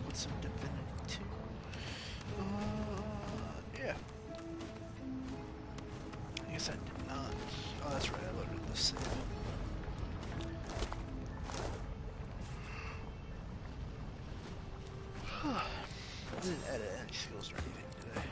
with some Divinity too. Yeah. I guess I did not. Oh, that's right, I loaded this save. I didn't edit any skills or anything today.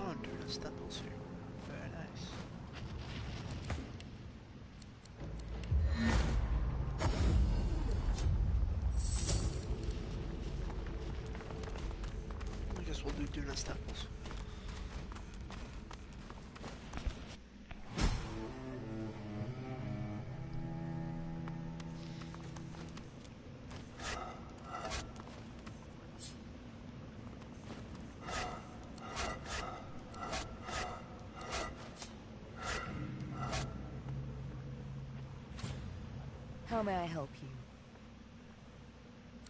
Alright, Stemples here. Very nice. I guess we'll do Duna Stemples. How may I help you?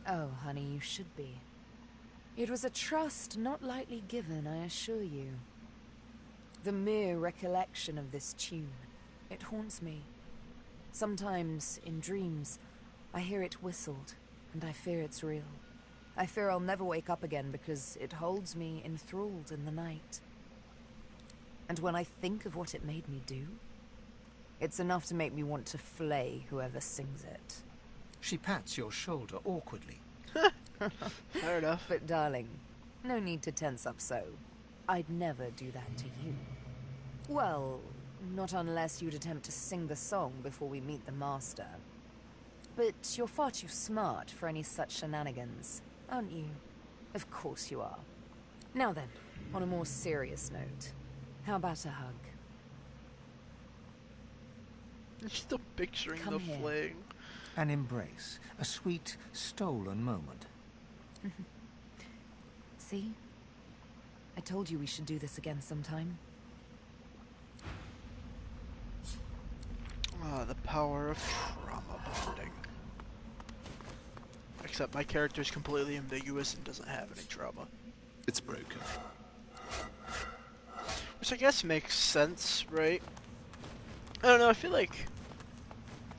Oh, honey, you should be. It was a trust not lightly given, I assure you. The mere recollection of this tune, it haunts me. Sometimes, in dreams, I hear it whistled, and I fear it's real. I fear I'll never wake up again because it holds me enthralled in the night. And when I think of what it made me do, it's enough to make me want to flay whoever sings it. She pats your shoulder awkwardly. Fair enough. But darling, no need to tense up so. I'd never do that to you. Well, not unless you'd attempt to sing the song before we meet the master. But you're far too smart for any such shenanigans, aren't you? Of course you are. Now then, on a more serious note, how about a hug? I'm still picturing Come the here. flaying. An embrace, a sweet, stolen moment. See? I told you we should do this again sometime. Ah, the power of trauma bonding. Except my character's completely ambiguous and doesn't have any trauma. It's broken. Which I guess makes sense, right? I don't know, I feel like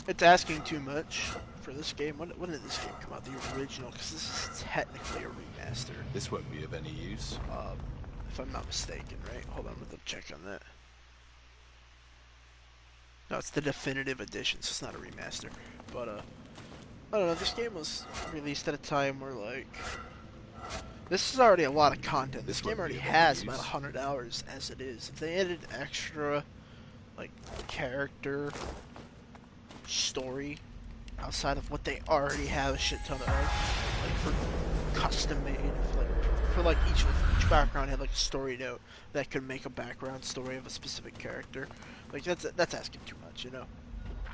it's asking too much for this game. When did this game come out? The original, because this is technically a remaster. This won't be of any use. If I'm not mistaken, right? Hold on, we'll check on that. No, it's the definitive edition, so it's not a remaster. But, I don't know, this game was released at a time where, like, this is already a lot of content. This game already has about 100 hours as it is. If they added extra, like, character, story, outside of what they already have a shit ton of, like, for custom made, for like each background had like a story note that could make a background story of a specific character. Like that's asking too much, you know.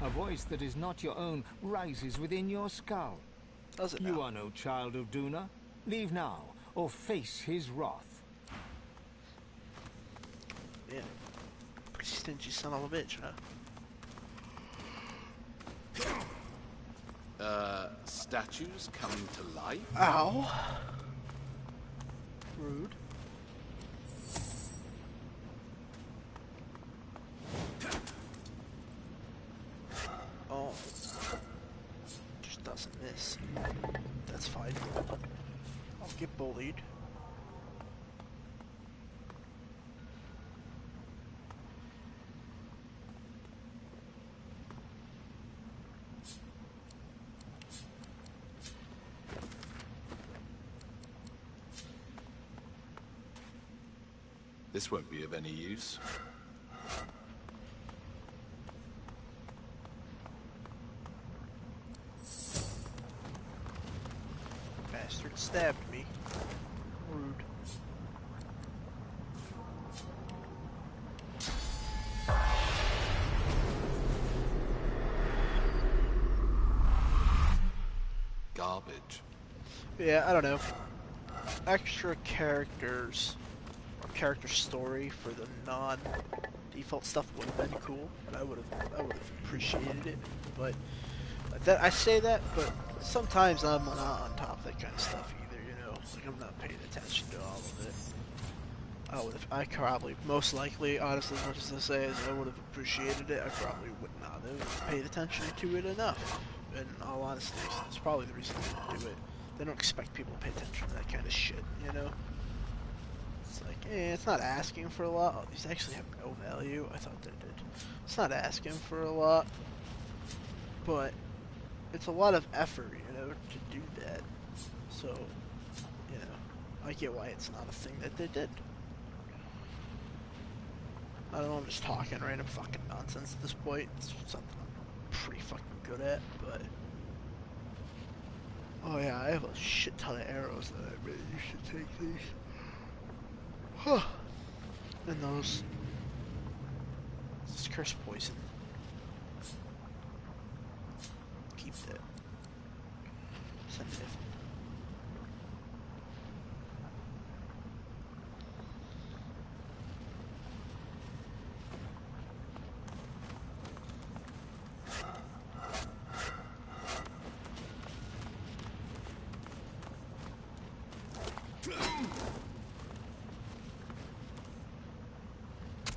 A voice that is not your own rises within your skull. Does it You now? are no child of Duna. Leave now, or face his wrath. Yeah. Pretty stingy son of a bitch, huh? Statues coming to life? Ow. Rude. Oh. Just doesn't miss. That's fine. I'll get bullied. This won't be of any use. Bastard stabbed me. Rude. garbage. Yeah, I don't know. Extra characters or character story for the non-default stuff would have been cool, and I would have appreciated it. But that I say that, but sometimes I'm not on top of that kind of stuff either. You know, like I'm not paying attention to all of it. I probably, most likely, honestly, as much as I say as I would have appreciated it, I probably would not have paid attention to it enough. In all honesty, that's probably the reason they didn't do it. They don't expect people to pay attention to that kind of shit, you know? It's like, it's not asking for a lot. Oh, these actually have no value. I thought they did. It's not asking for a lot, but it's a lot of effort, you know, to do that. So, you know, I get why it's not a thing that they did. I don't know, I'm just talking random fucking nonsense at this point. It's something I'm pretty fucking good at, but... Oh yeah, I have a shit ton of arrows that I really should take these. Huh. And those... This is curse poison. Keep that. Sensitive.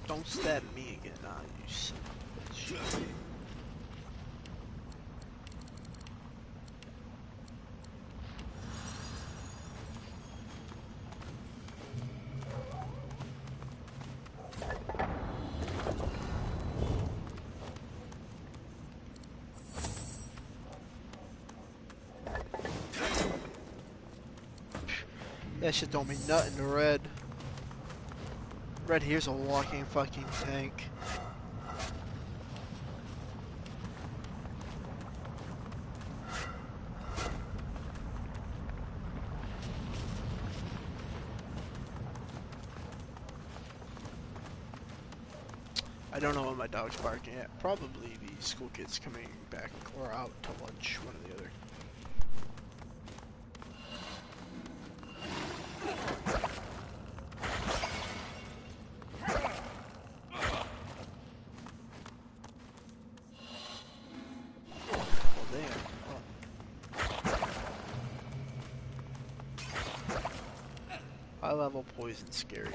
Don't stab me again, nah, you son of a bitch. That shit don't mean nothing to Red. Red here's a walking fucking tank. I don't know what my dog's barking at. Probably the school kids coming back or out to lunch, one or the other. Well, damn. High level poison scary.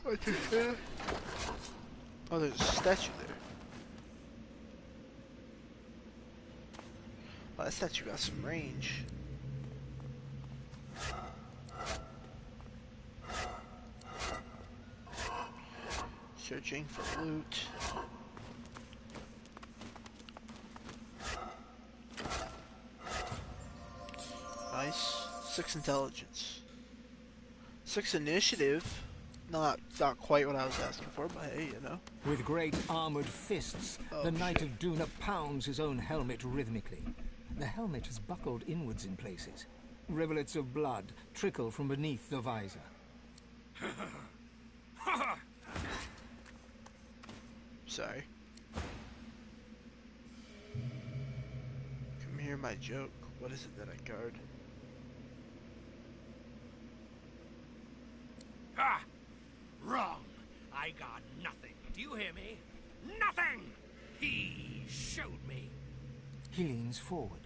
What the hell? Oh, there's a statue there. Oh, that statue got some range. Searching for loot. Nice. 6 intelligence. 6 initiative. Not quite what I was asking for, but hey, you know. With great armored fists, the Knight of Duna pounds his own helmet rhythmically. The helmet is buckled inwards in places. Rivulets of blood trickle from beneath the visor. Sorry. Come hear my joke. What is it that I guard? Ha! Wrong. I got nothing. Do you hear me? Nothing! He showed me. He leans forward.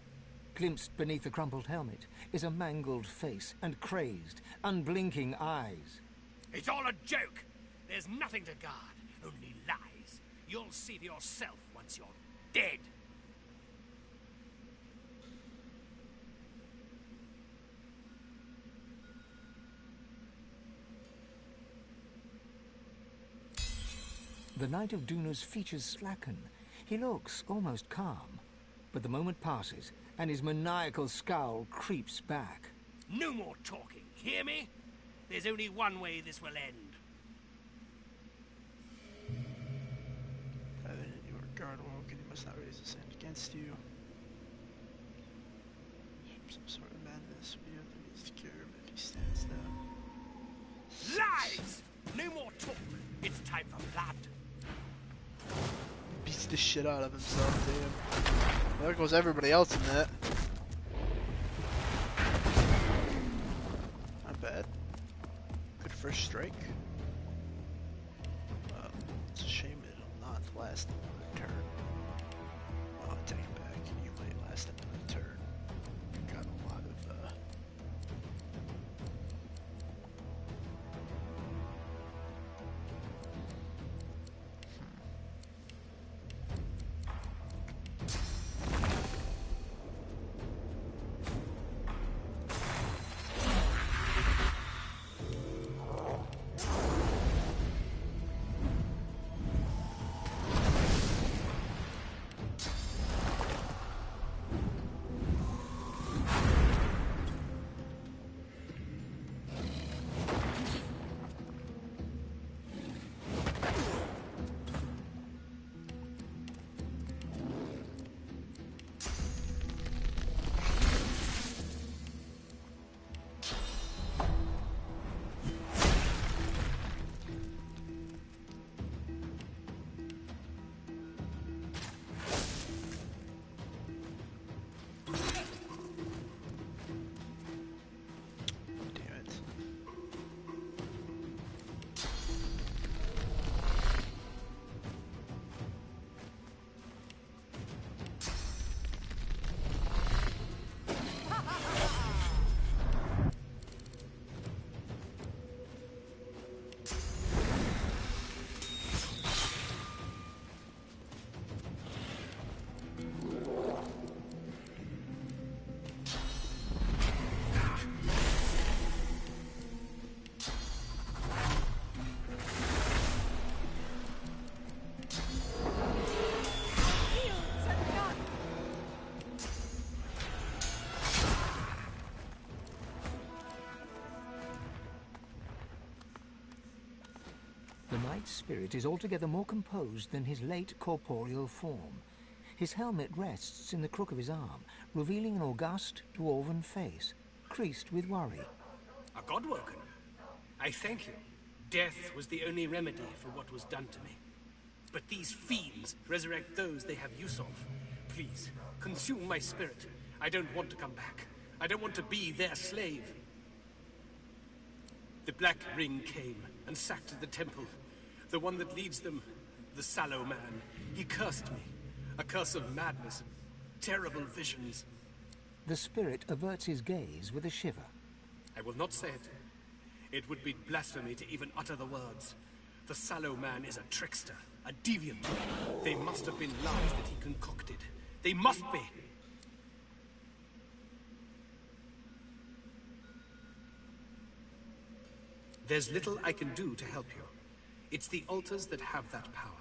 Glimpsed beneath the crumpled helmet is a mangled face and crazed, unblinking eyes. It's all a joke. There's nothing to guard, only lies. You'll see for yourself once you're dead. The Knight of Duna's features slacken. He looks almost calm. But the moment passes, and his maniacal scowl creeps back. No more talking, hear me? There's only one way this will end. You are guard woken, you must not raise his hand against you. Some sort of madness, we have to use the cure if he stands down. Lies! No more talk. It's time for blood. Beats the shit out of himself, damn. There goes everybody else in that. Not bad. Good first strike. It's a shame it'll not last another turn. Oh, take it back. You might last another turn. Got a lot of The knight's spirit is altogether more composed than his late corporeal form. His helmet rests in the crook of his arm, revealing an august, dwarven face, creased with worry. A godwoken? I thank you. Death was the only remedy for what was done to me. But these fiends resurrect those they have use of. Please, consume my spirit. I don't want to come back. I don't want to be their slave. The Black Ring came and sacked the temple. The one that leads them, the Sallow Man. He cursed me. A curse of madness and terrible visions. The spirit averts his gaze with a shiver. I will not say it. It would be blasphemy to even utter the words. The Sallow Man is a trickster, a deviant. They must have been lies that he concocted. They must be! There's little I can do to help you. It's the altars that have that power.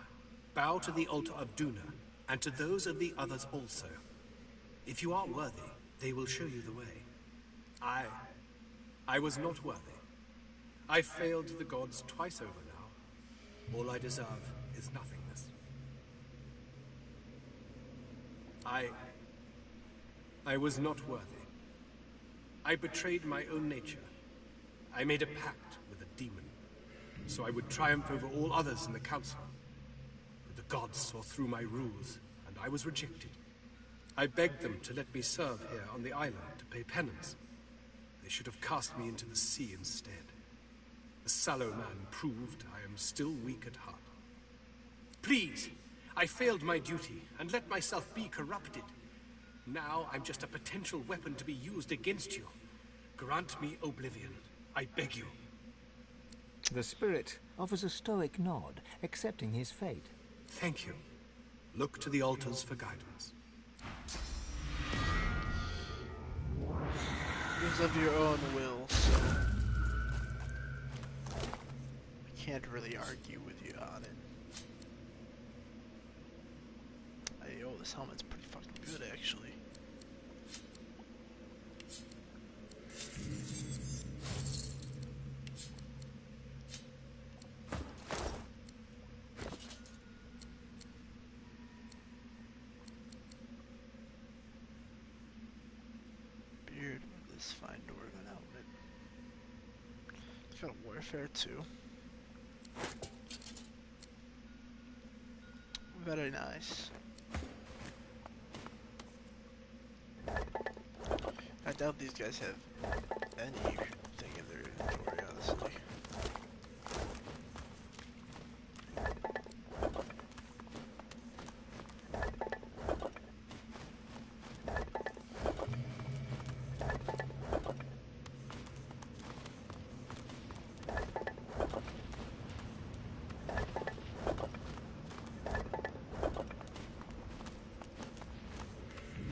Bow to the altar of Duna, and to those of the others also. If you are worthy, they will show you the way. I was not worthy. I failed the gods twice over now. All I deserve is nothingness. I was not worthy. I betrayed my own nature. I made a pact with a demon, so I would triumph over all others in the council. But the gods saw through my rules, and I was rejected. I begged them to let me serve here on the island to pay penance. They should have cast me into the sea instead. The Sallow Man proved I am still weak at heart. Please, I failed my duty and let myself be corrupted. Now I'm just a potential weapon to be used against you. Grant me oblivion. I beg you. The spirit offers a stoic nod, accepting his fate. Thank you. Look to the altars for guidance. It was of your own will, so I can't really argue with you on it. Oh, this helmet's pretty fucking good, actually. Beard with this fine dwarven helmet. It's got a warfare too. Very nice. I doubt these guys have anything in their inventory, honestly.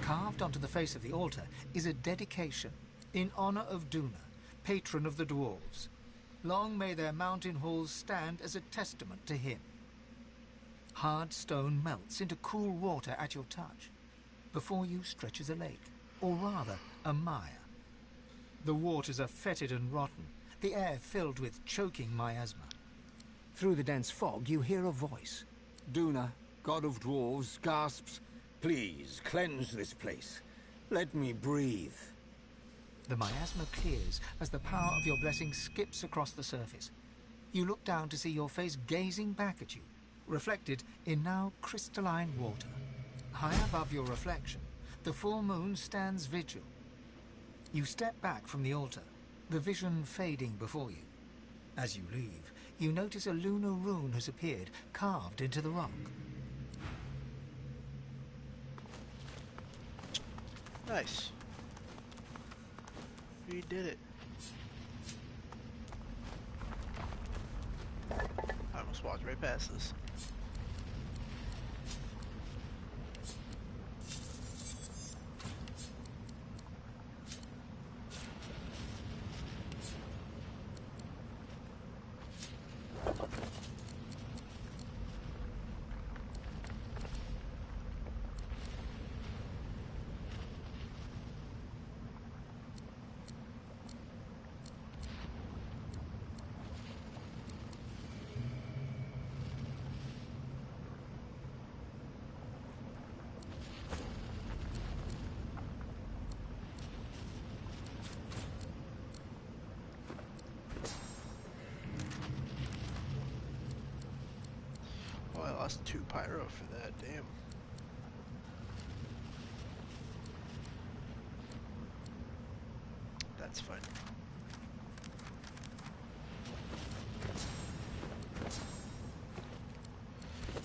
Carved onto the face of the altar is a dedication in honor of Duna, patron of the dwarves. Long may their mountain halls stand as a testament to him. Hard stone melts into cool water at your touch. Before you stretches a lake, or rather, a mire. The waters are fetid and rotten, the air filled with choking miasma. Through the dense fog, you hear a voice. Duna, god of dwarves, gasps, "Please, cleanse this place. Let me breathe." The miasma clears as the power of your blessing skips across the surface. You look down to see your face gazing back at you, reflected in now crystalline water. High above your reflection, the full moon stands vigil. You step back from the altar, the vision fading before you. As you leave, you notice a lunar rune has appeared, carved into the rock. Nice. We did it. I almost walked right past this. Oh, I lost 2 pyro for that, damn. That's fine.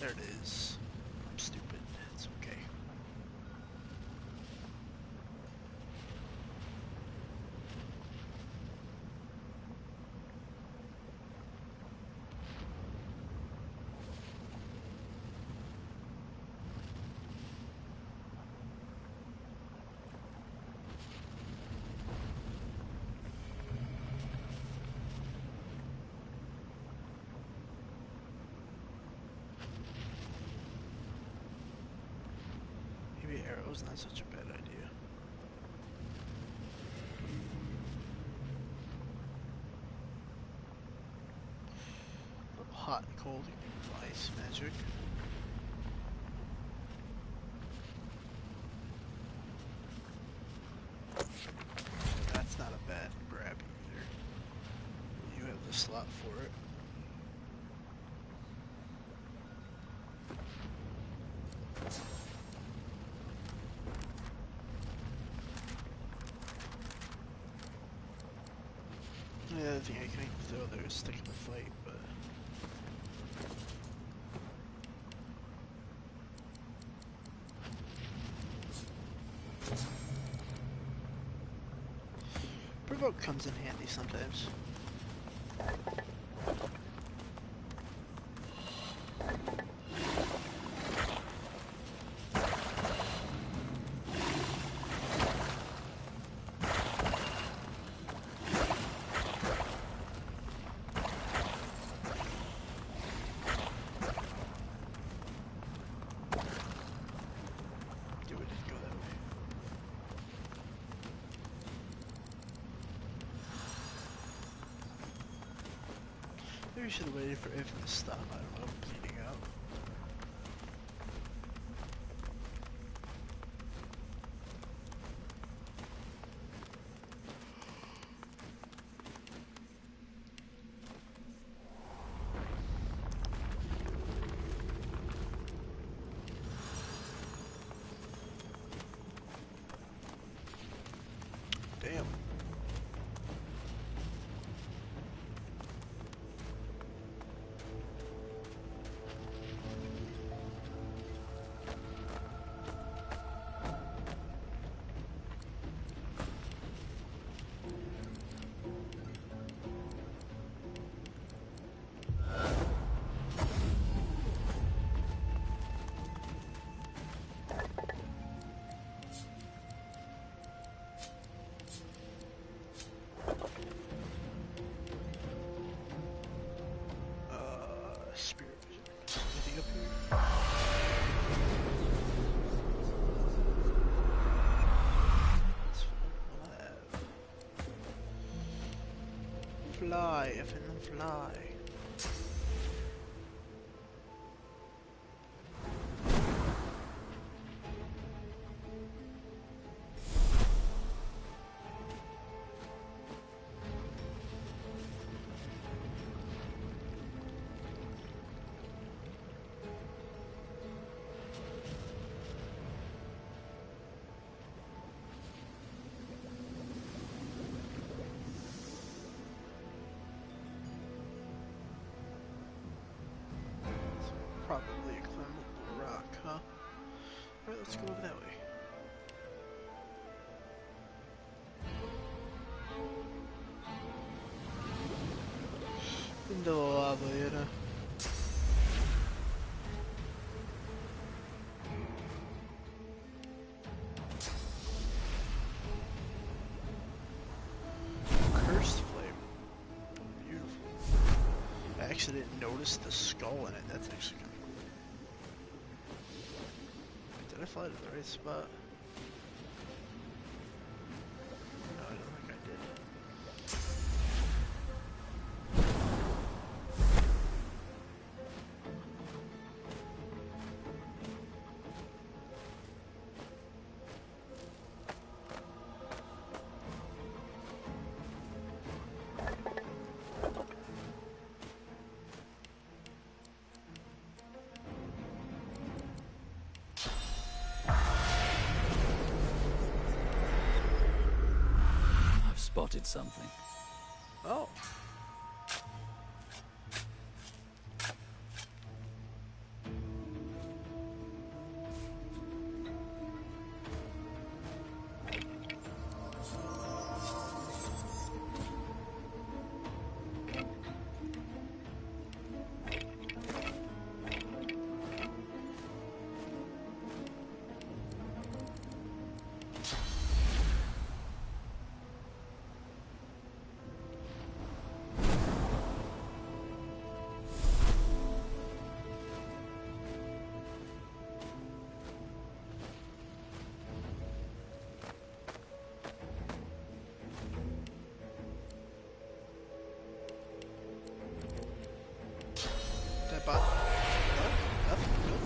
There it is. I'm stupid. It's okay. Maybe arrow's not such a bad idea. A little hot and cold, you can do ice magic. That's not a bad grab either. You have the slot for it. The other thing I can throw there is stick in the fight, but Provoke comes in handy sometimes. Maybe we should have waited for it to stop. I don't know, bleeding out. Damn. Spirit vision. Anything up here? Fly, if and fly. Probably a climbable rock, huh? Alright, let's go over that way. Into the lava, you know. Cursed flame. Beautiful. I actually didn't notice the skull in it. That's actually kind of cool. Did I fly to the right spot? No, I don't think I did. Spotted something. Oh. That bot. What? Nothing. Nope.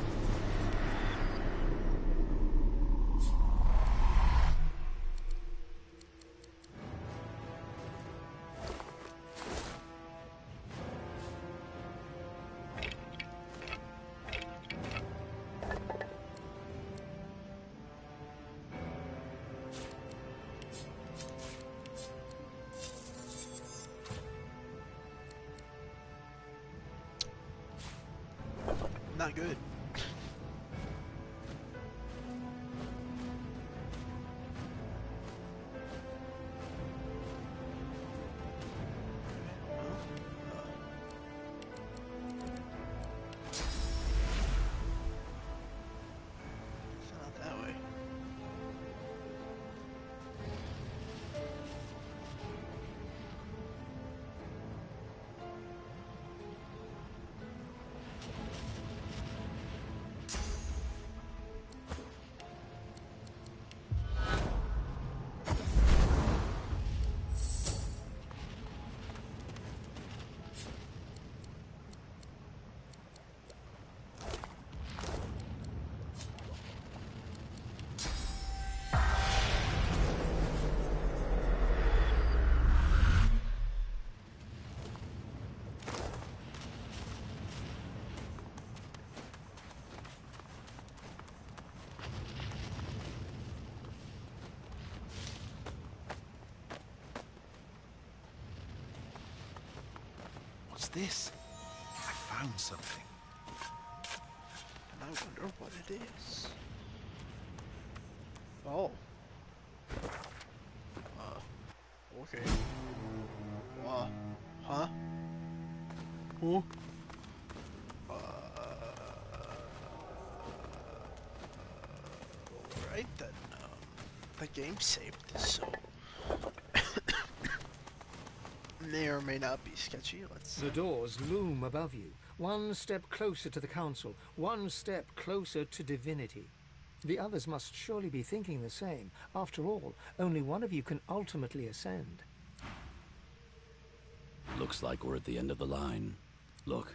Not good. this? I found something. And I wonder what it is. Oh. Okay. Huh? Who? Alright then, the game saved, so may or may not be sketchy. Let's The doors loom above you, one step closer to the Council, one step closer to Divinity. The others must surely be thinking the same. After all, only one of you can ultimately ascend. Looks like we're at the end of the line. Look,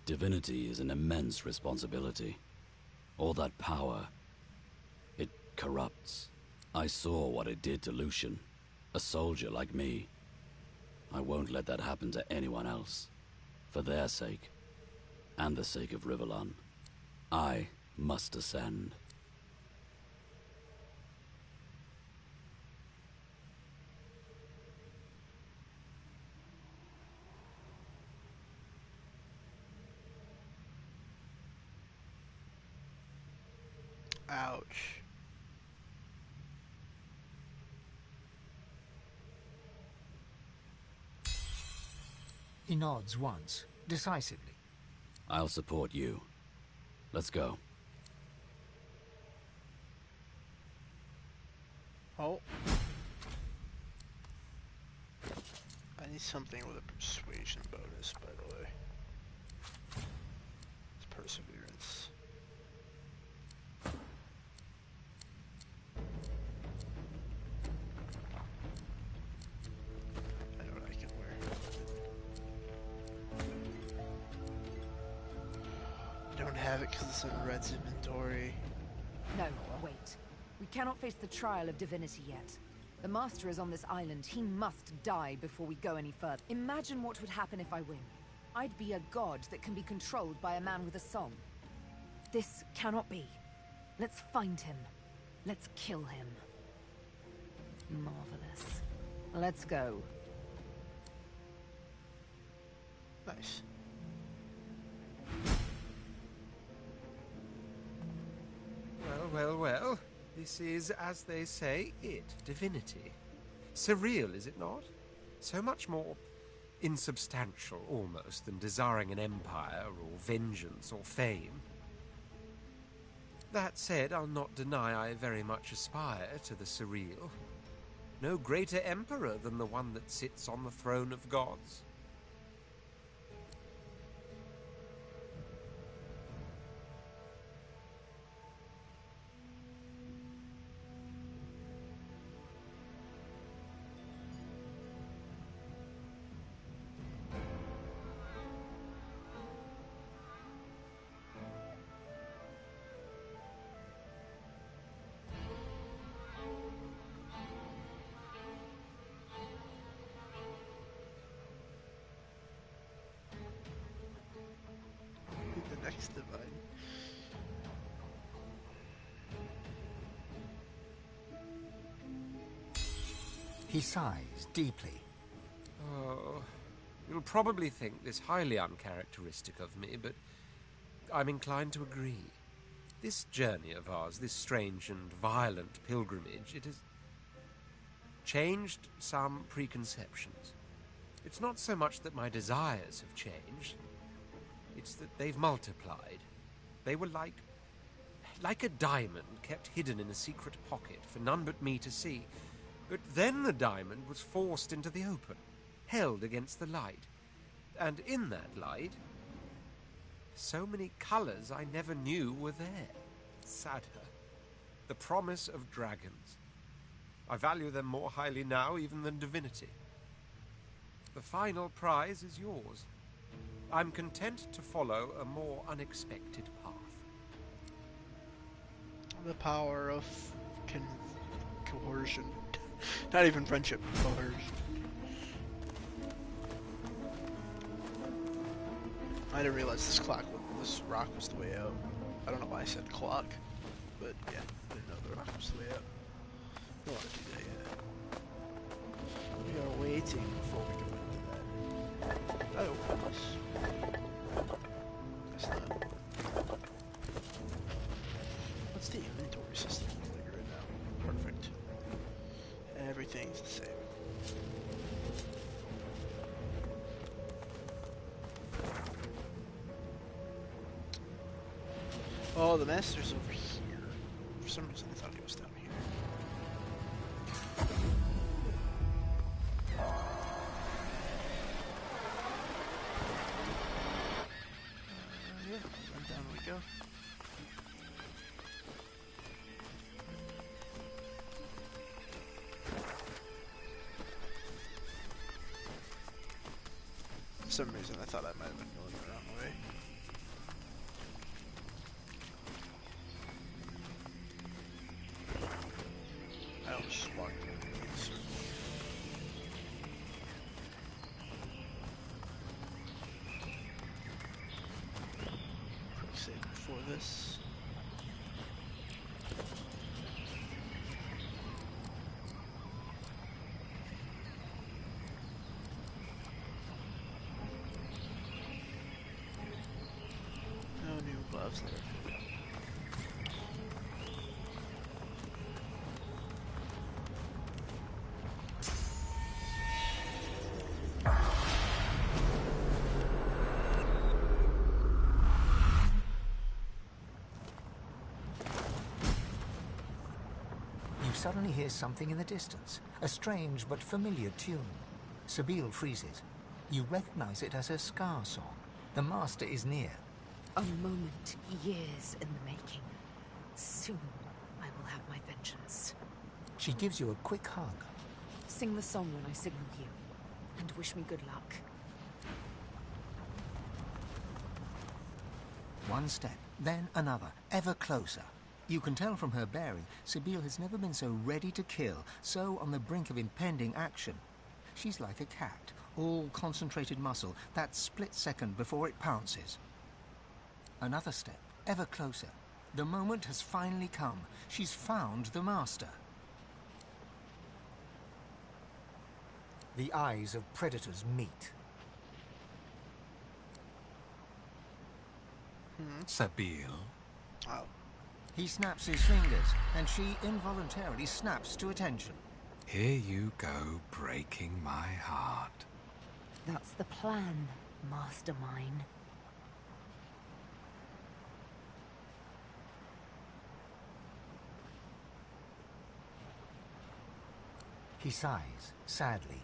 Divinity is an immense responsibility. All that power, it corrupts. I saw what it did to Lucian, a soldier like me. I won't let that happen to anyone else. For their sake, and the sake of Rivellon, I must ascend. ouch. He nods once, decisively. I'll support you. Let's go. Oh. I need something with a persuasion bonus, by the way. It's perseverance. I know what I can wear. I don't have it because it's in Red's inventory. No, wait. We cannot face the trial of Divinity yet. The Master is on this island. He must die before we go any further. Imagine what would happen if I win. I'd be a god that can be controlled by a man with a song. This cannot be. Let's find him. Let's kill him. Marvelous. Let's go. Nice. Well, well, well. This is, as they say, it. Divinity. Surreal, is it not? So much more insubstantial, almost, than desiring an empire, or vengeance, or fame. That said, I'll not deny I very much aspire to the surreal. No greater emperor than the one that sits on the throne of gods. The next divine. He sighs deeply. Oh, you'll probably think this highly uncharacteristic of me, but I'm inclined to agree. This journey of ours, this strange and violent pilgrimage, it has changed some preconceptions. It's not so much that my desires have changed, it's that they've multiplied. They were like a diamond kept hidden in a secret pocket for none but me to see. But then the diamond was forced into the open, held against the light. And in that light, so many colors I never knew were there. Sadder. The promise of dragons. I value them more highly now even than divinity. The final prize is yours. I'm content to follow a more unexpected path. The power of coercion. Not even friendship, coercion. I didn't realize this rock was the way out. I don't know why I said clock, but yeah, I didn't know the rock was the way out. I don't want to do that yet. We are waiting before we go into that. Oh. Guess not. What's the inventory system look like right now? Perfect. Everything's the same. Oh, the master's over here. For some reason, I thought he was down here. Yeah, and down we go. For some reason, I thought I might have been going the wrong way. I almost walked in the circle. Quick save before this. No new gloves there. You suddenly hear something in the distance, a strange but familiar tune. Sabine freezes. You recognize it as her Scar song. The Master is near. A moment, years in the making. Soon, I will have my vengeance. She gives you a quick hug. Sing the song when I signal you, and wish me good luck. One step, then another, ever closer. You can tell from her bearing, Sabine has never been so ready to kill, so on the brink of impending action. She's like a cat, all concentrated muscle, that split second before it pounces. Another step, ever closer. The moment has finally come. She's found the Master. The eyes of predators meet. Sabine? Oh. He snaps his fingers, and she involuntarily snaps to attention. Here you go, breaking my heart. That's the plan, mastermind. He sighs, sadly.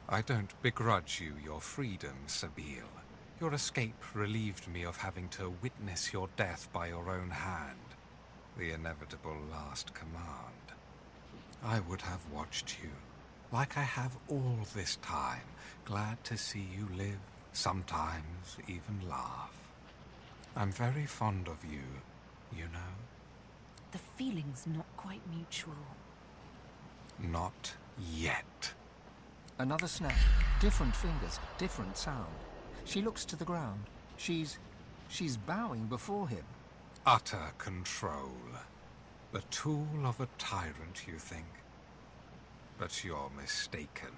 I don't begrudge you your freedom, Sabine. Your escape relieved me of having to witness your death by your own hand. The inevitable last command. I would have watched you, like I have all this time, glad to see you live, sometimes even laugh. I'm very fond of you, you know? The feeling's not quite mutual. Not yet. Another snap, different fingers, different sound. She looks to the ground. She's bowing before him. Utter control. The tool of a tyrant, you think? But you're mistaken.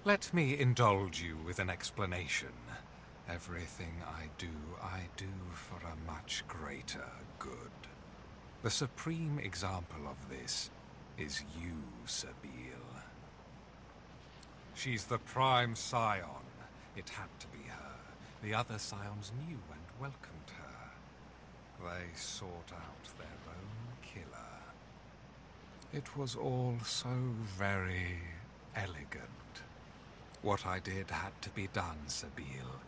Let me indulge you with an explanation. Everything I do for a much greater good. The supreme example of this is you, Sabine. She's the prime scion. It had to be her. The other scions knew and welcomed her. They sought out their own killer. It was all so very elegant. What I did had to be done, Sabine.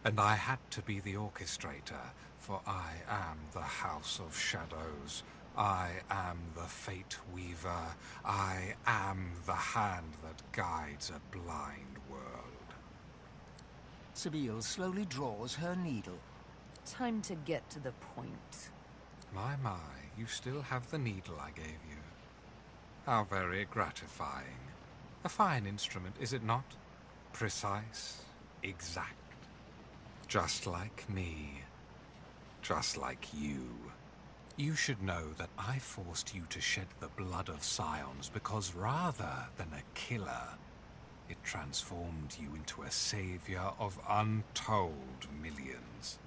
And I had to be the orchestrator, for I am the House of Shadows. I am the Fate Weaver. I am the hand that guides a blind world. Sabine slowly draws her needle. Time to get to the point. My, you still have the needle I gave you. How very gratifying. A fine instrument, is it not? Precise, exact. Just like me. Just like you. You should know that I forced you to shed the blood of scions because rather than a killer, It transformed you into a savior of untold millions.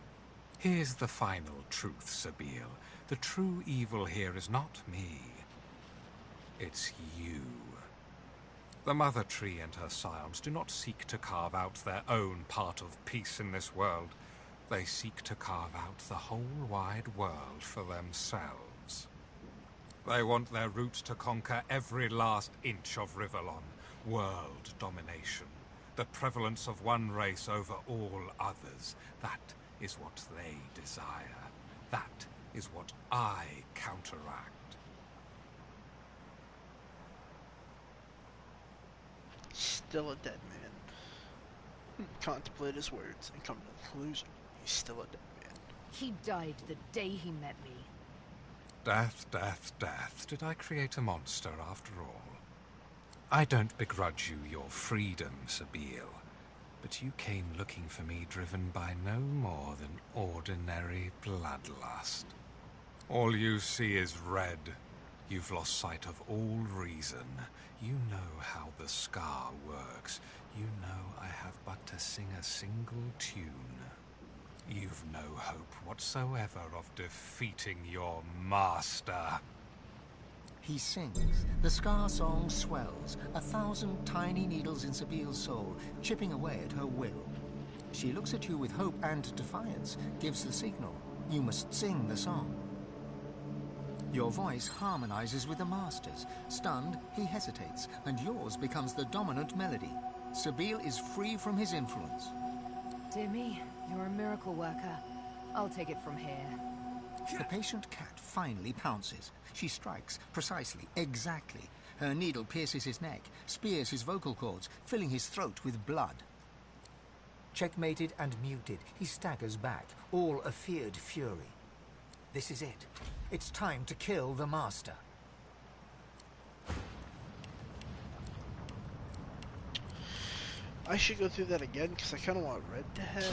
Here's the final truth, Sabine. The true evil here is not me. It's you. The Mother Tree and her scions do not seek to carve out their own part of peace in this world. They seek to carve out the whole wide world for themselves. They want their roots to conquer every last inch of Rivellon. World domination. The prevalence of one race over all others. That is what they desire. That is what I counteract. Still a dead man. Contemplate his words and come to the conclusion he's still a dead man. He died the day he met me. Death, death, death. Did I create a monster after all? I don't begrudge you your freedom, Sabine, but you came looking for me driven by no more than ordinary bloodlust. All you see is red. You've lost sight of all reason. You know how the scar works. You know I have but to sing a single tune. You've no hope whatsoever of defeating your master. He sings. The scar song swells, 1,000 tiny needles in Sabile's soul, chipping away at her will. She looks at you with hope and defiance, gives the signal. You must sing the song. Your voice harmonizes with the master's. Stunned, he hesitates, and yours becomes the dominant melody. Sabile is free from his influence. Dear me, you're a miracle worker. I'll take it from here. The patient cat finally pounces. She strikes, precisely, exactly. Her needle pierces his neck, spears his vocal cords, filling his throat with blood. Checkmated and muted, he staggers back, all a feared fury. This is it. It's time to kill the master. I should go through that again because I kind of want Red to have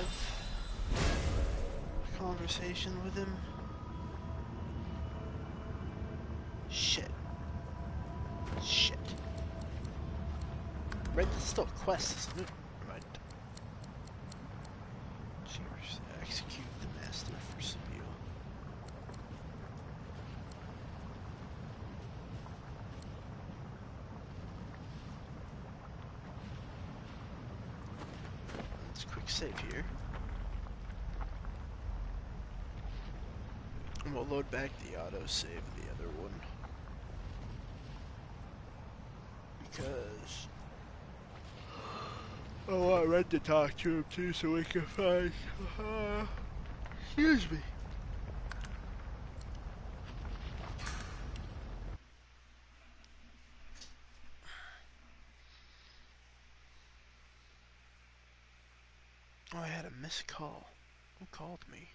a conversation with him. Shit. Shit. Red is still a quest, isn't it? Right. Cheers. Execute the master for Sabile. Let's quick save here. And we'll load back the autosave of the other one. Because I want Red to talk to him too so we can find... excuse me. Oh, I had a missed call. Who called me?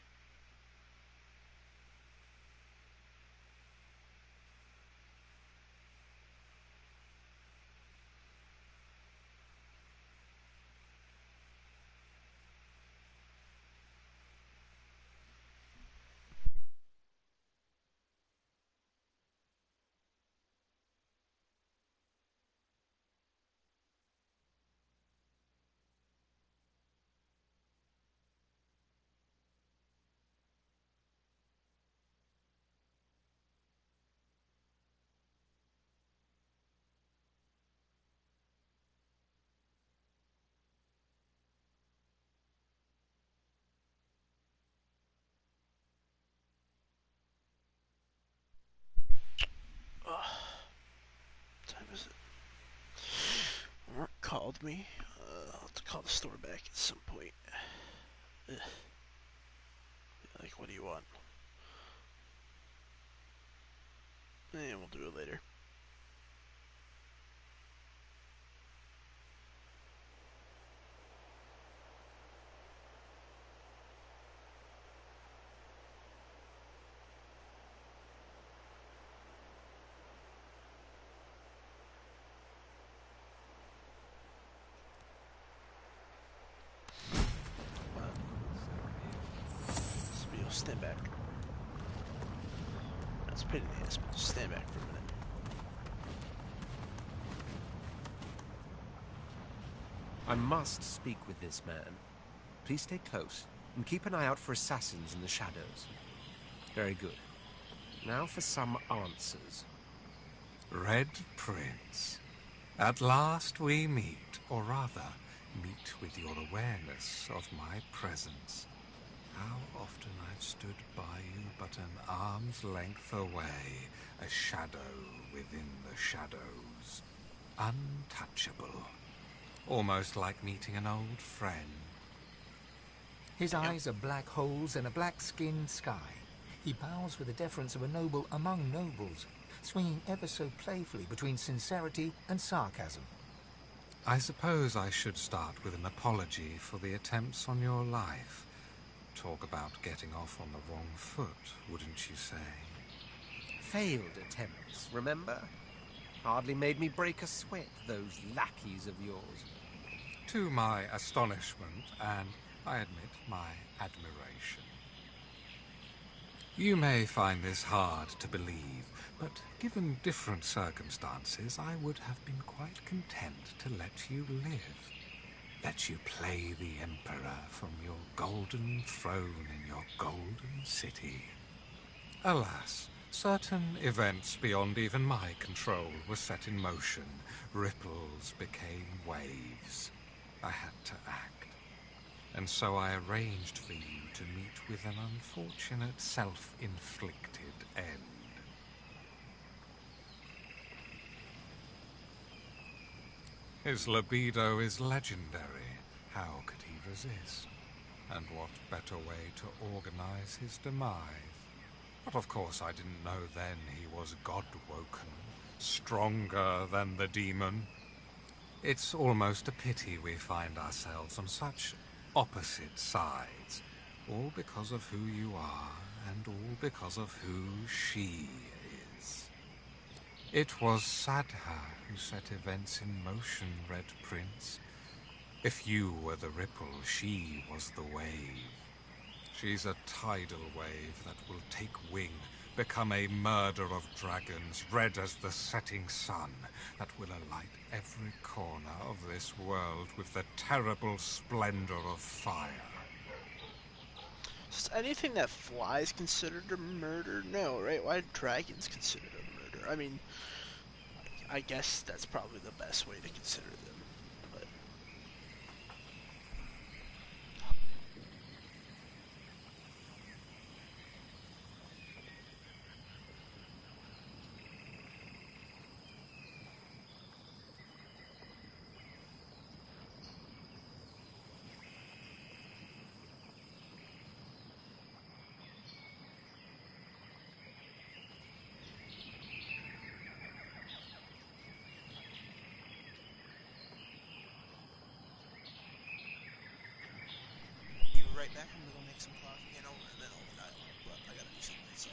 What time is it? Mark called me. I'll have to call the store back at some point. Ugh. Like, what do you want? Eh, we'll do it later. Sabile, stand back. That's a pain in the ass, but just stand back for a minute. I must speak with this man. Please stay close, and keep an eye out for assassins in the shadows. Very good. Now for some answers. Red Prince, at last we meet, or rather, meet with your awareness of my presence. How often I've stood by you but an arm's length away, a shadow within the shadows. Untouchable. Almost like meeting an old friend. His eyes are black holes in a black-skinned sky. He bows with the deference of a noble among nobles, swinging ever so playfully between sincerity and sarcasm. I suppose I should start with an apology for the attempts on your life. Talk about getting off on the wrong foot, wouldn't you say? Failed attempts, remember? Hardly made me break a sweat, those lackeys of yours. To my astonishment, and, I admit, my admiration. You may find this hard to believe, but given different circumstances, I would have been quite content to let you live. Let you play the Emperor from your golden throne in your golden city. Alas, certain events beyond even my control were set in motion. Ripples became waves. I had to act. And so I arranged for you to meet with an unfortunate self-inflicted end. His libido is legendary. How could he resist? And what better way to organize his demise? But of course I didn't know then he was god-woken, stronger than the demon. It's almost a pity we find ourselves on such opposite sides, all because of who you are, and all because of who she is. It was Sadha who set events in motion, Red Prince. If you were the ripple, she was the wave. She's a tidal wave that will take wing, become a murder of dragons, red as the setting sun, that will alight every corner of this world with the terrible splendor of fire. Is anything that flies considered a murder? No, right? Why are dragons considered a murder? I mean, I guess that's probably the best way to consider them. But be right back. I'm gonna go make some coffee and over, and then I'll dial up. But I gotta do something. So.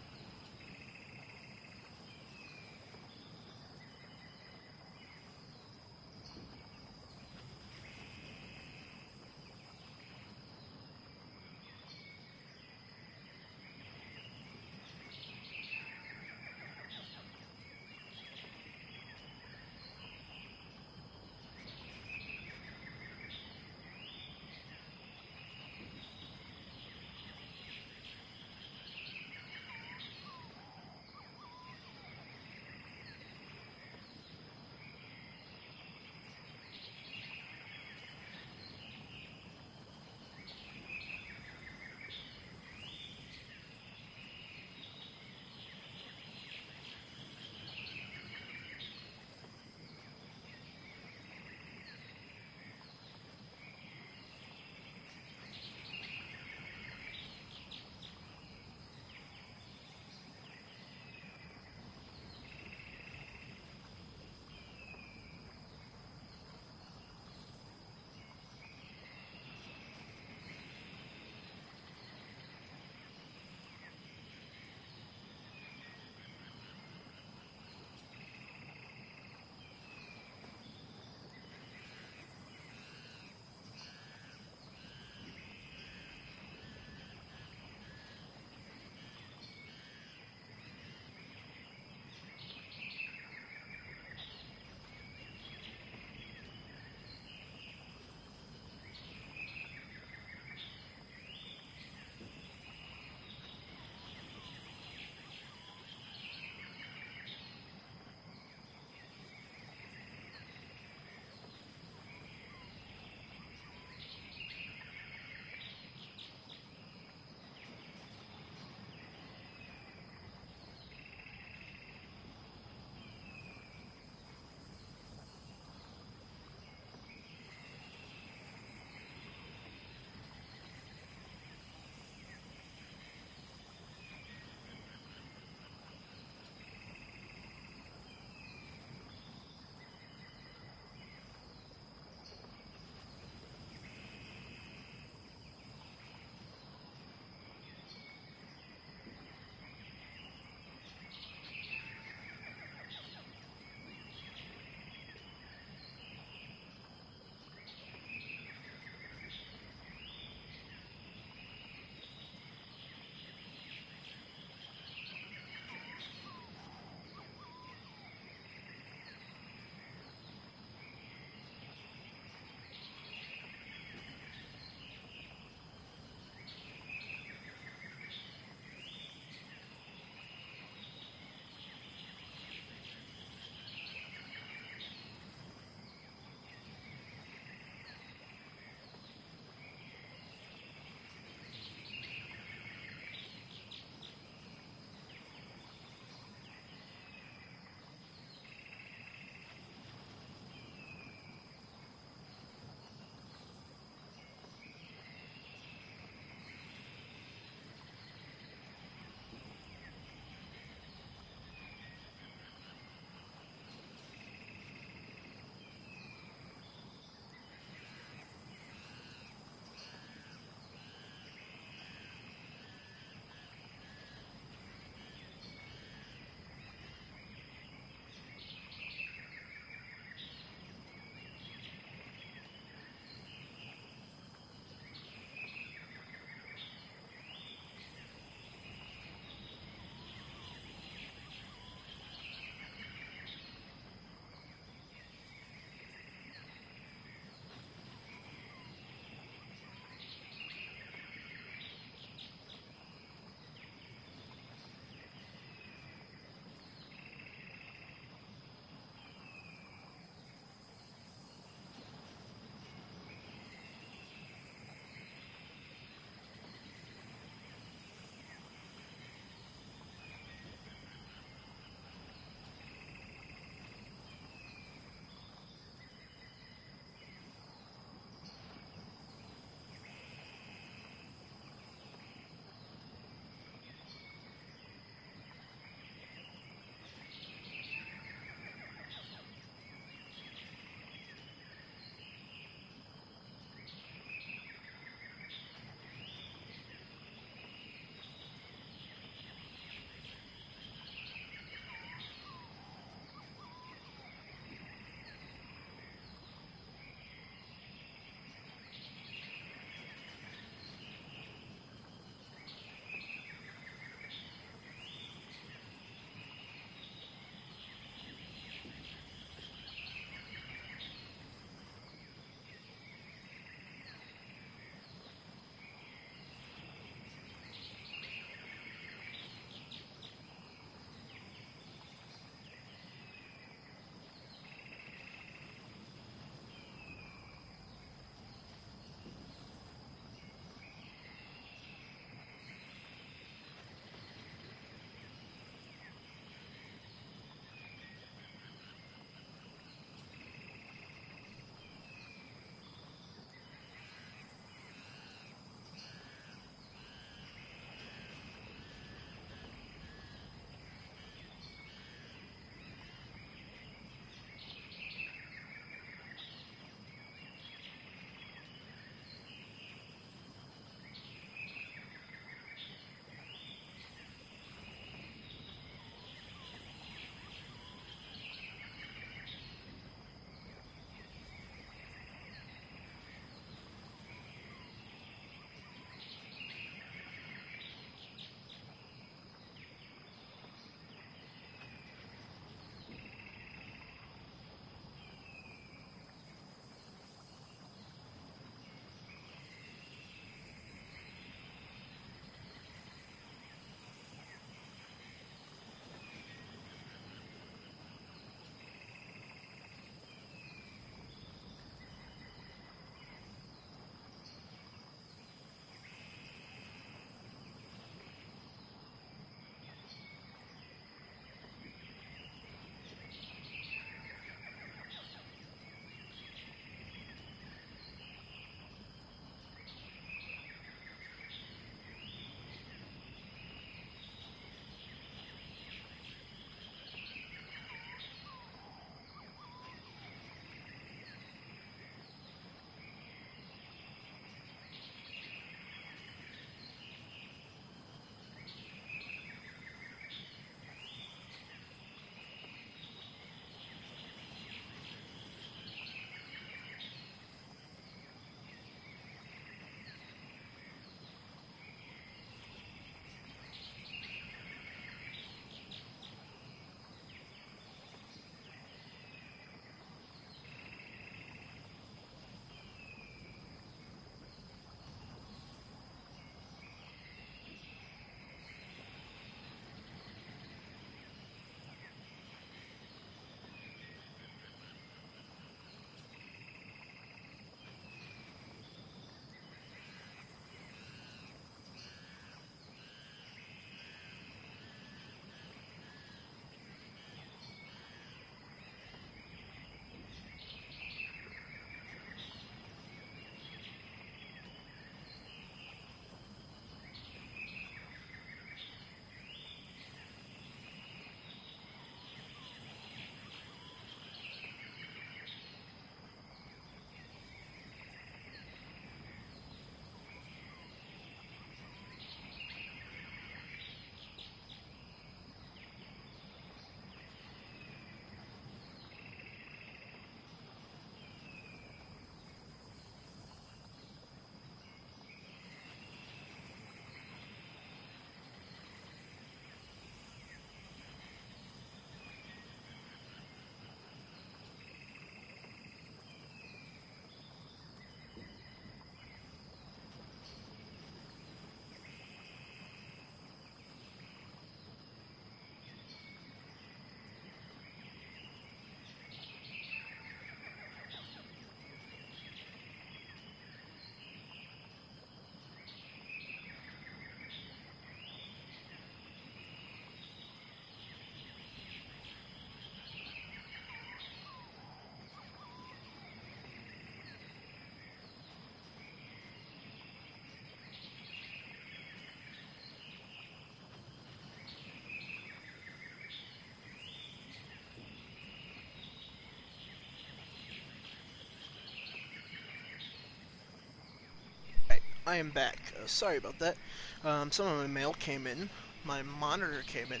I am back. Sorry about that. Some of my mail came in. My monitor came in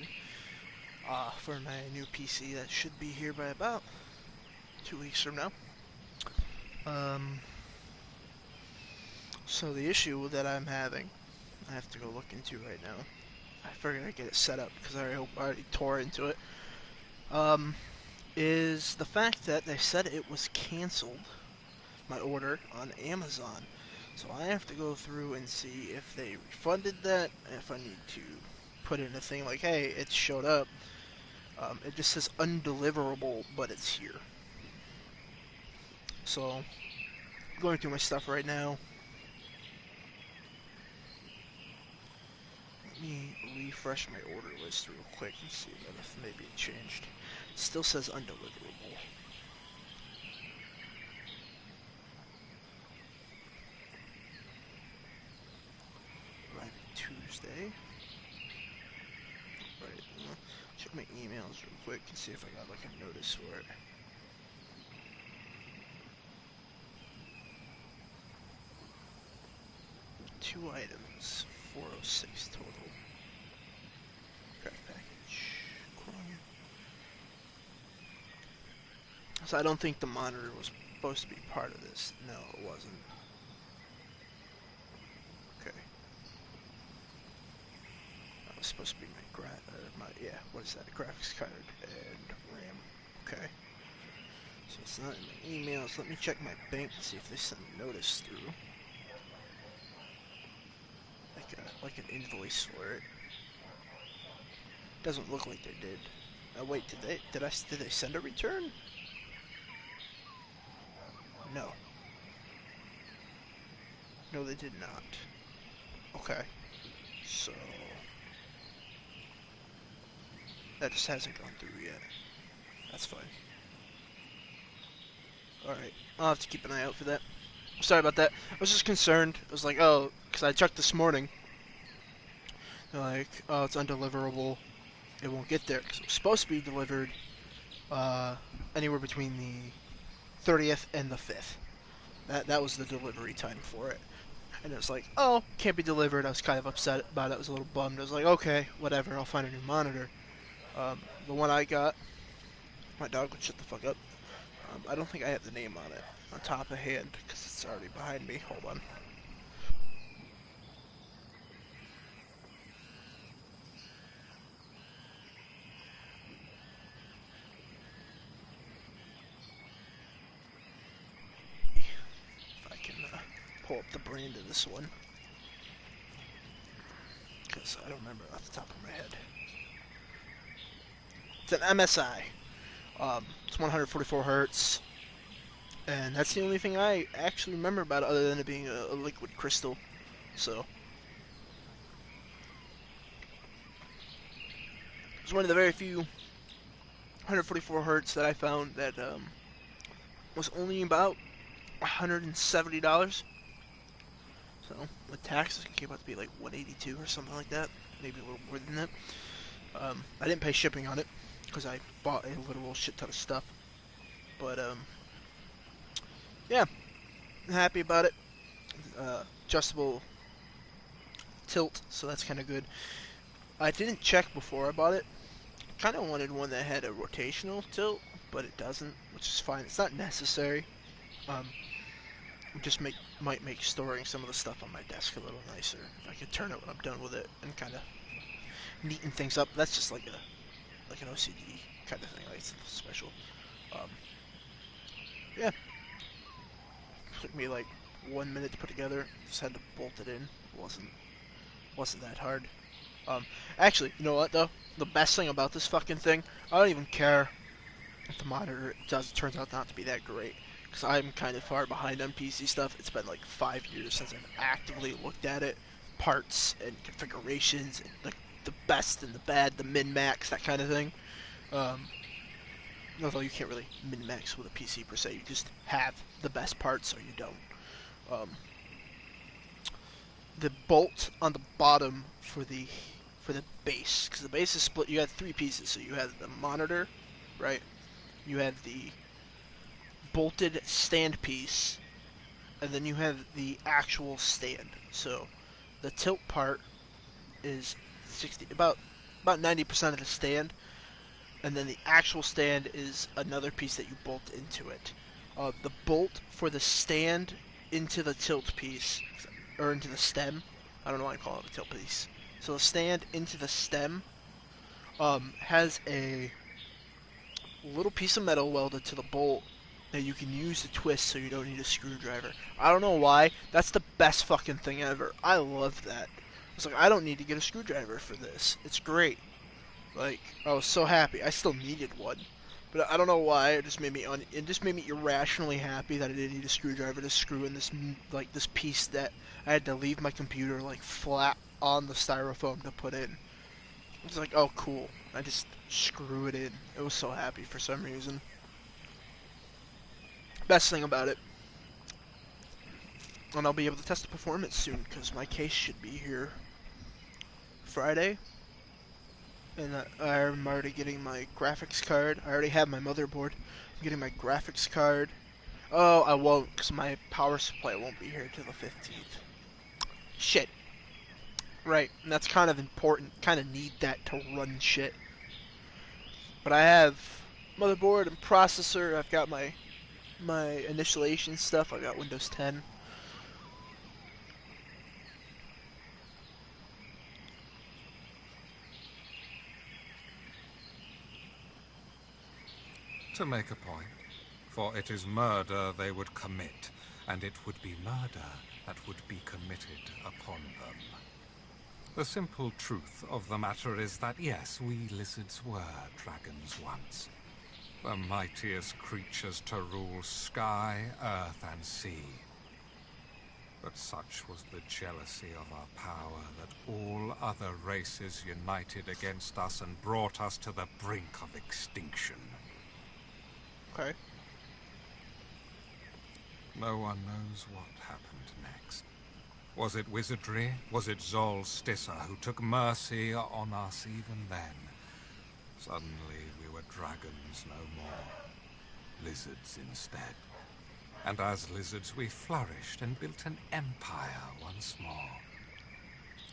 for my new PC that should be here by about 2 weeks from now. So the issue that I'm having, I have to go look into right now. I figured I'd get it set up because I already tore into it. Is the fact that they said it was canceled, my order on Amazon. So I have to go through and see if they refunded that, if I need to put in a thing like, hey, it showed up. It just says undeliverable, but it's here. So, I'm going through my stuff right now. Let me refresh my order list real quick and see if maybe it changed. It still says undeliverable. Arriving Tuesday. Right. Check my emails real quick and see if I got like a notice for it. Two items, 406 total. Craft package. Cool. So I don't think the monitor was supposed to be part of this. No, it wasn't. Okay. That was supposed to be what is that? Graphics card and RAM. Okay. So it's not in my emails. Let me check my bank to see if they sent a notice through. Like an invoice for it. Doesn't look like they did. Wait, did they send a return? No. No, they did not. Okay. So that just hasn't gone through yet. That's fine. Alright, I'll have to keep an eye out for that. Sorry about that. I was just concerned. I was like, oh, because I checked this morning. They're like, oh, it's undeliverable. It won't get there. Because it was supposed to be delivered anywhere between the 30th and the 5th. That was the delivery time for it. And it was like, oh, can't be delivered. I was kind of upset about it. I was a little bummed. I was like, okay, whatever. I'll find a new monitor. The one I got, my dog would shut the fuck up. I don't think I have the name on it on top of hand because it's already behind me. Hold on. If I can pull up the brand of this one because I don't remember off the top of my head. It's an MSI. It's 144 hertz, and that's the only thing I actually remember about it, other than it being a liquid crystal. So it's one of the very few 144 hertz that I found that was only about $170. So with taxes, it came out to be like 182 or something like that, maybe a little more than that. I didn't pay shipping on it because I bought a literal shit ton of stuff. But yeah, I'm happy about it. Adjustable tilt, so that's kind of good. I didn't check before I bought it. Kind of wanted one that had a rotational tilt, but it doesn't, which is fine. It's not necessary. Just might make storing some of the stuff on my desk a little nicer if I could turn it when I'm done with it and kind of neaten things up. That's just like an OCD kind of thing, like it's special. Yeah, took me like 1 minute to put together. Just had to bolt it in. Wasn't that hard. Actually, you know what though? The best thing about this fucking thing, I don't even care if the monitor turns out not to be that great, because I'm kind of far behind on PC stuff. It's been like 5 years since I've actively looked at it, parts and configurations, and like the best and the bad, the min-max, that kind of thing. Although you can't really min-max with a PC per se, you just have the best parts or you don't. The bolt on the bottom for the base, because the base is split. You have three pieces, so you have the monitor, right? You have the bolted stand piece, and then you have the actual stand. So the tilt part is 60 about 90% of the stand, and then the actual stand is another piece that you bolt into it. The bolt for the stand into the tilt piece, or into the stem, I don't know why I call it a tilt piece. So the stand into the stem has a little piece of metal welded to the bolt that you can use to twist so you don't need a screwdriver. I don't know why. That's the best fucking thing ever. I love that. It's like, I don't need to get a screwdriver for this. It's great. Like, I was so happy. I still needed one. But I don't know why. It just made me irrationally happy that I didn't need a screwdriver to screw in this piece that I had to leave my computer like flat on the styrofoam to put in. It's like, oh cool. I just screw it in. I was so happy for some reason. Best thing about it. And I'll be able to test the performance soon because my case should be here Friday. And I'm already getting my graphics card. I already have my motherboard. I'm getting my graphics card. Oh, I won't because my power supply won't be here till the 15th. Shit. Right, and that's kind of important. Kind of need that to run shit. But I have motherboard and processor. I've got my initialization stuff. I got Windows 10. To make a point, for it is murder they would commit, and it would be murder that would be committed upon them. The simple truth of the matter is that yes, we lizards were dragons once. The mightiest creatures to rule sky, earth, and sea. But such was the jealousy of our power that all other races united against us and brought us to the brink of extinction. Okay. No one knows what happened next. Was it wizardry? Was it Zol Stissa who took mercy on us even then? Suddenly we were dragons no more. Lizards instead. And as lizards we flourished and built an empire once more.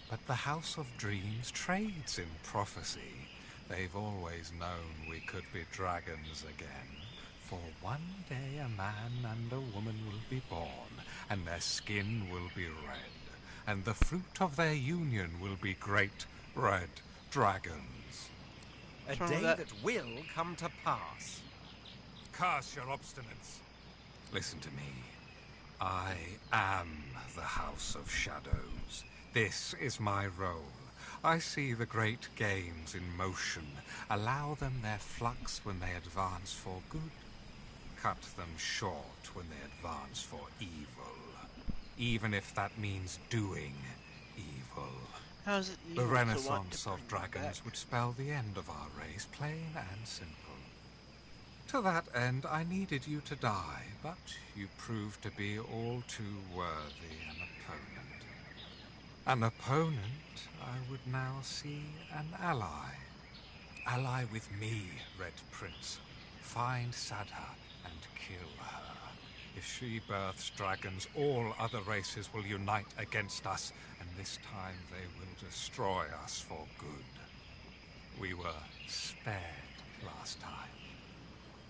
But the House of Dreams trades in prophecy. They've always known we could be dragons again. For one day a man and a woman will be born, and their skin will be red, and the fruit of their union will be great red dragons. A What's wrong day with that? that will come to pass. Curse your obstinance. Listen to me. I am the House of Shadows. This is my role. I see the great games in motion, allow them their flux when they advance for good, cut them short when they advance for evil, even if that means doing evil. How's it The evil to want renaissance to of bring me dragons back? would spell the end of our race, plain and simple. To that end, I needed you to die, but you proved to be all too worthy an opponent. An opponent I would now see an ally. Ally with me, Red Prince. Find Sadha and kill her. If she births dragons, all other races will unite against us, and this time they will destroy us for good. We were spared last time.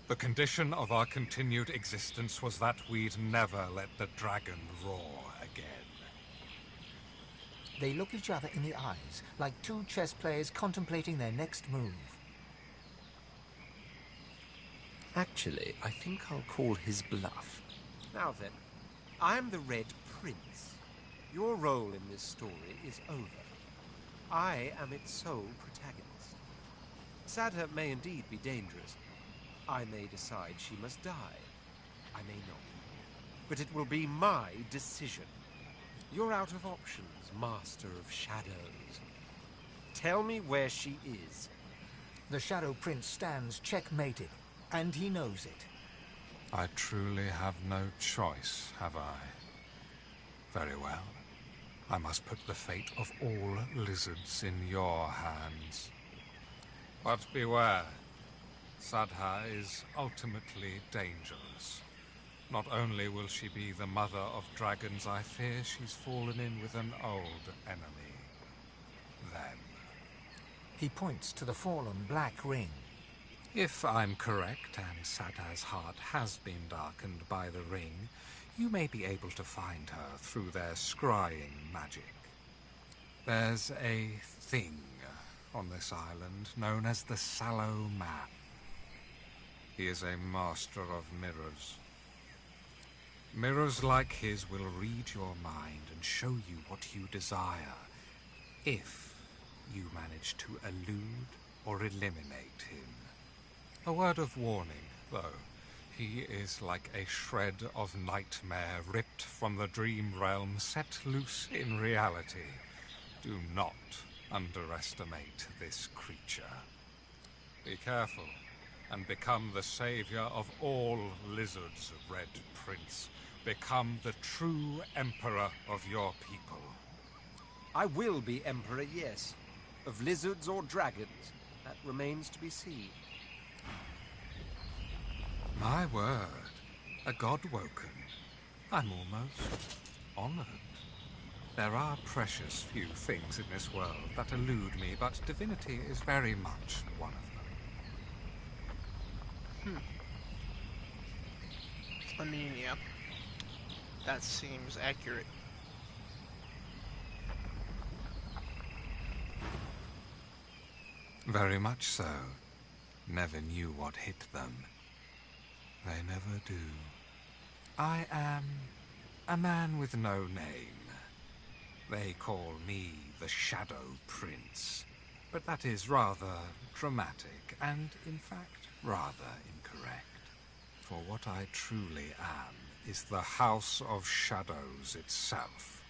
The condition of our continued existence was that we'd never let the dragon roar again. They look each other in the eyes, like two chess players contemplating their next move. Actually, I think I'll call his bluff. Now then, I'm the Red Prince. Your role in this story is over. I am its sole protagonist. Sadha may indeed be dangerous. I may decide she must die. I may not. But it will be my decision. You're out of options, Master of Shadows. Tell me where she is. The Shadow Prince stands checkmated, and he knows it. I truly have no choice, have I? Very well. I must put the fate of all lizards in your hands. But beware. Sadha is ultimately dangerous. Not only will she be the mother of dragons, I fear she's fallen in with an old enemy. Them. He points to the fallen black ring. If I'm correct, and Sada's heart has been darkened by the ring, you may be able to find her through their scrying magic. There's a thing on this island known as the Sallow Man. He is a master of mirrors. Mirrors like his will read your mind and show you what you desire, if you manage to elude or eliminate him. A word of warning, though. He is like a shred of nightmare ripped from the dream realm, set loose in reality. Do not underestimate this creature. Be careful, and become the savior of all lizards, Red Prince. Become the true emperor of your people. I will be emperor, yes. Of lizards or dragons, that remains to be seen. My word, a god woken. I'm almost honored. There are precious few things in this world that elude me, but divinity is very much one of them. I mean, yeah. That seems accurate. Very much so. Never knew what hit them. They never do. I am a man with no name. They call me the Shadow Prince, but that is rather dramatic and, in fact, rather incorrect. For what I truly am is the House of Shadows itself.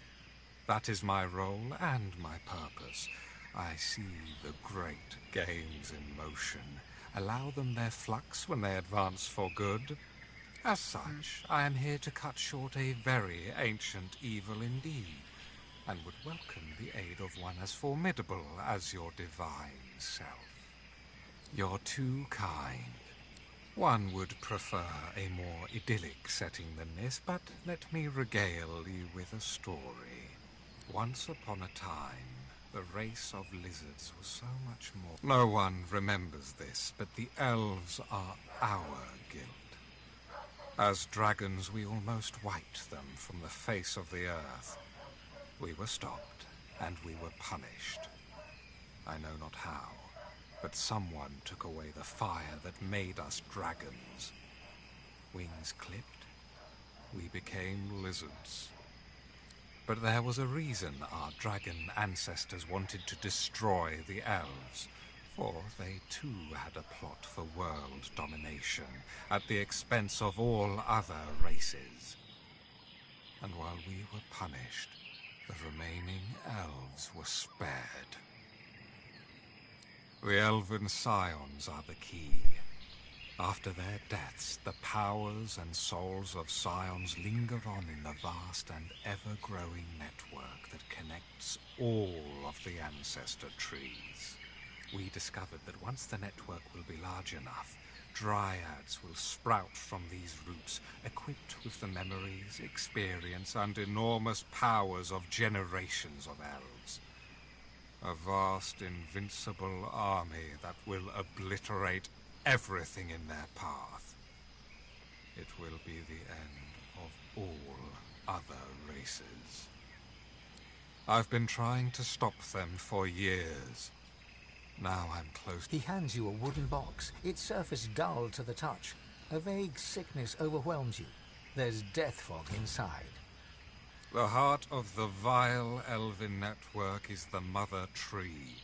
That is my role and my purpose. I see the great games in motion, allow them their flux when they advance for good. As such, I am here to cut short a very ancient evil indeed, and would welcome the aid of one as formidable as your divine self. You're too kind. One would prefer a more idyllic setting than this, but let me regale you with a story. Once upon a time, the race of lizards was so much more. No one remembers this, but the elves are our guild. As dragons, we almost wiped them from the face of the earth. We were stopped, and we were punished. I know not how, but someone took away the fire that made us dragons. Wings clipped, we became lizards. But there was a reason our dragon ancestors wanted to destroy the elves, for they too had a plot for world domination at the expense of all other races. And while we were punished, the remaining elves were spared. The elven scions are the key. After their deaths, the powers and souls of scions linger on in the vast and ever-growing network that connects all of the ancestor trees. We discovered that once the network will be large enough, dryads will sprout from these roots, equipped with the memories, experience, and enormous powers of generations of elves. A vast, invincible army that will obliterate everything in their path. It will be the end of all other races. I've been trying to stop them for years. Now I'm close. He hands you a wooden box, its surface dull to the touch. A vague sickness overwhelms you. There's death fog inside. The heart of the vile elven network is the Mother Tree.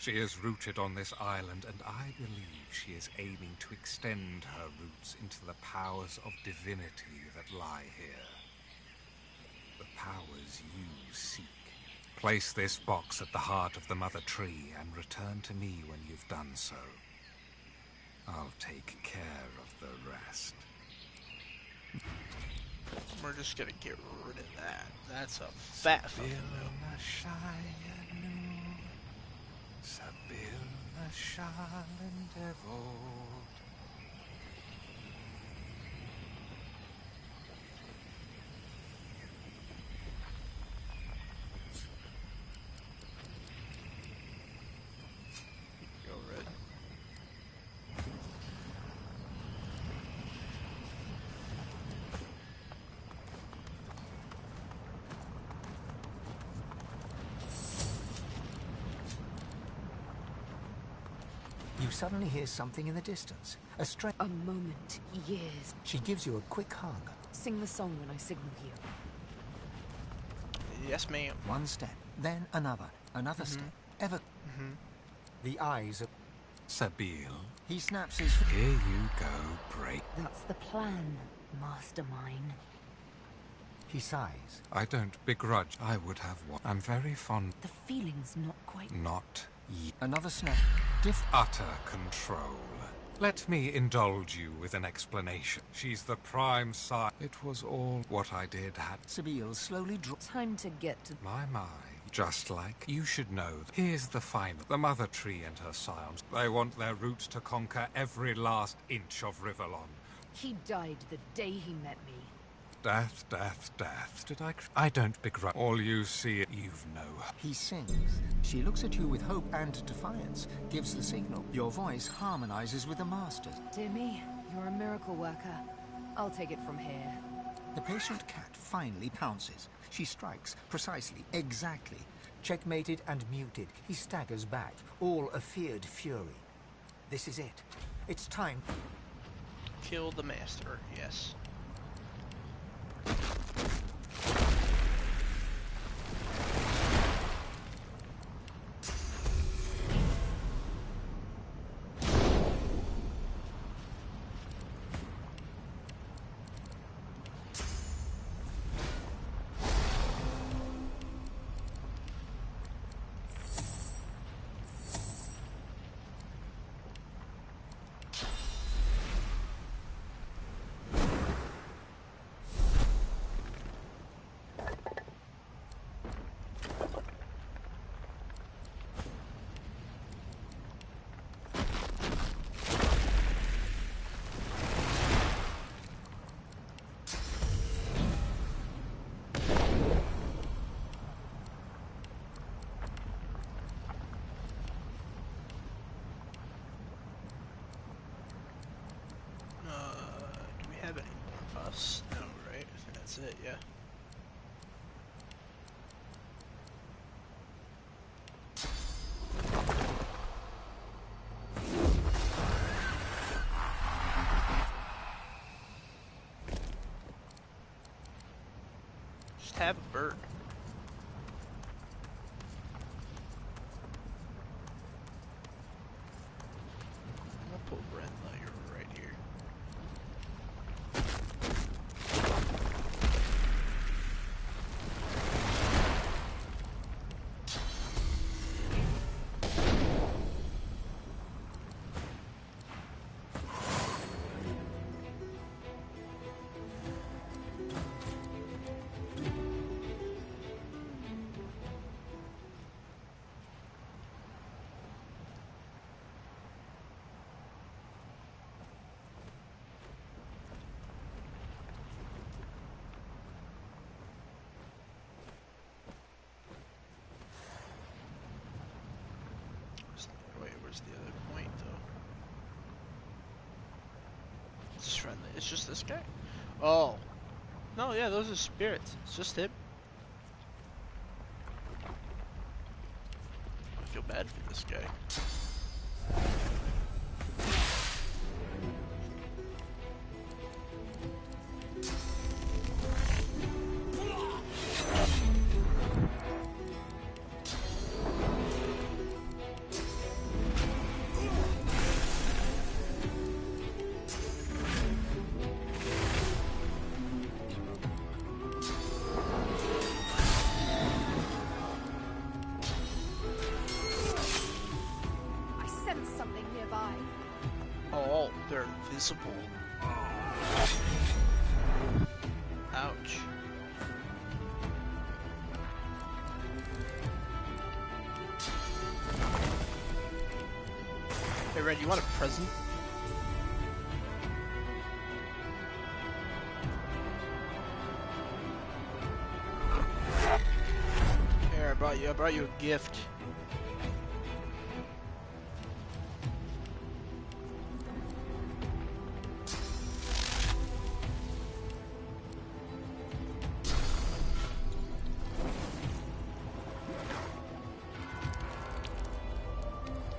She is rooted on this island, and I believe she is aiming to extend her roots into the powers of divinity that lie here. The powers you seek. Place this box at the heart of the Mother Tree and return to me when you've done so. I'll take care of the rest. We're just gonna get rid of that. That's a fat fucking bill. suddenly hear something in the distance. A strange... A moment, years. She gives you a quick hug. Sing the song when I signal you. Yes, ma'am. One step, then another. Another step. Ever... The eyes of... Sabil, He snaps his... here you go, break. That's the plan, mastermind. He sighs. I don't begrudge. I would have one. I'm very fond. The feeling's not quite... Not ye. Another snap. Utter control. Let me indulge you with an explanation. She's the prime sire. It was all what I did had... Sabil slowly draws... Time to get to... My. Just like you should know. Here's the final. The Mother Tree and her scions. They want their roots to conquer every last inch of Rivellon. He died the day he met me. Death, death, death. Did I don't begrudge. All you see, you've no. He sings. She looks at you with hope and defiance, gives the signal. Your voice harmonizes with the master's. Dear me, you're a miracle worker. I'll take it from here. The patient cat finally pounces. She strikes, precisely, exactly. Checkmated and muted, he staggers back, all a feared fury. This is it. It's time. Kill the master, yes. Do we have any more buffs? No, right? I think that's it, yeah. Just have a bird. I'm gonna put Ren Layer right here. Where's the other point, though? It's just friendly. It's just this guy? Oh. No, yeah, those are spirits. It's just him. I feel bad for this guy. Oh, they're invisible. Ouch. Hey, Red, you want a present? Here, I brought you a gift.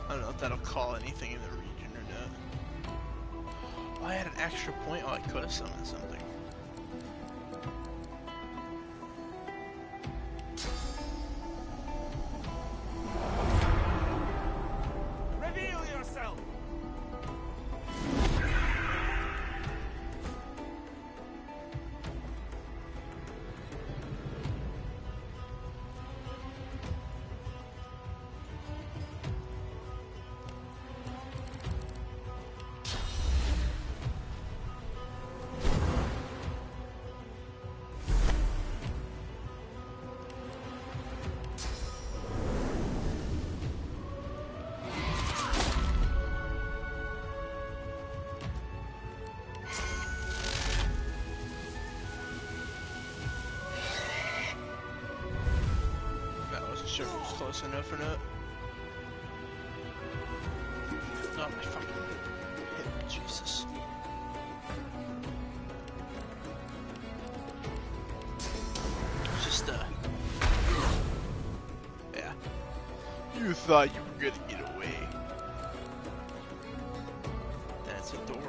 I don't know if that'll call anything in the region. Oh, I had an extra point. Oh, I could have summoned something. Reveal yourself! Sure if it was close enough or not. Oh, my fucking hip. Jesus. Just, yeah. You thought you were gonna get away. That's adorable.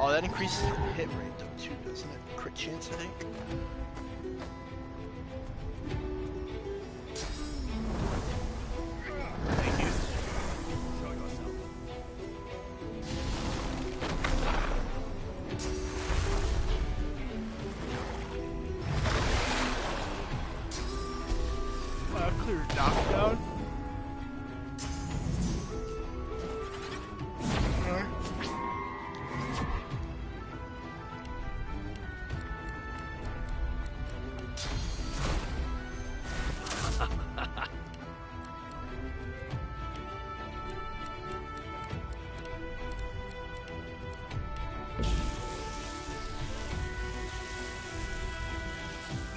Oh, that increases the hit rate though too, doesn't it? Crit chance, I think. Thank you. Clear knockdown.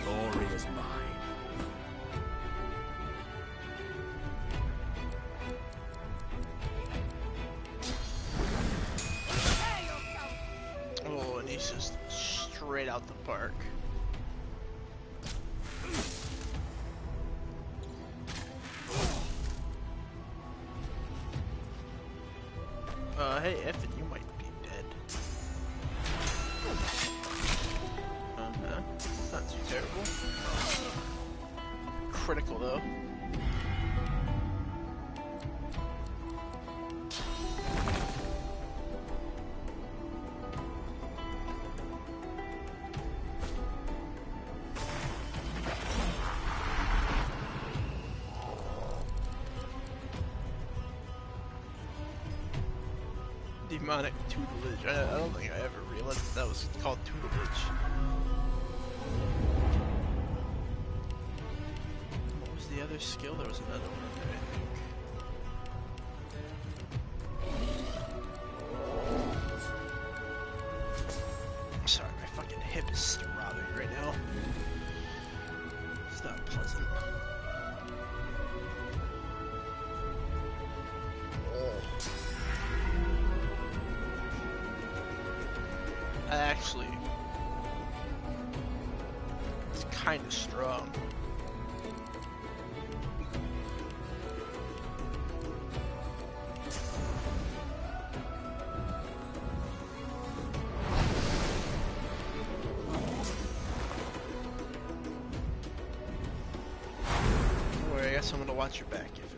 Glory is mine. Oh, and he's just straight out the park. Hey, Evan, you might be dead. Not too terrible. Critical, though. Demonic tutelage. I don't think I ever realized that was called tutelage. What was the other skill? There was another one in there, I think. I'm sorry, my fucking hip is throbbing right now. It's not pleasant. Actually, it's kind of strong. Don't worry, I got someone to watch your back, if it.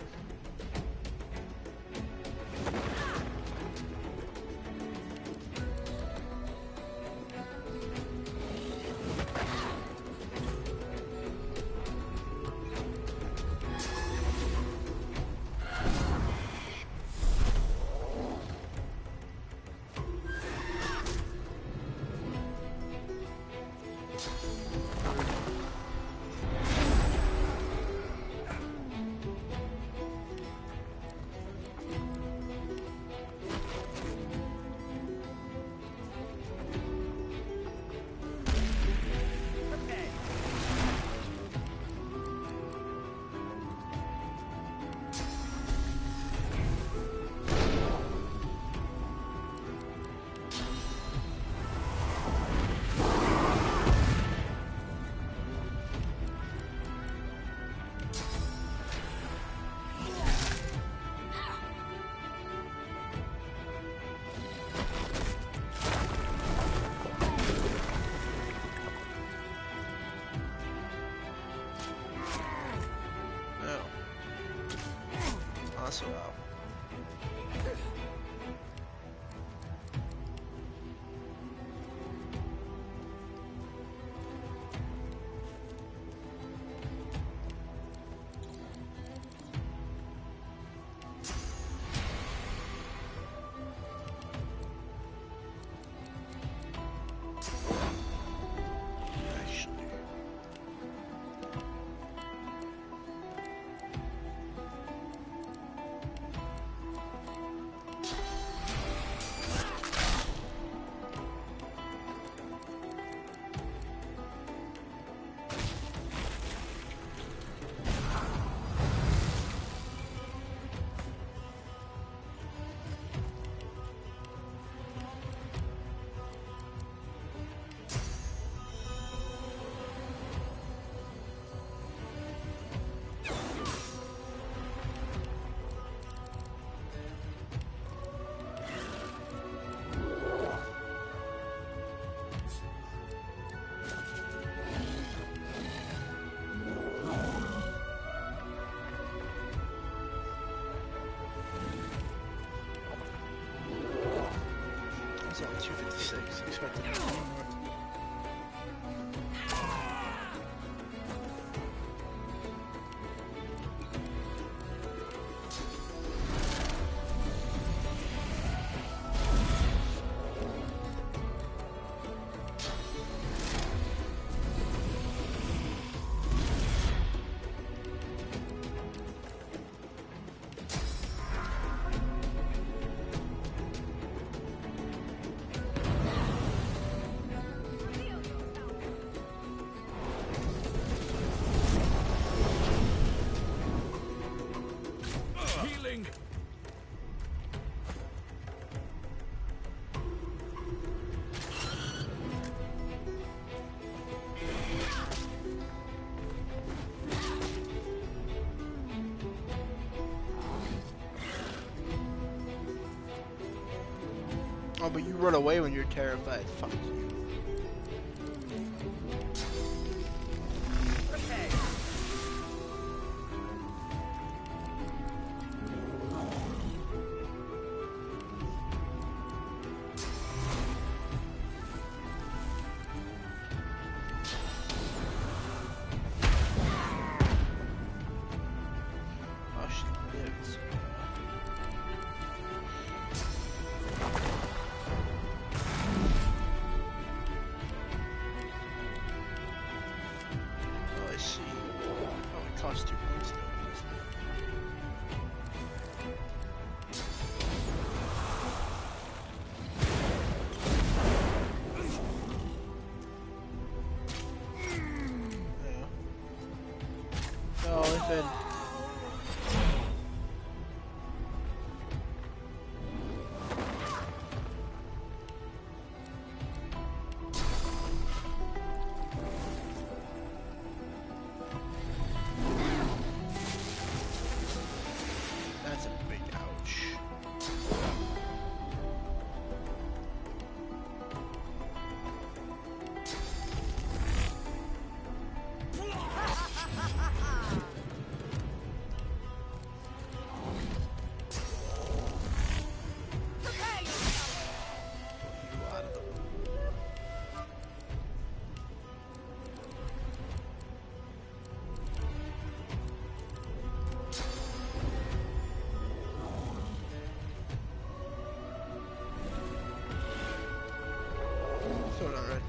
expected to see more. Oh, but you run away when you're terrified. Fuck you. Oh, she lives. Oh, I see. Oh, it costs 2 points though. Yeah. Oh, it's been. That's a big ouch. You out of the Throw it already.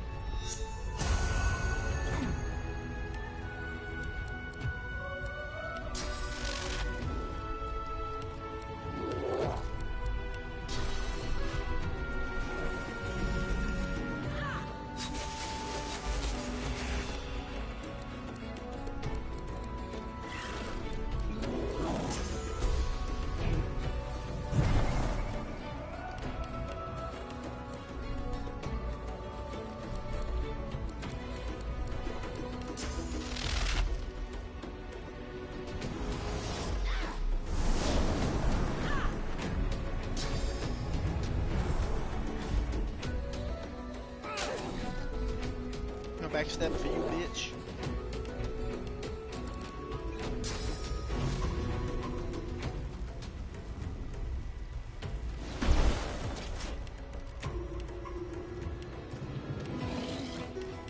No backstep for you, bitch.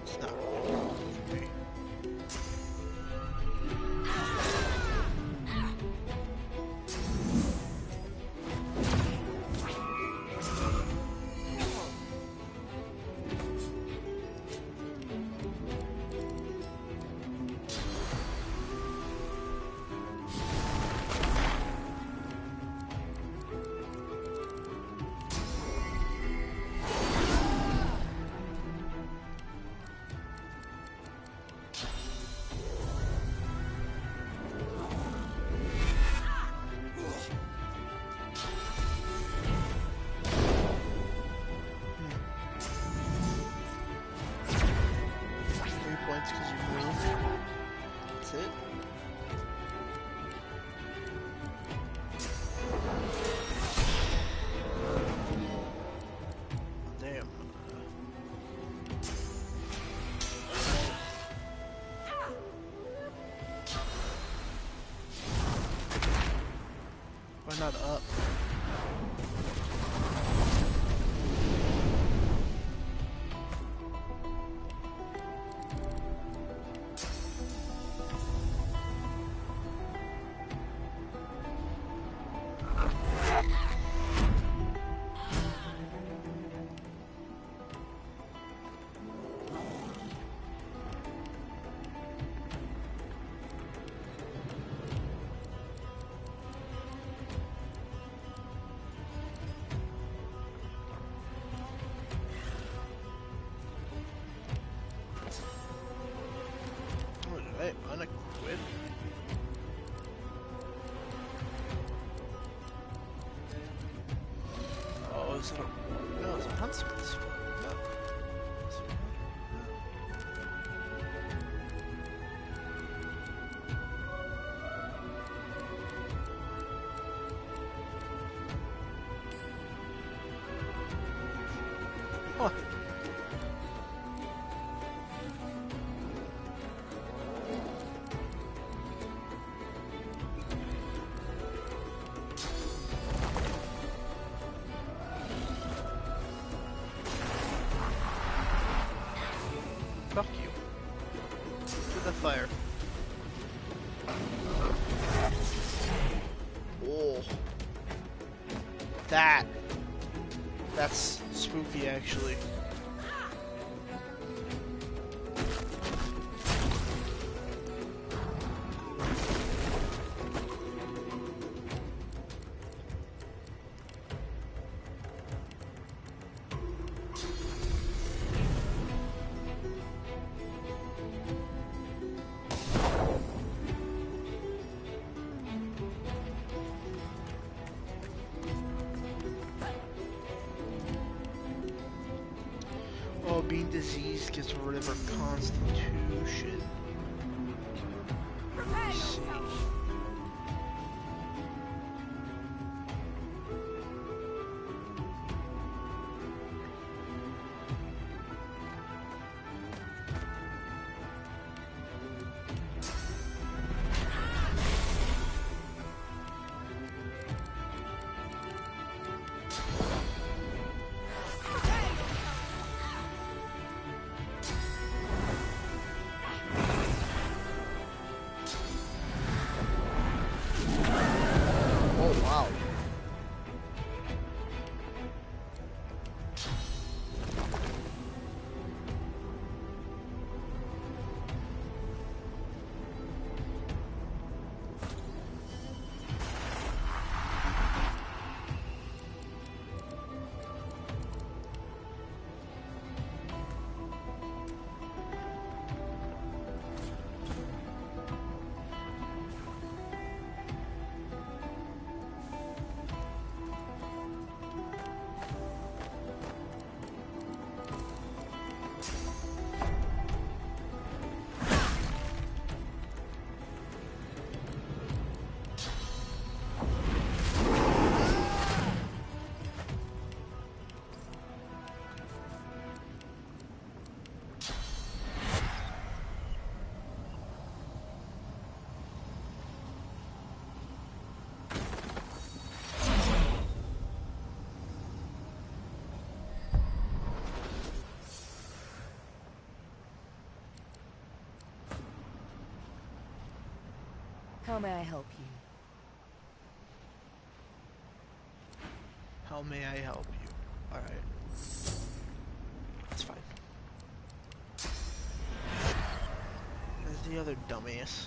It's not really a problem for me. Points because you moved. That's it. Damn. Why not up? Wait, unequip? Oh, is it a... No, it's a huntsman's sword. No. Huh. Fuck you. To the fire. Oh. That's spooky, actually. Oh, being diseased gets rid of her constitution. I see. Oh, wow. How may I help you? How may I help you? Alright. That's fine. There's the other dumbass.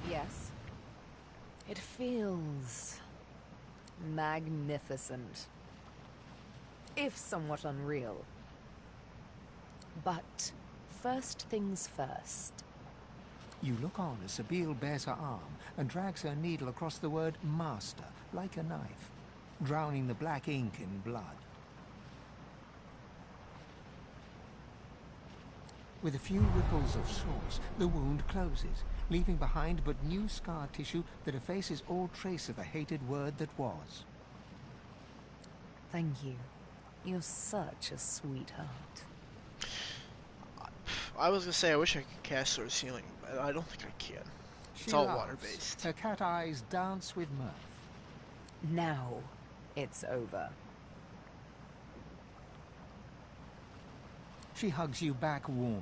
Yes? It feels magnificent, if somewhat unreal. But first things first. You look on as Sabine bares her arm and drags her needle across the word master, like a knife, drowning the black ink in blood. With a few ripples of sauce, the wound closes, leaving behind but new scar tissue that effaces all trace of the hated word that was. Thank you. You're such a sweetheart. I was gonna say I wish I could cast Sword Ceiling, but I don't think I can. It's She all laughs. water-based. Her cat eyes dance with mirth. Now it's over. She hugs you back warmly.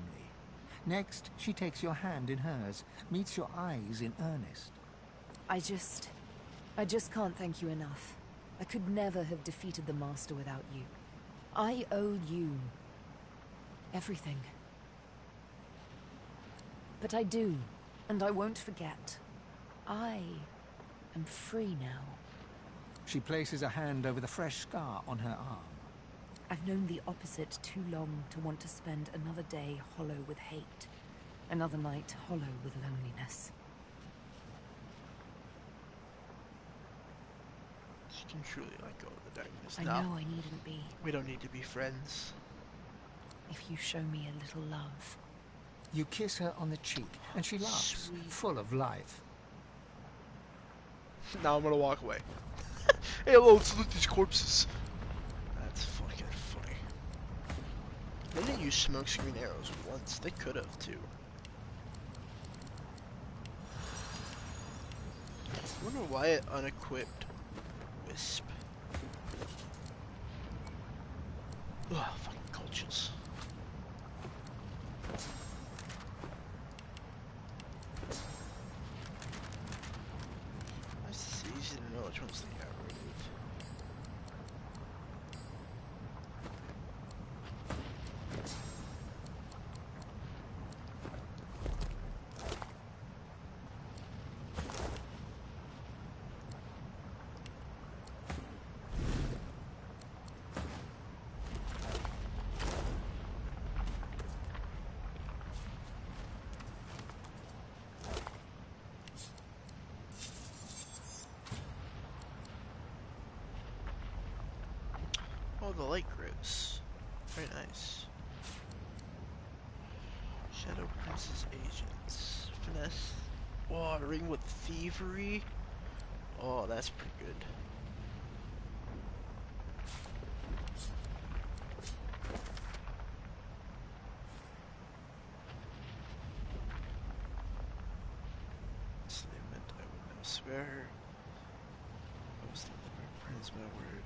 Next, she takes your hand in hers, meets your eyes in earnest. I just can't thank you enough. I could never have defeated the Master without you. I owe you everything. But I do, and I won't forget. I am free now. She places a hand over the fresh scar on her arm. I've known the opposite too long to want to spend another day hollow with hate. Another night hollow with loneliness. She can truly let go of the darkness. I know I needn't be. We don't need to be friends. If you show me a little love. You kiss her on the cheek, and she laughs, Sweet. full of life. Now I'm gonna walk away. Hey, let's look at these corpses. That's fucking funny. They didn't use smokescreen arrows once. They could have too. I wonder why it unequipped Wisp. Ugh, fucking cultures. It's easy to know which ones they got rid of. Oh, the light grips. Very nice. Shadow Prince's agents. Finesse. Oh, a ring with thievery. Oh, that's pretty good. Enslavement, I would not spare her. I was the prince, my word.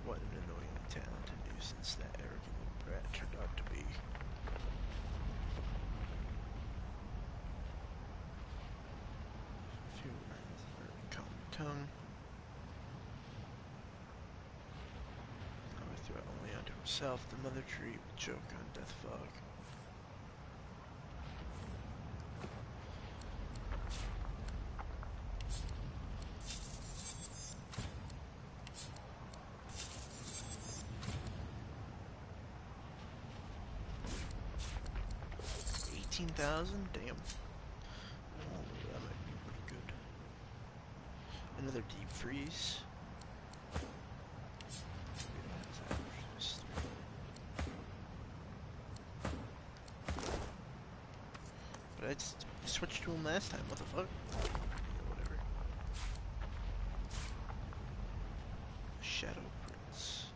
What an annoying talented nuisance that arrogant little brat turned out to be. Few words of her common tongue. Now I threw it only unto herself. The mother tree would choke on death fog. $18,000? Damn. Oh, that might be pretty good. Another deep freeze. But I just switched to him last time, what the fuck? Yeah, whatever. Shadow Prince.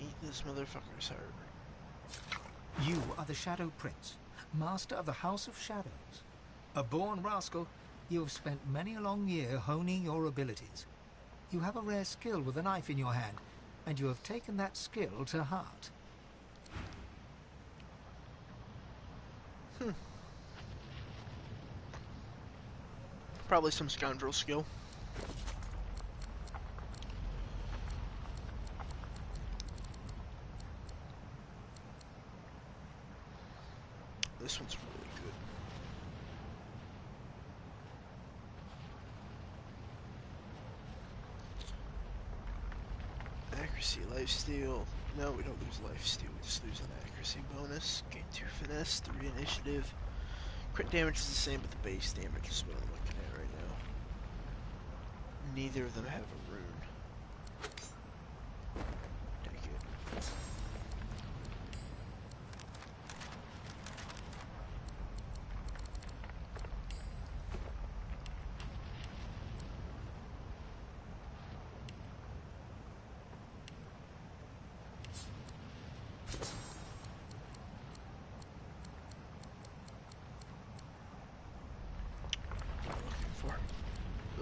Eat this motherfucker's heart. You are the Shadow Prince, master of the House of Shadows. A born rascal, you have spent many a long year honing your abilities. You have a rare skill with a knife in your hand, and you have taken that skill to heart. Probably some scoundrel skill. This one's really good. Accuracy, lifesteal. No, we don't lose lifesteal. We just lose an accuracy bonus. Gain 2 finesse, 3 initiative. Crit damage is the same, but the base damage is what I'm looking at right now. Neither of them have a rune. Take it.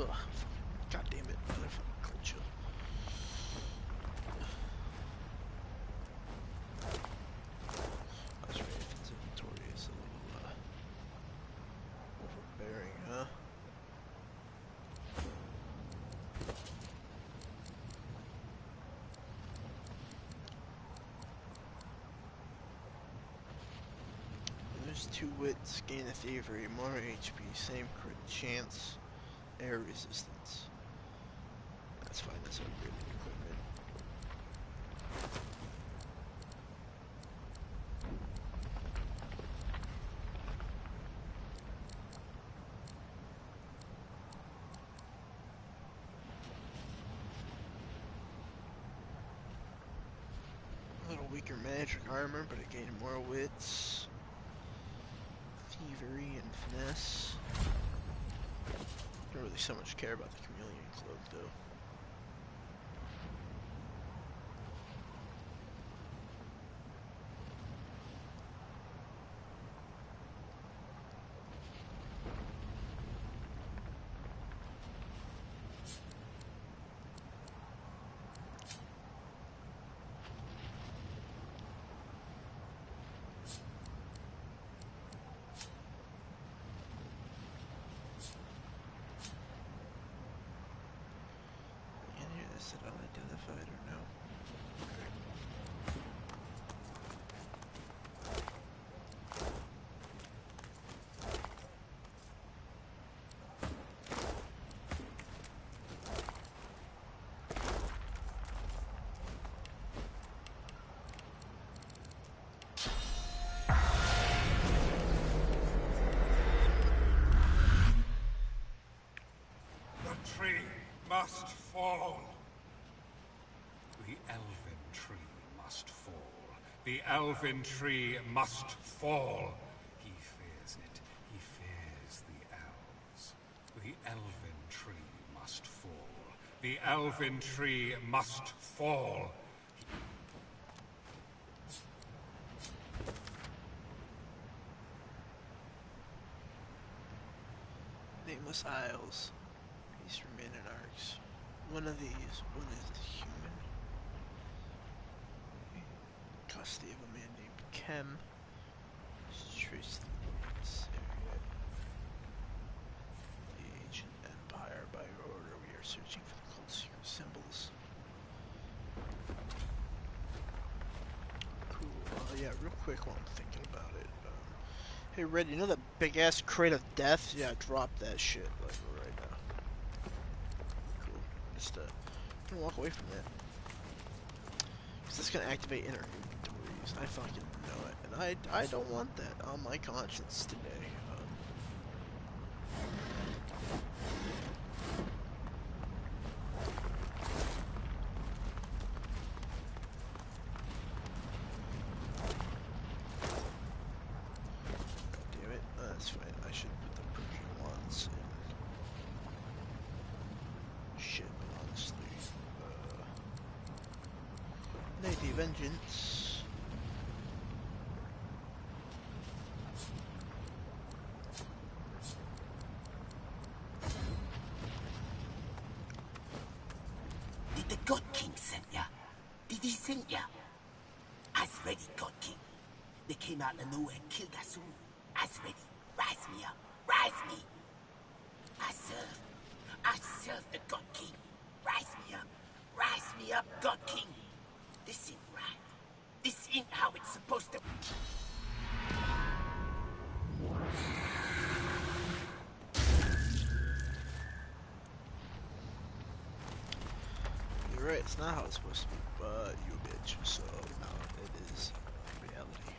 Ugh. God damn it, motherfucking culture. There's 2 wits, gain a thievery, more HP, same crit chance, air resistance. That's fine, that's upgraded equipment. A little weaker magic armor, but I gain more wits. Thievery and finesse. Don't really so much care about the chameleon cloak though. Is it unidentified or no? The tree must fall. The elven tree must fall. The elven tree must fall. He fears it. He fears the elves. The elven tree must fall. The elven tree must fall. Nameless Isles. These remain in arcs. One of these, one is the human. Custody of a man named Kem. Trace this area. The ancient empire. By order, we are searching for the cult secret symbols. Cool. Yeah, real quick while I'm thinking about it. Hey, Red, you know that big ass crate of death? Yeah, drop that shit like right now. Cool. Just I'm gonna walk away from that. Cause that's gonna activate inner inventories. I fucking know it, and I don't want that on my conscience today. Damn it, that's fine. I should put the broken ones in. Shit, honestly. Native Vengeance. Did the God King send ya? Did he send ya? As ready, God King. They came out of nowhere and killed us all. As ready. Rise me up. Rise me. I serve the God King. Rise me up. Rise me up, God King. This ain't right. This ain't how it's supposed to be. You're right, it's not how it's supposed to be, but you a bitch, so no, it is reality.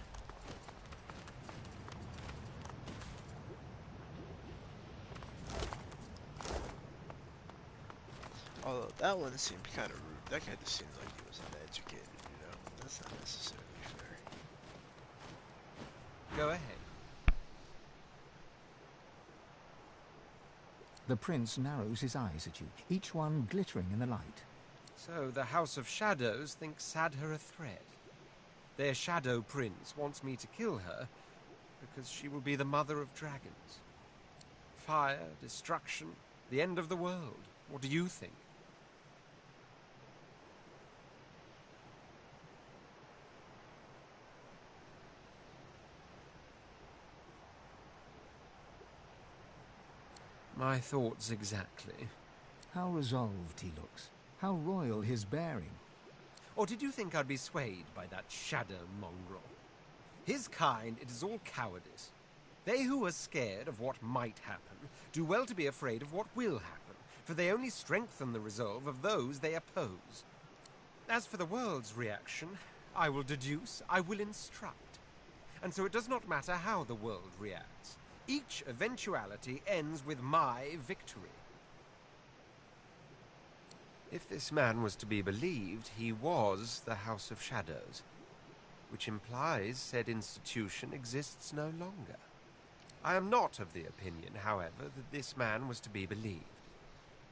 Although that one seemed kind of rude. That guy just seemed like he was uneducated, you know? That's not necessarily fair. Go ahead. The prince narrows his eyes at you, each one glittering in the light. So the House of Shadows thinks Sadher a threat. Their Shadow Prince wants me to kill her because she will be the mother of dragons. Fire, destruction, the end of the world. What do you think? My thoughts exactly. How resolved he looks. How royal his bearing. Or did you think I'd be swayed by that shadow mongrel? His kind, it is all cowardice. They who are scared of what might happen do well to be afraid of what will happen, for they only strengthen the resolve of those they oppose. As for the world's reaction, I will deduce, I will instruct. And so it does not matter how the world reacts. Each eventuality ends with my victory. If this man was to be believed, he was the House of Shadows, which implies said institution exists no longer. I am not of the opinion, however, that this man was to be believed.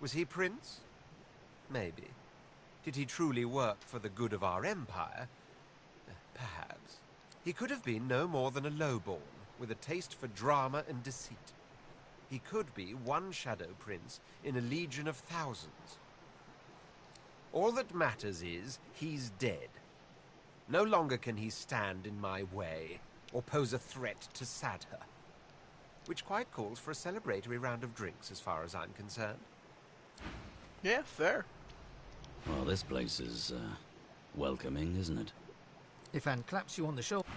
Was he prince? Maybe. Did he truly work for the good of our empire? Perhaps. He could have been no more than a lowborn, with a taste for drama and deceit. He could be one shadow prince in a legion of thousands. All that matters is, he's dead. No longer can he stand in my way, or pose a threat to Sadher. Which quite calls for a celebratory round of drinks, as far as I'm concerned. Yeah, fair. Well, this place is, welcoming, isn't it? If Anne claps you on the shoulder...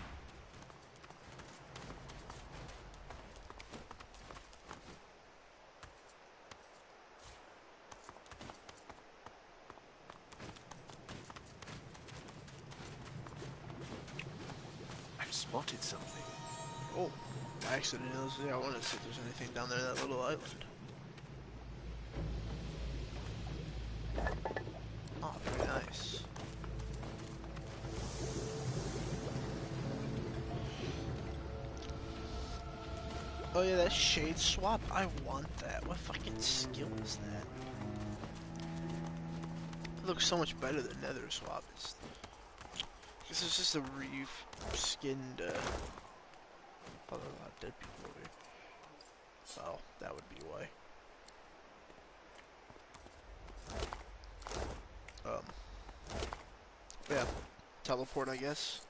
I've spotted something. Oh, by accident. I wanted to see if there's anything down there in that little island. Oh, very nice. Oh yeah, that shade swap. I want that. What fucking skill is that? It looks so much better than Nether swap. This is just a re-skinned. Oh, there are a lot of dead people over here. Oh, that would be why. Yeah, teleport, I guess.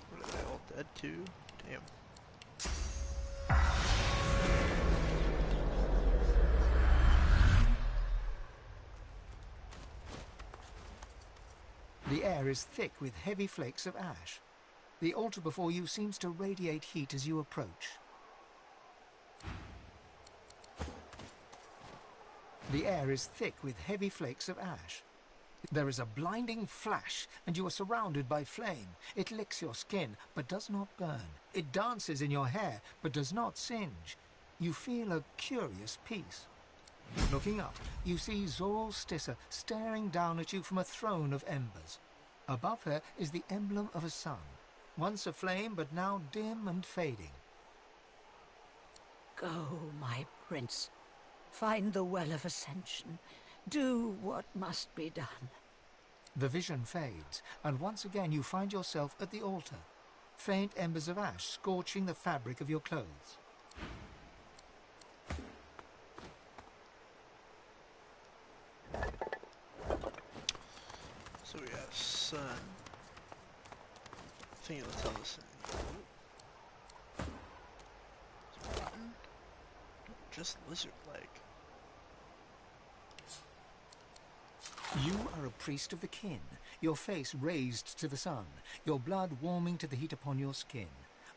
What are they all dead too? Damn. The air is thick with heavy flakes of ash. The altar before you seems to radiate heat as you approach. The air is thick with heavy flakes of ash. There is a blinding flash, and you are surrounded by flame. It licks your skin, but does not burn. It dances in your hair, but does not singe. You feel a curious peace. Looking up, you see Zol Stissa staring down at you from a throne of embers. Above her is the emblem of a sun, once aflame, but now dim and fading. Go, my prince. Find the Well of Ascension. Do what must be done. The vision fades, and once again you find yourself at the altar. Faint embers of ash scorching the fabric of your clothes. So we have sun. I think it'll tell us. Rotten? Just lizard-like. You are a priest of the kin, your face raised to the sun, your blood warming to the heat upon your skin.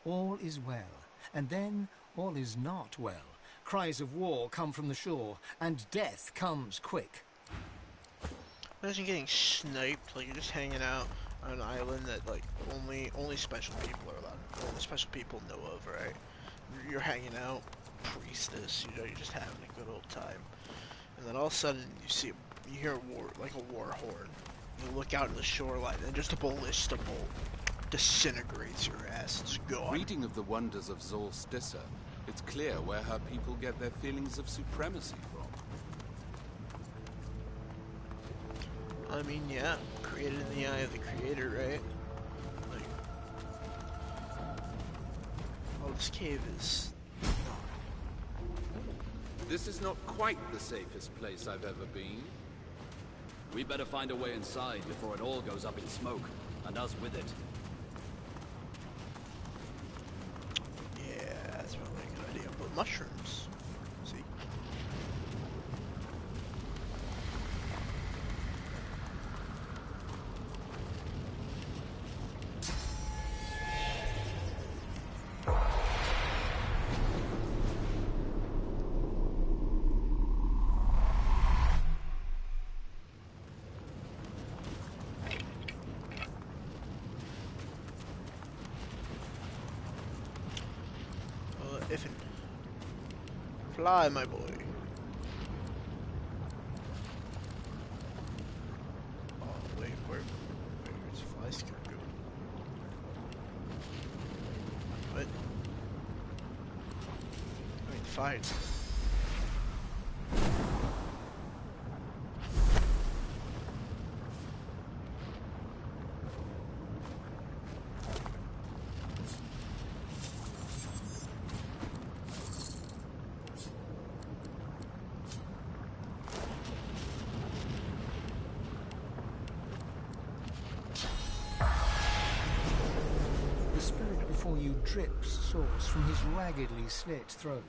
All is well, and then all is not well. Cries of war come from the shore, and death comes quick. Imagine getting sniped, like you're just hanging out on an island that like only special people are allowed, only special people know of, right? You're hanging out, priestess, you know, you're just having a good old time, and then all of a sudden you hear a war, like a war horn. You look out at the shoreline, and just a ballista bolt disintegrates your ass. It's gone. Reading of the wonders of Zol Stissa, it's clear where her people get their feelings of supremacy from. I mean, yeah, created in the eye of the creator, right? Like, oh, this cave is... This is not quite the safest place I've ever been. We better find a way inside before it all goes up in smoke, and us with it. Yeah, that's probably a good idea. Put mushrooms. See? If fly, my boy. Oh wait, where's fly skill go? What? I mean, fine. Before you drips sauce from his raggedly slit throat.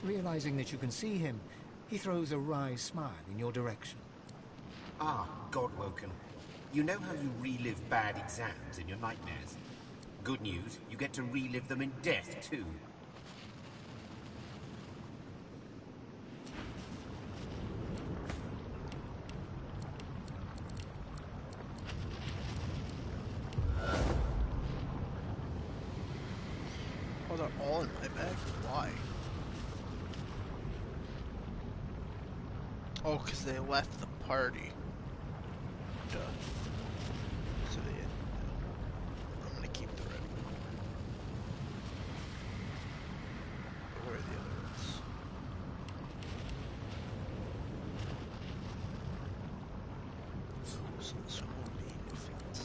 Realizing that you can see him, he throws a wry smile in your direction. Ah, Godwoken. You know how you relive bad exams in your nightmares? Good news, you get to relive them in death, too. Oh, they're all in my bag? Why? Oh, because they left the party. Duh. So they didn't. I'm gonna keep the red one. But where are the other ones? So this one will be defeats.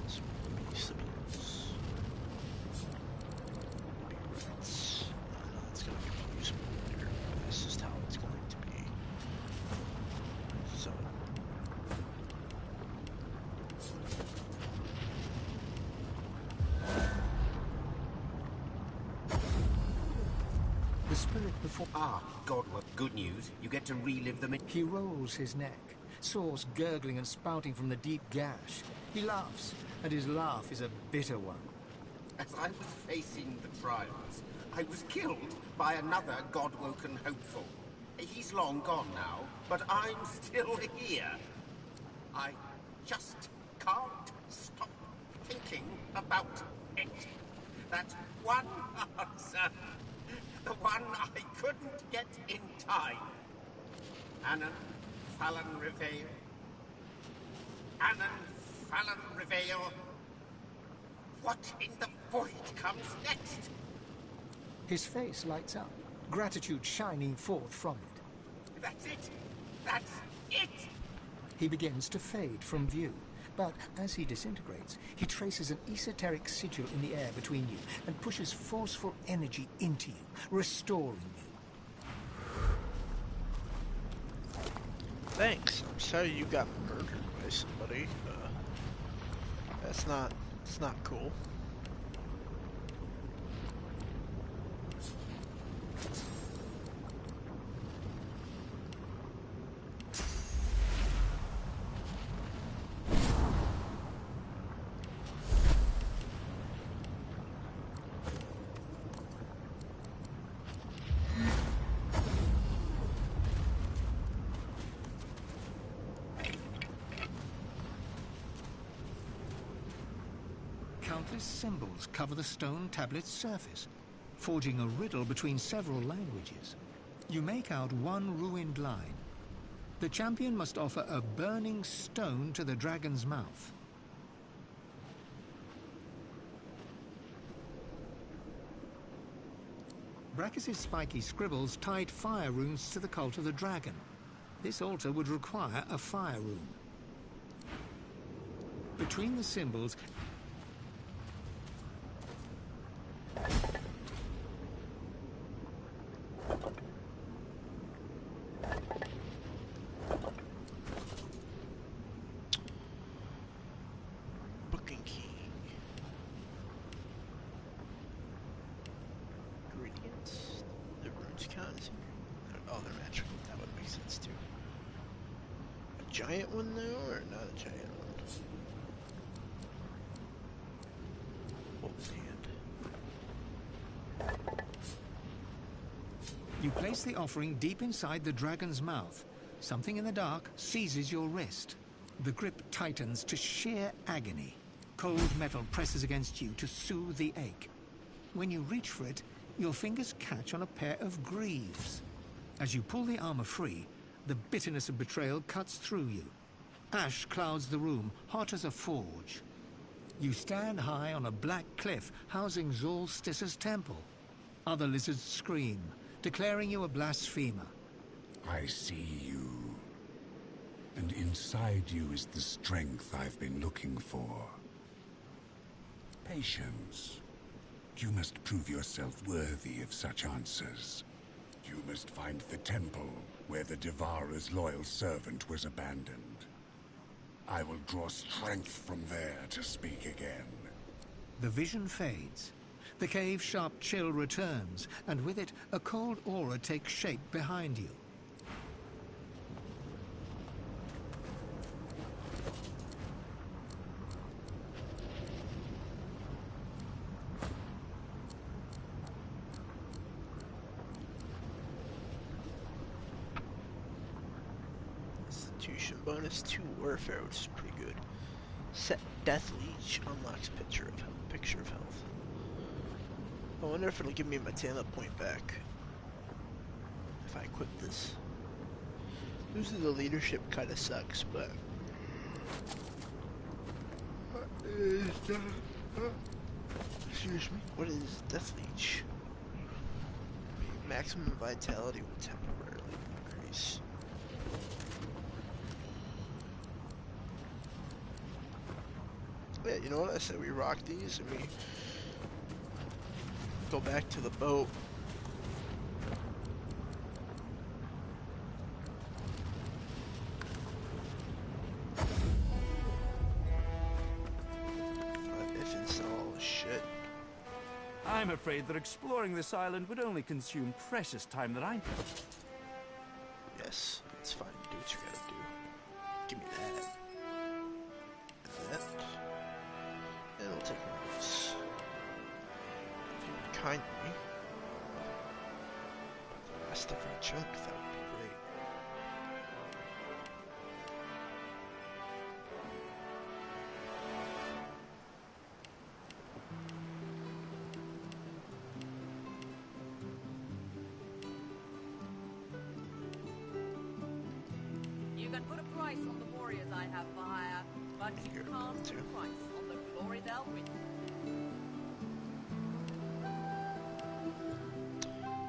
This one will be siblings. It's gonna confuse me later. That's just how it's going to be. So. The spirit before... Ah, Godwoken. Good news, you get to relive them in... He rolls his neck, sauce gurgling and spouting from the deep gash. He laughs, and his laugh is a bitter one. As I was facing the trials, I was killed by another Godwoken hopeful. He's long gone now, but I'm still here. I just can't stop thinking about it. That one answer, the one I couldn't get in time. Anan Fallon Reveil. Anan Fallon Reveil. What in the void comes next? His face lights up, gratitude shining forth from it. That's it! That's it! He begins to fade from view, but as he disintegrates, he traces an esoteric sigil in the air between you and pushes forceful energy into you, restoring you. Thanks. I'm sorry you got murdered by somebody. That's not cool. Countless symbols cover the stone tablet's surface, forging a riddle between several languages. You make out one ruined line. The champion must offer a burning stone to the dragon's mouth. Brachus's spiky scribbles tied fire runes to the cult of the dragon. This altar would require a fire rune. Between the symbols, Booking key. these count? Oh, they're magical. That would make sense too. A giant one though, or not a giant one? Hold hand. You place the offering deep inside the dragon's mouth. Something in the dark seizes your wrist. The grip tightens to sheer agony. Cold metal presses against you to soothe the ache. When you reach for it, your fingers catch on a pair of greaves. As you pull the armor free, the bitterness of betrayal cuts through you. Ash clouds the room, hot as a forge. You stand high on a black cliff housing Zolstis's temple. Other lizards scream, declaring you a blasphemer. I see you. And inside you is the strength I've been looking for. Patience. You must prove yourself worthy of such answers. You must find the temple where the Devourer's loyal servant was abandoned. I will draw strength from there to speak again. The vision fades. The cave's sharp chill returns, and with it, a cold aura takes shape behind you. Constitution bonus 2 warfare, which is pretty good. Set Death Leech unlocks picture of health. I wonder if it'll give me my Tana point back if I equip this. Losing the leadership kind of sucks, but excuse me. What is Death Leech? Maximum vitality will temporarily increase. Yeah, you know what? I said we rock these and we go back to the boat. If it's all shit. I'm afraid that exploring this island would only consume precious time that I... Yes, it's fine. Do what you gotta do. Give me that. And that. And we'll take this. If you would kindly put the rest of our junk, that would be great. You can put a price on the warriors I have for hire, but you can't put a price on the glory they'll win.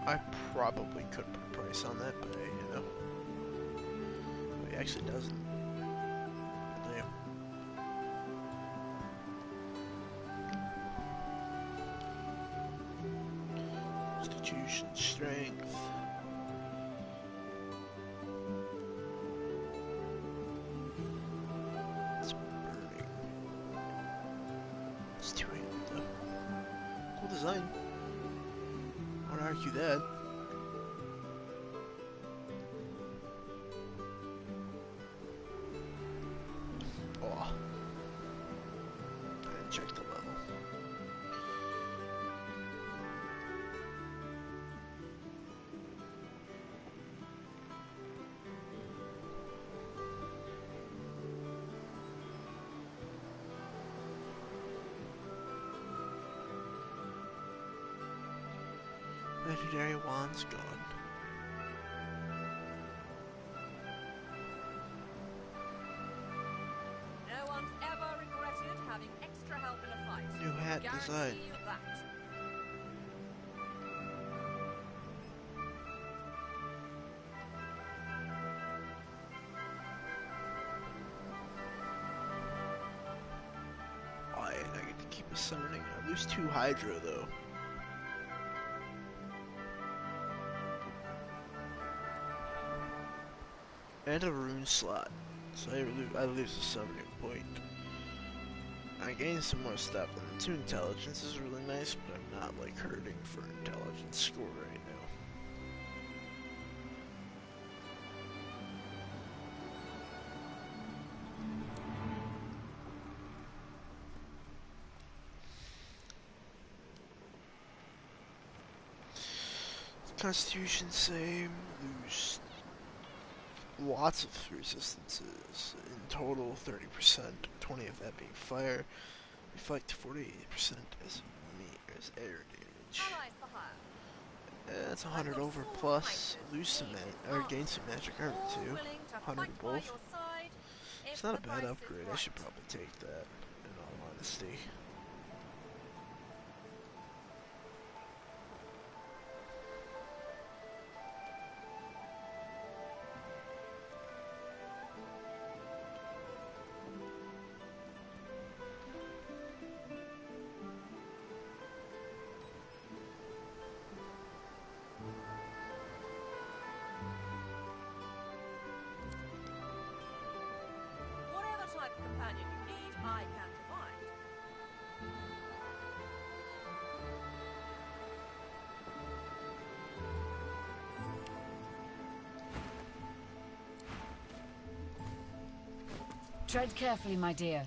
I probably could put a price on that, but you know, but he actually doesn't. Damn. Constitution, strength. It's burning. It's two-handed though. Cool design. I won't argue that. Oh. I didn't check the level. Legendary wand's gone. No one's ever regretted having extra help in a fight. New hat Guarantee design. you that. Oh, and I get to keep summoning. I lose 2 Hydra though. And a rune slot, so I lose a summoning point. I gain some more stuff, and 2 intelligence is really nice, but I'm not like hurting for intelligence score right now. Constitution same. Lose lots of resistances. In total, 30%. 20 of that being fire. Reflect 48% as as air damage. That's 100 over plus. Lose some or gain some magic armor too. 100 of both. It's not a bad upgrade. I should probably take that, in all honesty. Companion you need, I can provide. Tread carefully, my dear.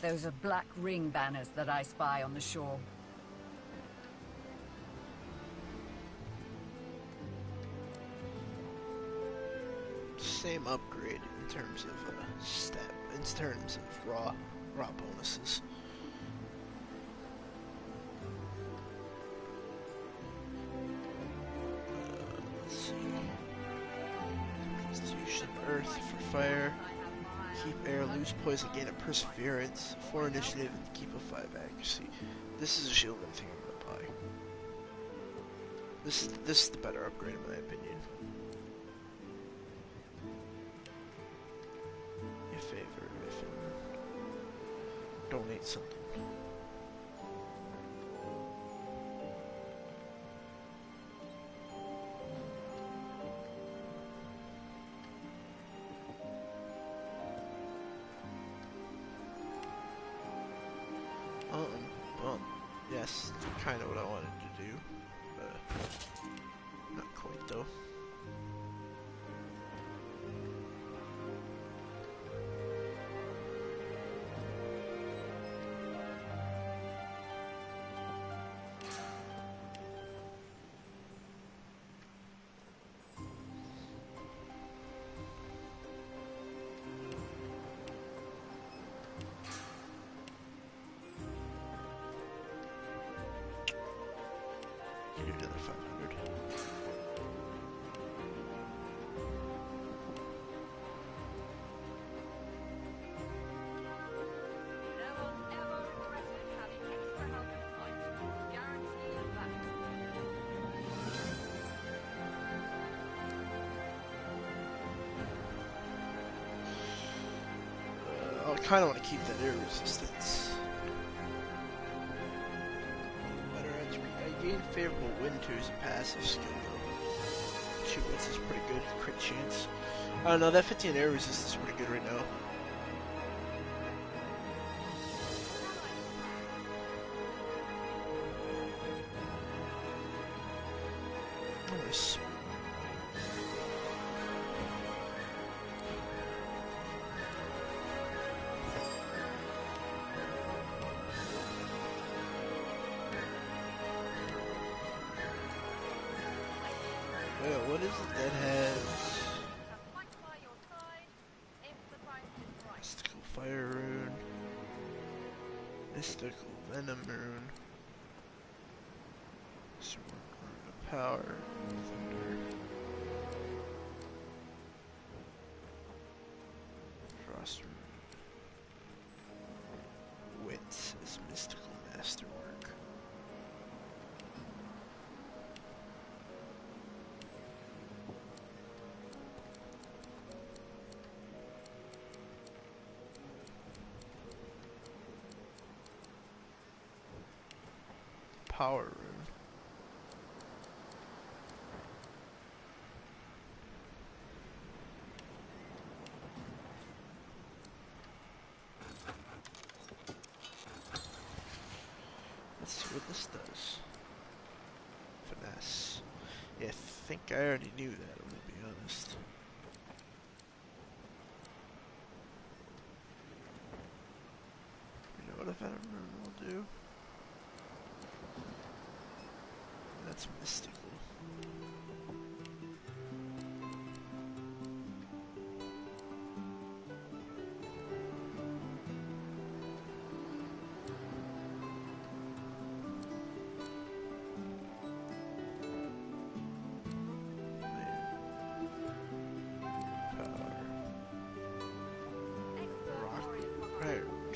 Those are black ring banners that I spy on the shore. Same upgrade in terms of in terms of raw bonuses. Let's see. Constitution, Earth for fire. Keep air, lose poison, gain a perseverance, 4 initiative, and keep a 5 accuracy. This is a shield I think I'm gonna buy. This is the better upgrade in my opinion. A favor if donate something. Well, yes, kind of what I wanted to do, but not quite though. Another 500. I kind of want to keep that air resistance. I gain favorable wind too as a passive skill. Shoot, this is pretty good. Crit chance. I don't know, that 15 air resistance is pretty good right now. Nice. Well, what is it that has mystical fire rune, mystical venom rune, sword rune of power, thunder, frost rune, wits is mystical masterwork. Power rune. Let's see what this does. Finesse. Yeah, I think I already knew that, I'm gonna be honest. You know what a venom rune will do? That's mystical.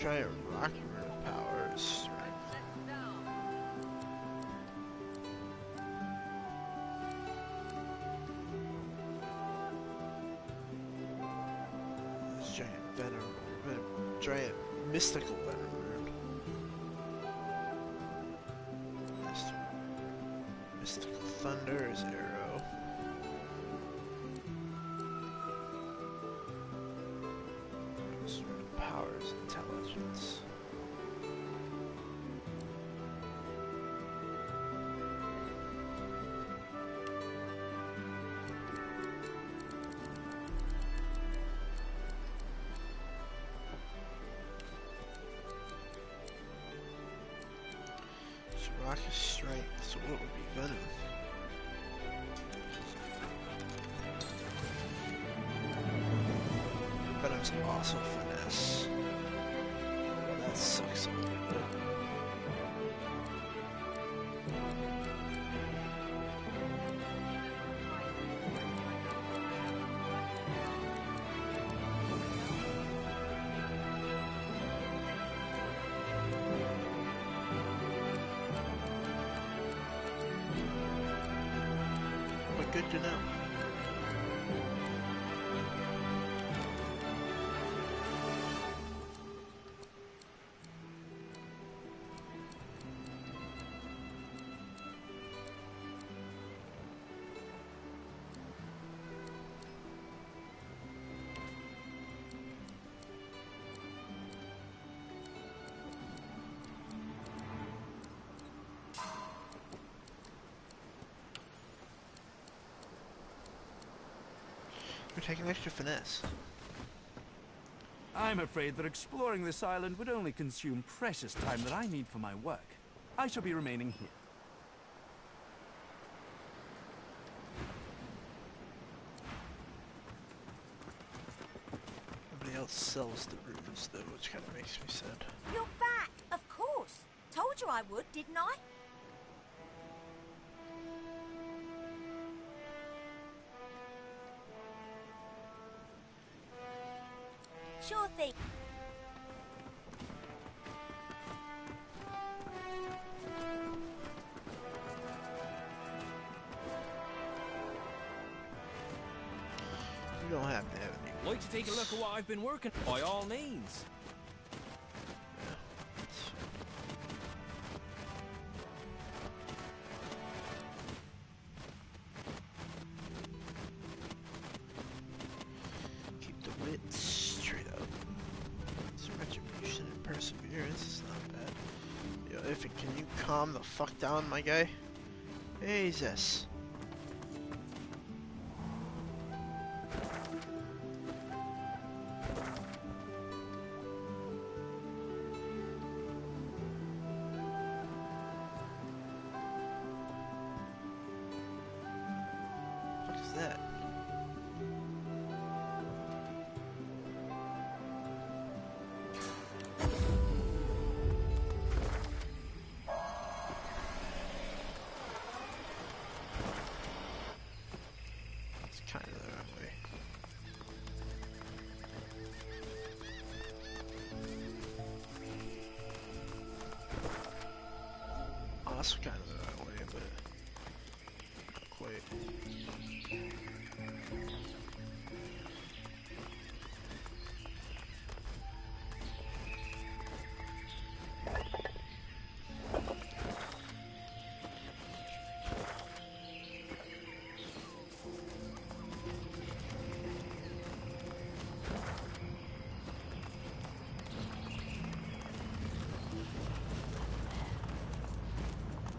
giant rock rune of powers. This giant giant mystical venom rune. Mystical thunder's arrow. Powers intelligence. So rock is strength, so what would be venom? Venom's also finesse. Well, that sucks a little bit. But good to know. We're taking extra finesse. I'm afraid that exploring this island would only consume precious time that I need for my work. I shall be remaining here. Nobody else sells the runes though, which kind of makes me sad. You're back, of course. Told you I would, didn't I? Sure thing. You don't have to have any. Like to take a look at what I've been working by all means. Keep the wits straight up. Some retribution and perseverance is not bad. Yo, if it can you calm the fuck down, my guy? Jesus. What is that? It's kind of the wrong way. Also kind of the wrong way, but not quite.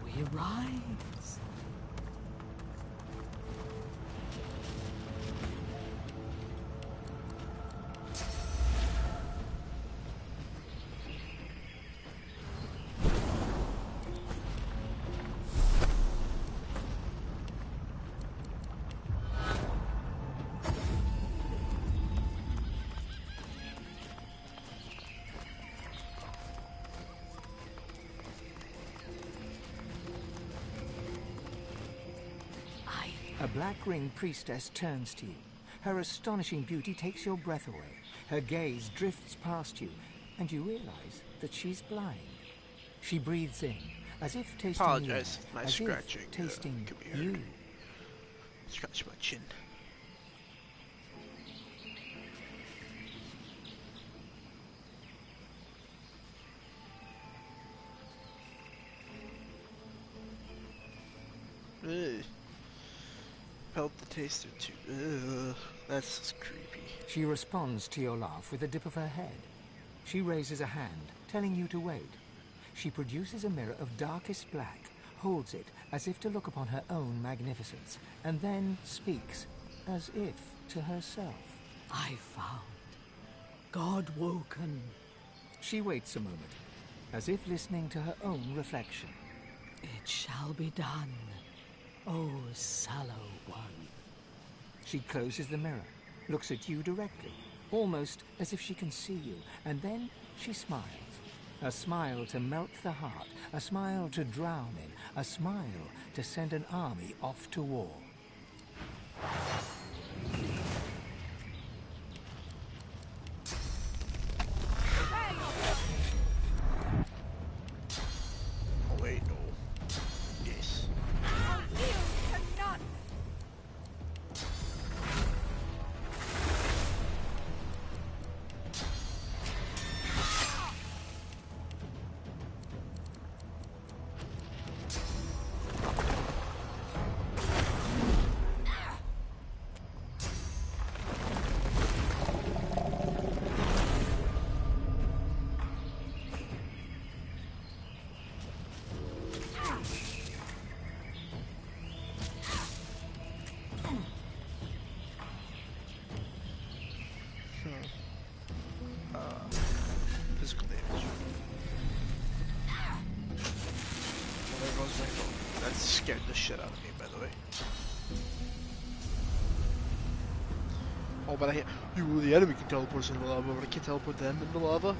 We rise. A black-ringed priestess turns to you. Her astonishing beauty takes your breath away. Her gaze drifts past you, and you realize that she's blind. She breathes in, as if tasting Apologize the if my air, as scratching if tasting could be heard. you. Scratch my chin. Ugh. Felt the taste or two. Ugh. That's just creepy. She responds to your laugh with a dip of her head. She raises a hand, telling you to wait. She produces a mirror of darkest black, holds it as if to look upon her own magnificence, and then speaks, as if to herself. I found God woken. She waits a moment, as if listening to her own reflection. It shall be done, O sallow one. She closes the mirror, looks at you directly, almost as if she can see you, and then she smiles. A smile to melt the heart, a smile to drown in, a smile to send an army off to war. Oh wait, no. Yes. You cannot. Physical damage. Well, there goes my phone. That scared the shit out of me, by the way. Oh, but the enemy can teleport us into the lava, but I can't teleport them into the lava.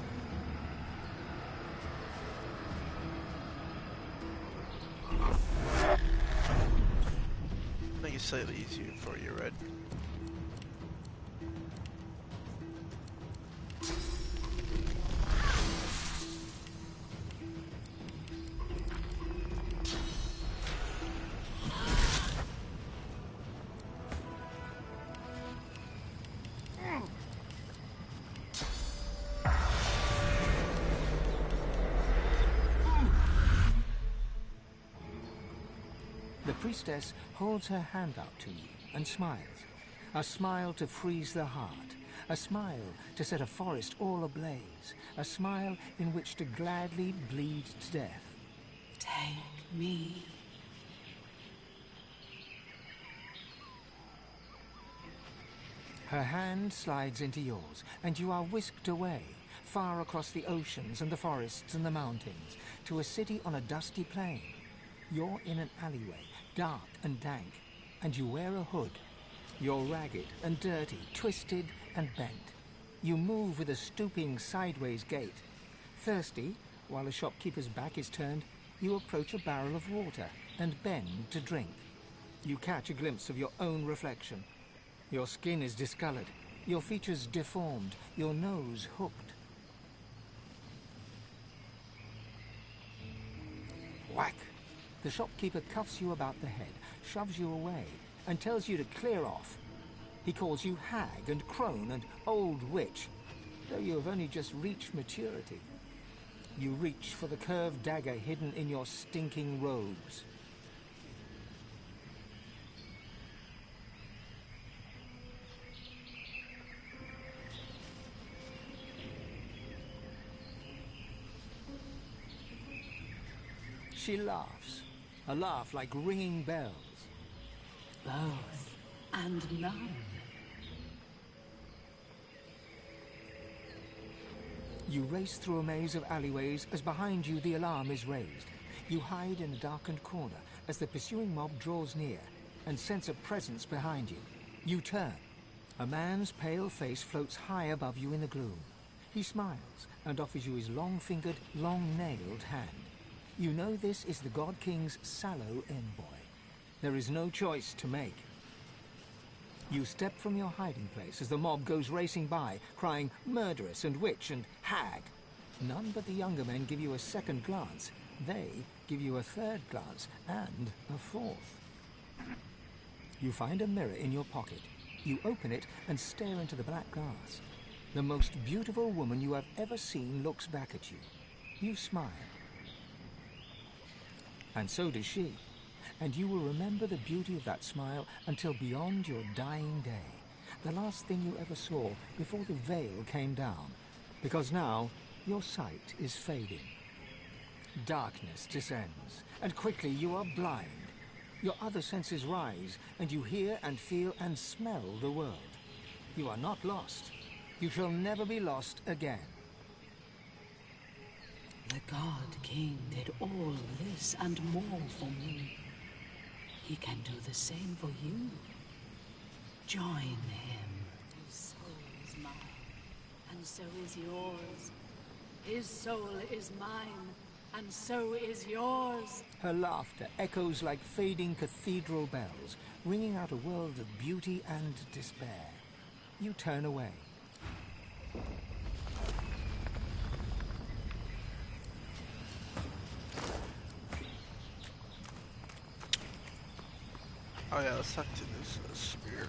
Make it slightly easier for you, Red. The priestess holds her hand out to you and smiles. A smile to freeze the heart. A smile to set a forest all ablaze. A smile in which to gladly bleed to death. Take me. Her hand slides into yours, and you are whisked away, far across the oceans and the forests and the mountains, to a city on a dusty plain. You're in an alleyway, dark and dank, and you wear a hood. You're ragged and dirty, twisted and bent. You move with a stooping sideways gait. Thirsty, while a shopkeeper's back is turned, you approach a barrel of water and bend to drink. You catch a glimpse of your own reflection. Your skin is discolored, your features deformed, your nose hooked. Whack! The shopkeeper cuffs you about the head, shoves you away, and tells you to clear off. He calls you hag and crone and old witch, though you have only just reached maturity. You reach for the curved dagger hidden in your stinking robes. She laughs, a laugh like ringing bells. Both and none. You race through a maze of alleyways as behind you the alarm is raised. You hide in a darkened corner as the pursuing mob draws near and sense a presence behind you. You turn. A man's pale face floats high above you in the gloom. He smiles and offers you his long-fingered, long-nailed hand. You know this is the God King's sallow envoy. There is no choice to make. You step from your hiding place as the mob goes racing by, crying murderess and witch and hag. None but the younger men give you a second glance. They give you a third glance, and a fourth. You find a mirror in your pocket. You open it and stare into the black glass. The most beautiful woman you have ever seen looks back at you. You smile. And so does she. And you will remember the beauty of that smile until beyond your dying day. The last thing you ever saw before the veil came down. Because now, your sight is fading. Darkness descends, and quickly you are blind. Your other senses rise, and you hear and feel and smell the world. You are not lost. You shall never be lost again. The God King did all this and more for me. He can do the same for you. Join him. His soul is mine, and so is yours. His soul is mine, and so is yours. Her laughter echoes like fading cathedral bells, ringing out a world of beauty and despair. You turn away. Oh yeah, let's talk to this spirit.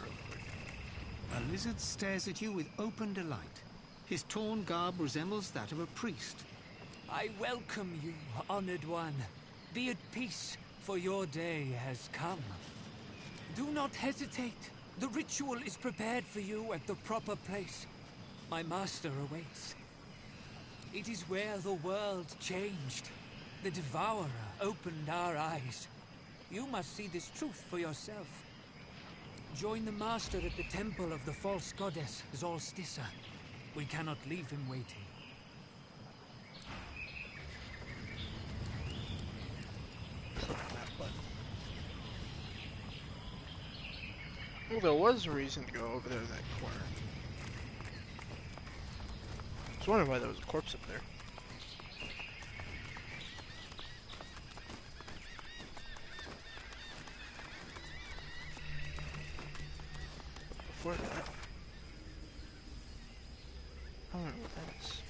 A lizard stares at you with open delight. His torn garb resembles that of a priest. I welcome you, honored one. Be at peace, for your day has come. Do not hesitate. The ritual is prepared for you at the proper place. My master awaits. It is where the world changed. The Devourer opened our eyes. You must see this truth for yourself. Join the master at the temple of the false goddess, Zolstissa. We cannot leave him waiting. Well, there was a reason to go over there in that corner. I was wondering why there was a corpse up there. Before that, I don't know what that is.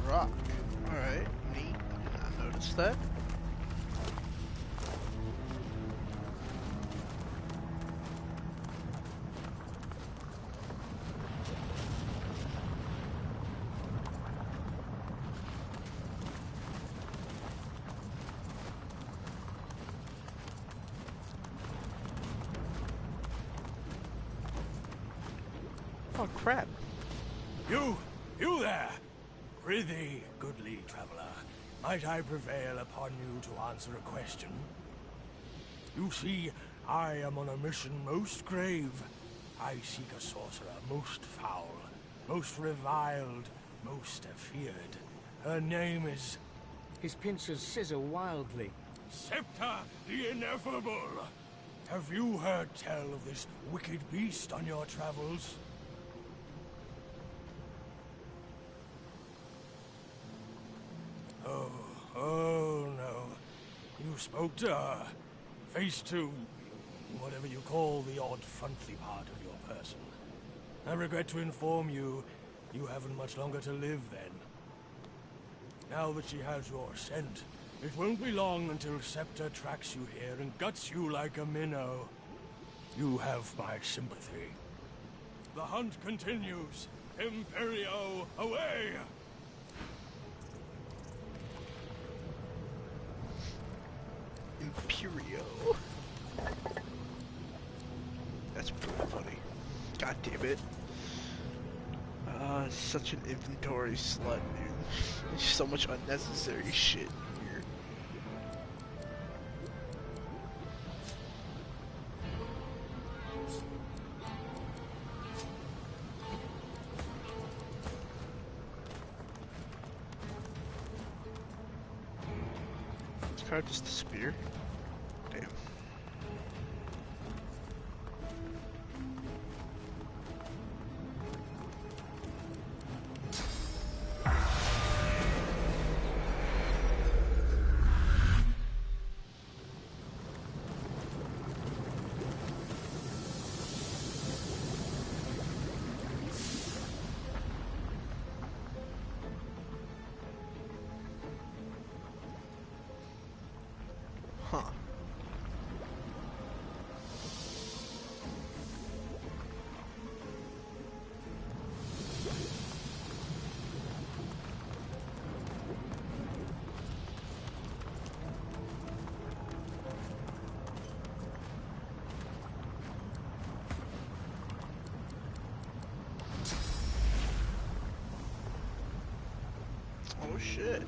Rock. Alright, neat. I did not notice that. Oh crap. You there! Prithee, goodly traveler, might I prevail upon you to answer a question? You see, I am on a mission most grave. I seek a sorcerer most foul, most reviled, most feared. Her name is... His pincers scissor wildly. Septa the Ineffable! Have you heard tell of this wicked beast on your travels? Oh no. You spoke to her. Face to whatever you call the odd frontly part of your person. I regret to inform you, you haven't much longer to live then. Now that she has your scent, it won't be long until Septa tracks you here and guts you like a minnow. You have my sympathy. The hunt continues. Imperio, away! Imperio. That's pretty funny. God damn it. Such an inventory slut, dude. There's so much unnecessary shit here. card just disappear? Damn. Huh. Oh shit.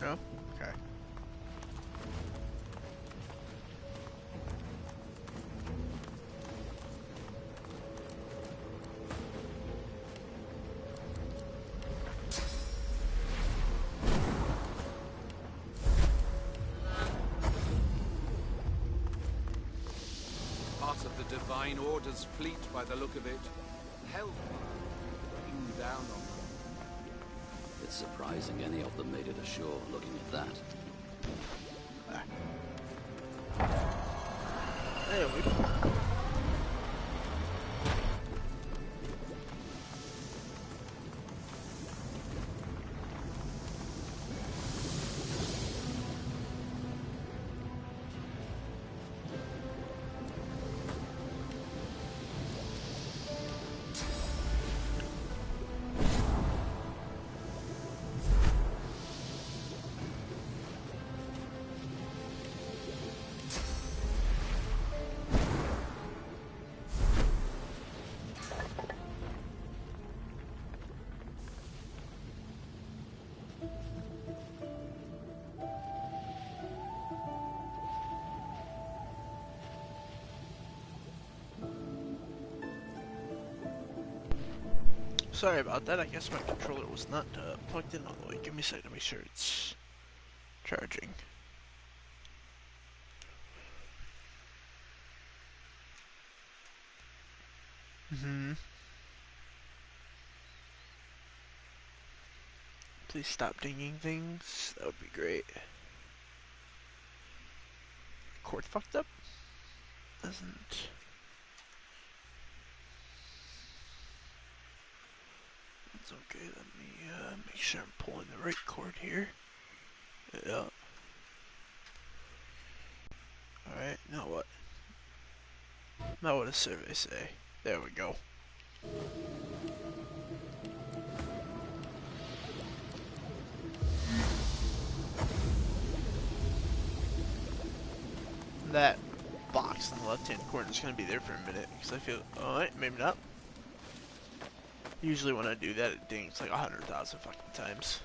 No? Okay. Part of the Divine Order's fleet by the look of it. Hell, raining down on them. It's surprising any of them made it ashore looking at that. There we go. Sorry about that. I guess my controller was not plugged in all the way. Give me a second to make sure it's charging. Please stop dinging things. That would be great. Cord fucked up? Doesn't. It's okay. Let me make sure I'm pulling the right cord here. Yeah. Alright, now what? Now what does survey say? There we go. That box in the left-hand corner is going to be there for a minute because I feel. Alright, maybe not. Usually when I do that, it dings like 100,000 fucking times.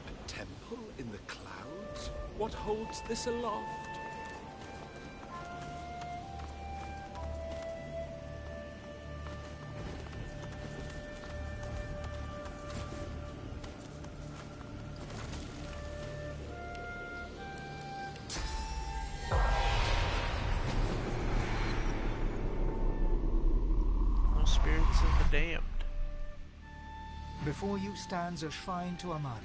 A temple in the clouds? What holds this aloft? Spirits of the damned. Before you stands a shrine to Amadia,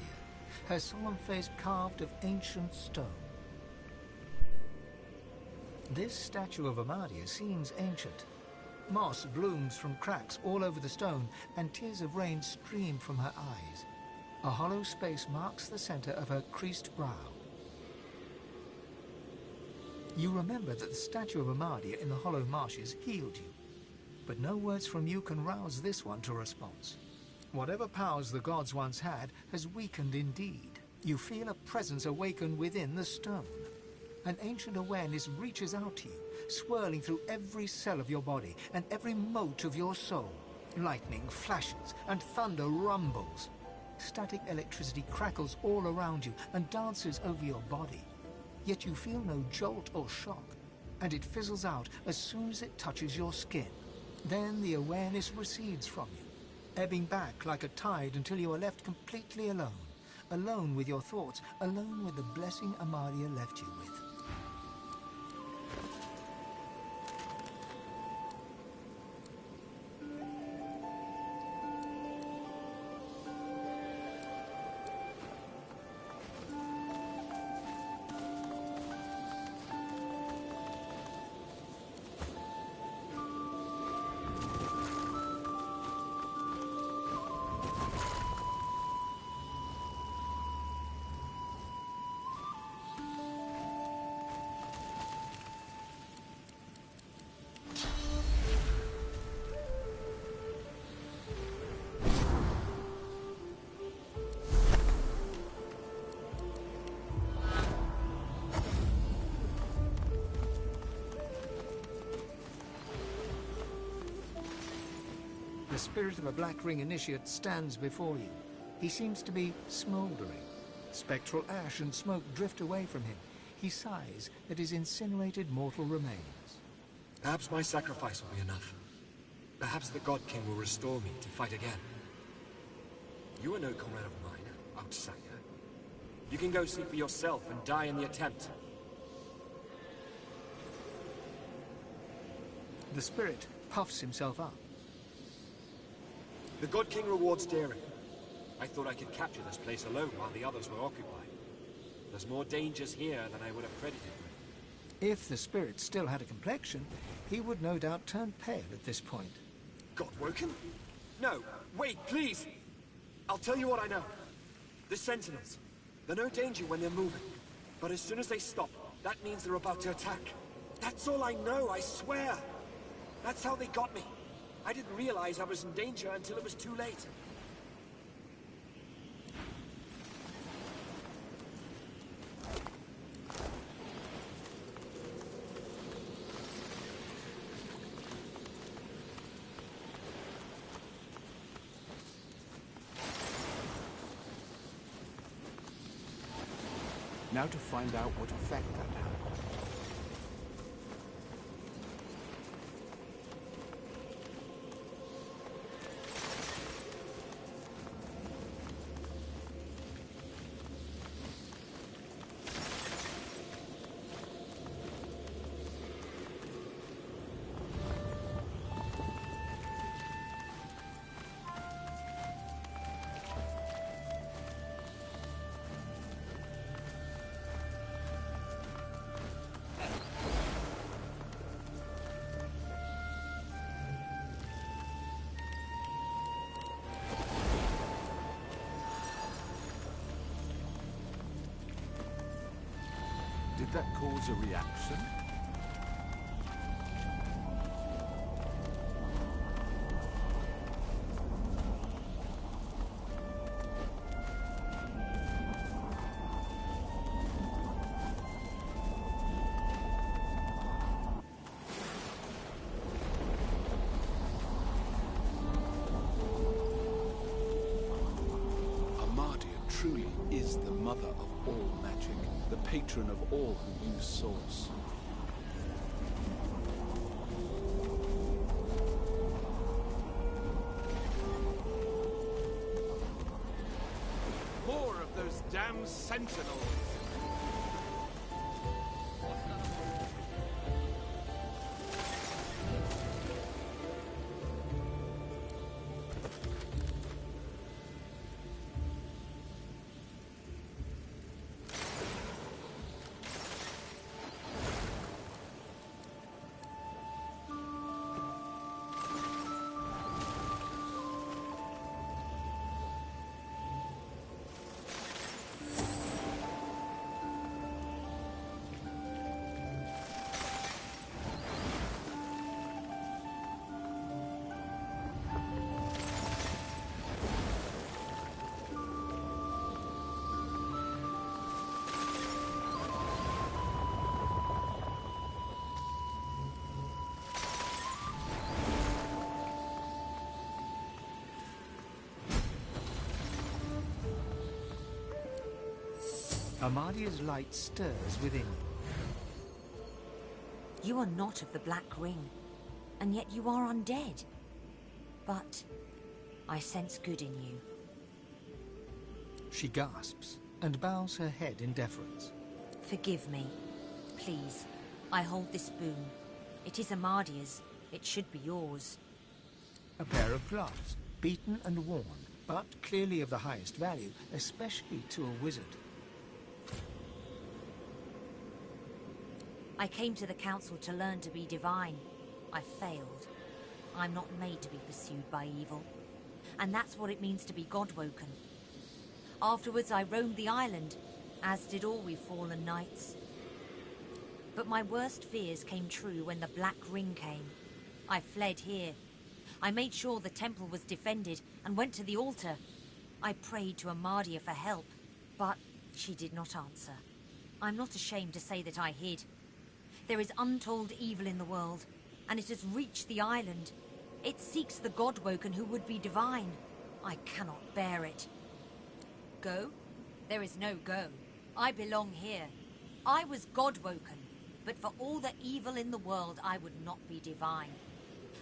her solemn face carved of ancient stone. This statue of Amadia seems ancient. Moss blooms from cracks all over the stone, and tears of rain stream from her eyes. A hollow space marks the center of her creased brow. You remember that the statue of Amadia in the Hollow Marshes healed you, but no words from you can rouse this one to response. Whatever powers the gods once had has weakened indeed. You feel a presence awaken within the stone. An ancient awareness reaches out to you, swirling through every cell of your body and every mote of your soul. Lightning flashes and thunder rumbles. Static electricity crackles all around you and dances over your body. Yet you feel no jolt or shock, and it fizzles out as soon as it touches your skin. Then the awareness recedes from you, ebbing back like a tide until you are left completely alone. Alone with your thoughts, alone with the blessing Amadia left you with. The spirit of a Black Ring initiate stands before you. He seems to be smouldering. Spectral ash and smoke drift away from him. He sighs at his incinerated mortal remains. Perhaps my sacrifice will be enough. Perhaps the God King will restore me to fight again. You are no comrade of mine, outsider. You can go see for yourself and die in the attempt. The spirit puffs himself up. The God King rewards daring. I thought I could capture this place alone while the others were occupied. There's more dangers here than I would have credited with. If the spirit still had a complexion, he would no doubt turn pale at this point. Godwoken? No, wait, please! I'll tell you what I know. The Sentinels. They're no danger when they're moving. But as soon as they stop, that means they're about to attack. That's all I know, I swear! That's how they got me. I didn't realize I was in danger until it was too late. Now to find out what effect that had. Did that cause a reaction? Amadia truly is the mother of all magic, the patron of all who use Source. More of those damn Sentinels! Amadia's light stirs within you. You are not of the Black Ring, and yet you are undead. But I sense good in you. She gasps and bows her head in deference. Forgive me. Please, I hold this boon. It is Amadia's. It should be yours. A pair of gloves, beaten and worn, but clearly of the highest value, especially to a wizard. I came to the council to learn to be divine. I failed. I'm not made to be pursued by evil. And that's what it means to be God-woken. Afterwards, I roamed the island, as did all we fallen knights. But my worst fears came true when the Black Ring came. I fled here. I made sure the temple was defended and went to the altar. I prayed to Amadia for help, but she did not answer. I'm not ashamed to say that I hid. There is untold evil in the world, and it has reached the island. It seeks the God-woken who would be divine. I cannot bear it. Go? There is no go. I belong here. I was God-woken, but for all the evil in the world, I would not be divine.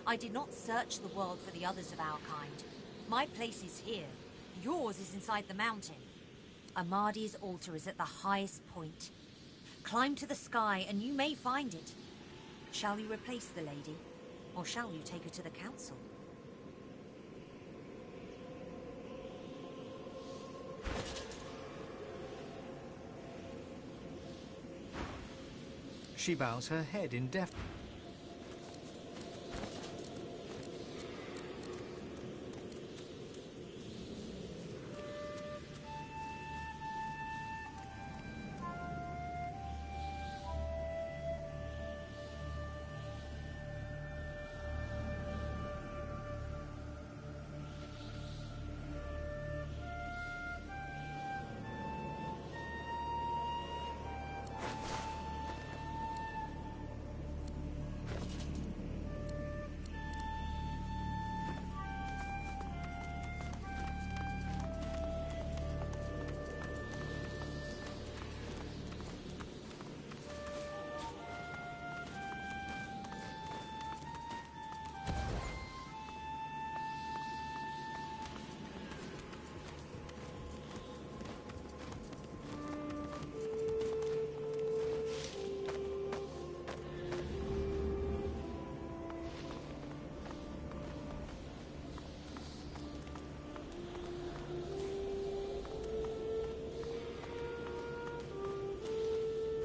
I did not search the world for the others of our kind. My place is here. Yours is inside the mountain. Amadia's altar is at the highest point. Climb to the sky and you may find it. Shall we replace the lady, or shall you take her to the council? She bows her head in deference.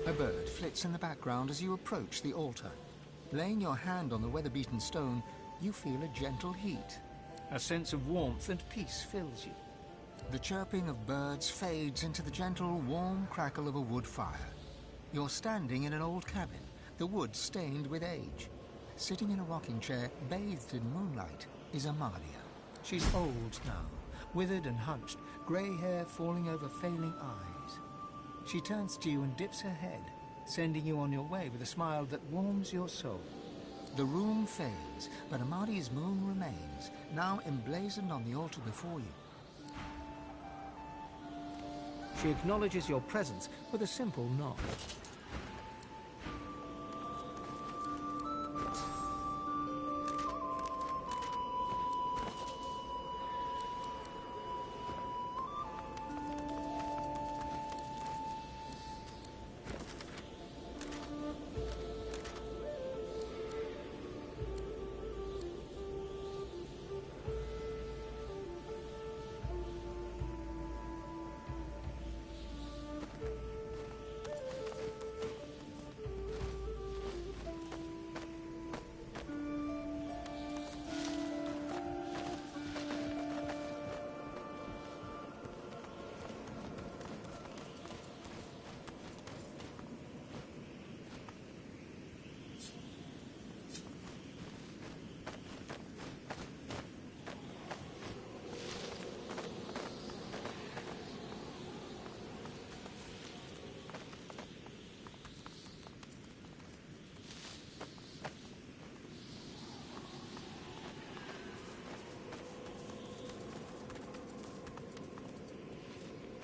A bird flits in the background as you approach the altar. Laying your hand on the weather-beaten stone, you feel a gentle heat. A sense of warmth and peace fills you. The chirping of birds fades into the gentle, warm crackle of a wood fire. You're standing in an old cabin, the wood stained with age. Sitting in a rocking chair, bathed in moonlight, is Amadia. She's old now, withered and hunched, grey hair falling over failing eyes. She turns to you and dips her head, sending you on your way with a smile that warms your soul. The room fades, but Amadia's moon remains, now emblazoned on the altar before you. She acknowledges your presence with a simple nod.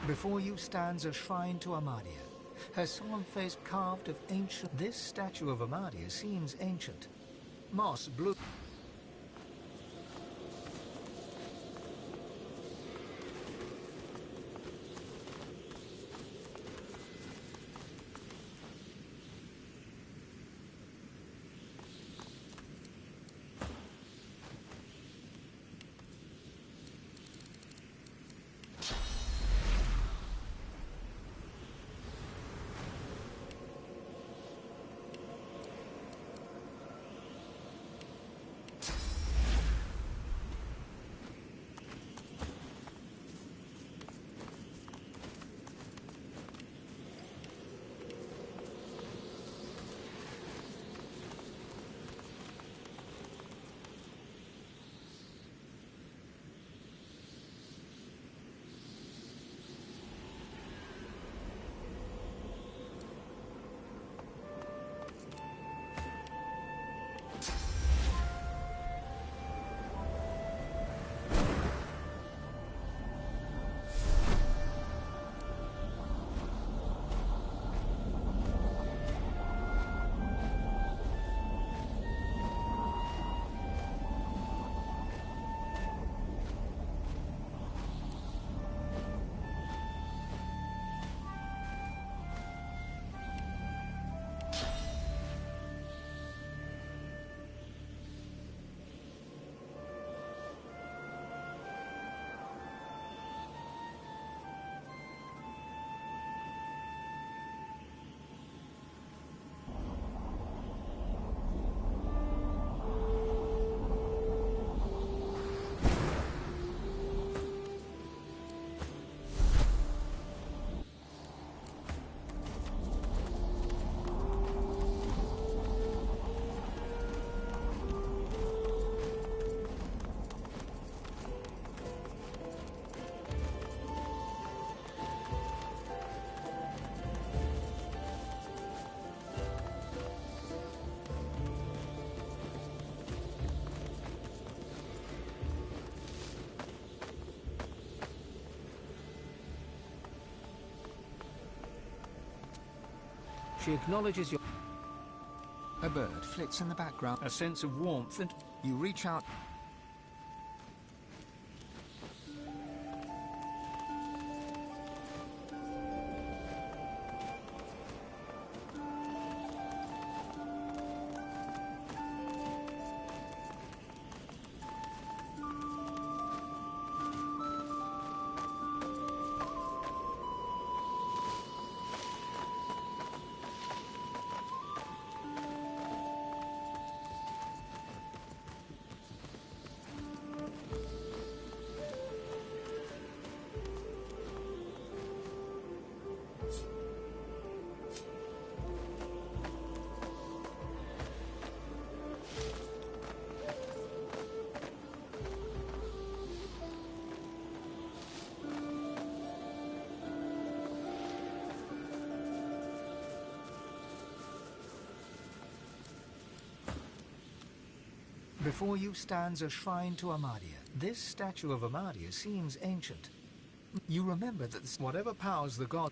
Before you stands a shrine to Amadia, her solemn face carved of ancient... This statue of Amadia seems ancient. Moss, blue... She acknowledges your... A bird flits in the background, a sense of warmth, and you reach out... Before you stands a shrine to Amadia. This statue of Amadia seems ancient. You remember that whatever powers the god...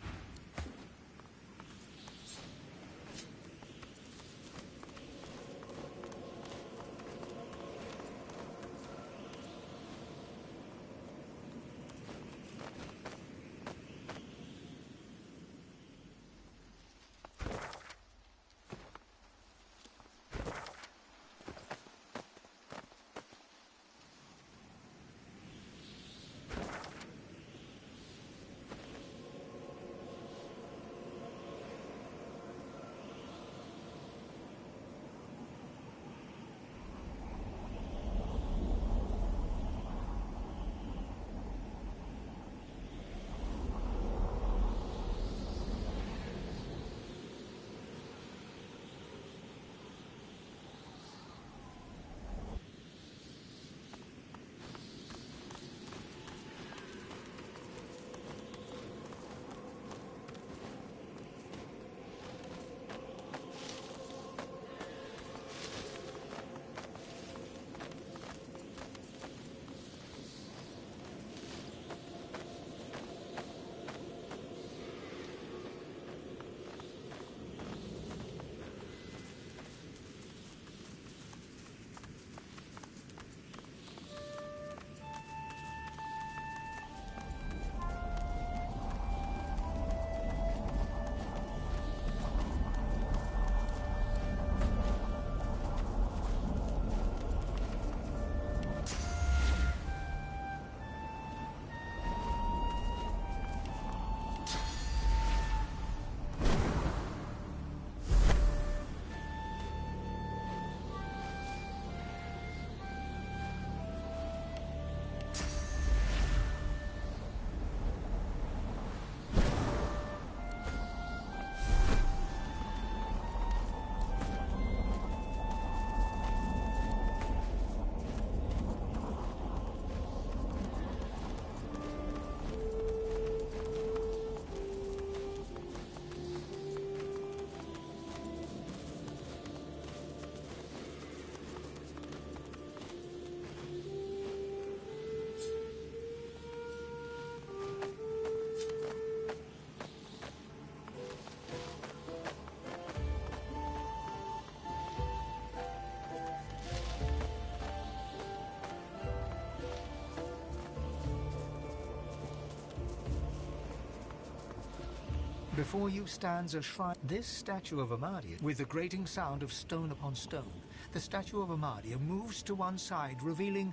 Before you stands a shrine. This statue of Amadia, with the grating sound of stone upon stone, the statue of Amadia moves to one side, revealing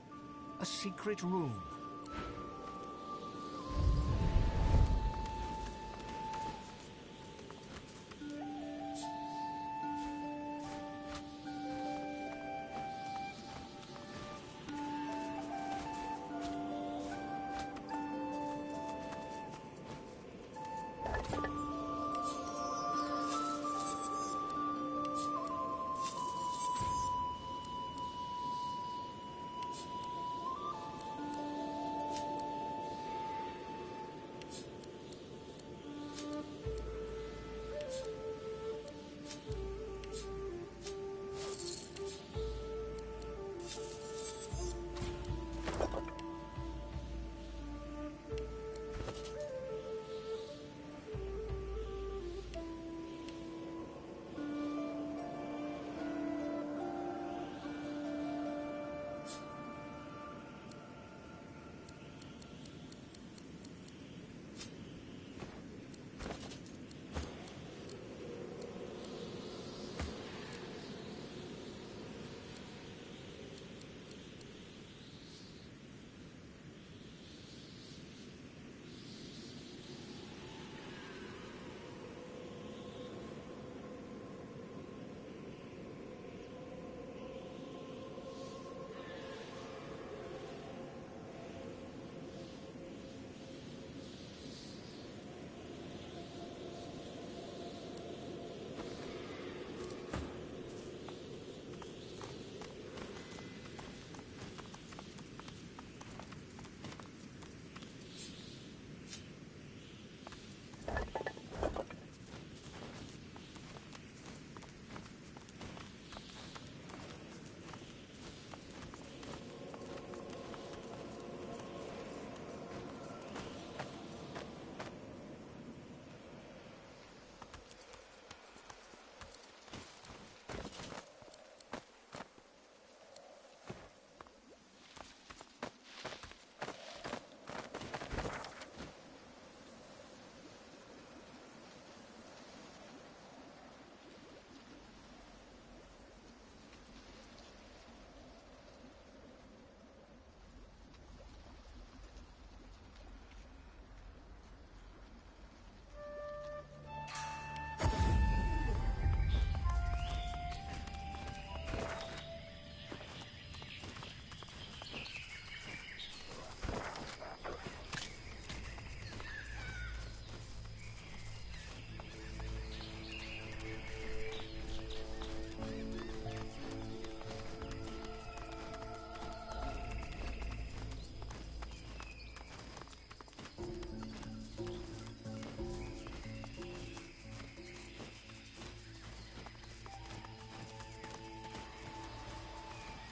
a secret room.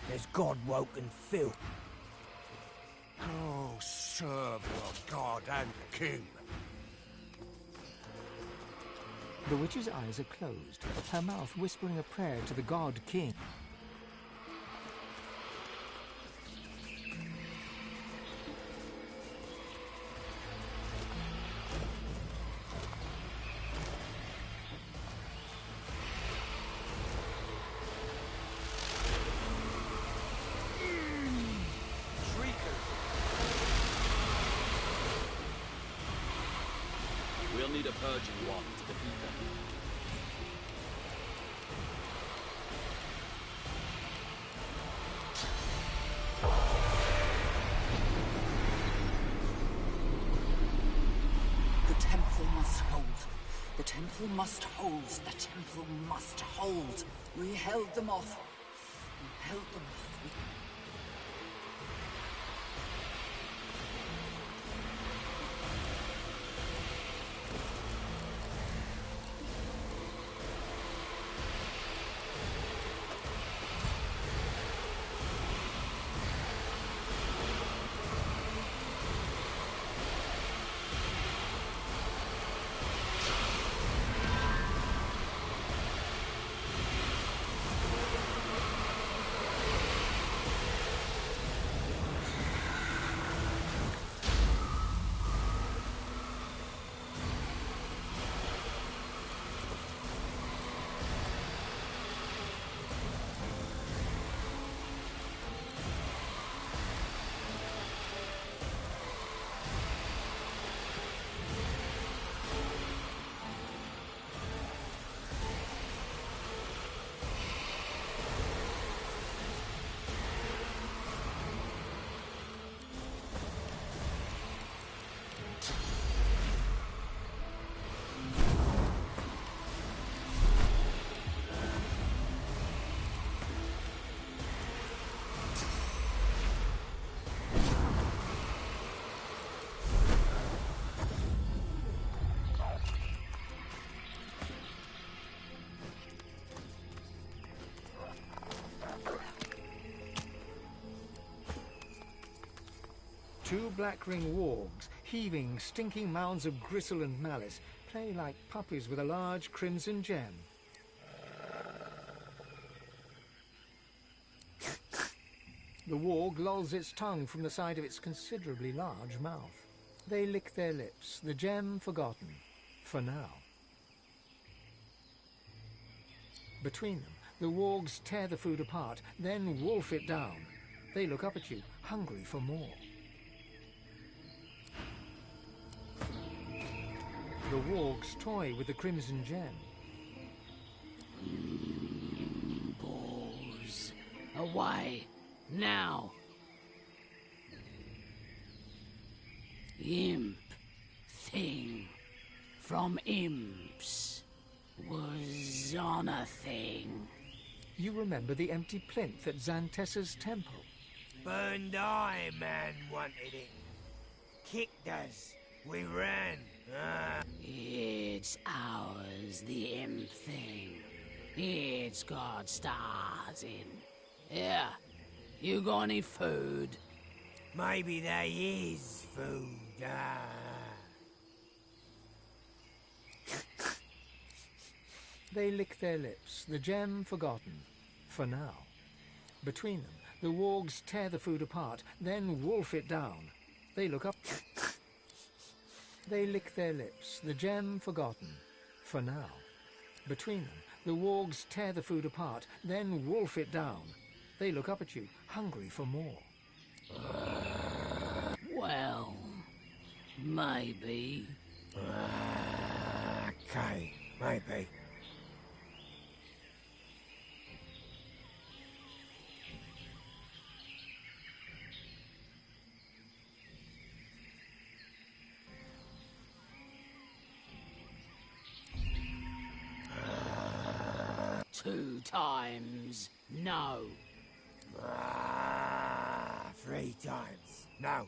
There's God-woken filth. Oh, serve your god and king. The witch's eyes are closed, her mouth whispering a prayer to the god king. We'll need a purging wand to defeat them. The temple must hold. The temple must hold. The temple must hold. We held them off. We held them off. 2 black-ring wargs, heaving, stinking mounds of gristle and malice, play like puppies with a large crimson gem. The warg lolls its tongue from the side of its considerably large mouth. They lick their lips, the gem forgotten, for now. Between them, the wargs tear the food apart, then wolf it down. They look up at you, hungry for more. The wargs toy with the crimson gem. Balls. Away. Now. Imp. Thing. From imps. Was on a thing. You remember the empty plinth at Xantessa's temple. Burned eye man wanted it. Kicked us. We ran. It's ours, the imp thing. It's got stars in. Yeah. You got any food? Maybe there is food. They lick their lips, the gem forgotten, for now. Between them, the wargs tear the food apart, then wolf it down. They look up. They lick their lips, the gem forgotten, for now. Between them, the wargs tear the food apart, then wolf it down. They look up at you, hungry for more. Well, maybe. Okay, maybe. Two times, no. 3 times, no.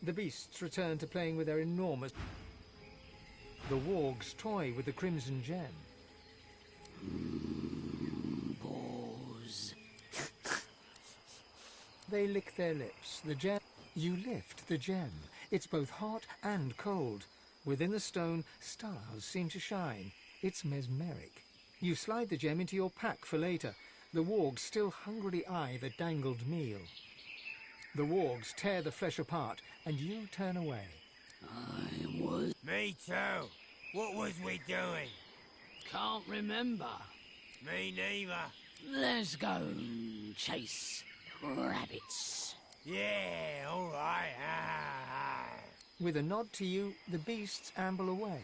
The beasts return to playing with their enormous... The wargs toy with the crimson gem. Balls. They lick their lips, the gem... You lift the gem. It's both hot and cold. Within the stone, stars seem to shine. It's mesmeric. You slide the gem into your pack for later. The wargs still hungrily eye the dangled meal. The wargs tear the flesh apart, and you turn away. I was... Me too. What was we doing? Can't remember. Me neither. Let's go chase rabbits. Yeah, all right. With a nod to you, the beasts amble away.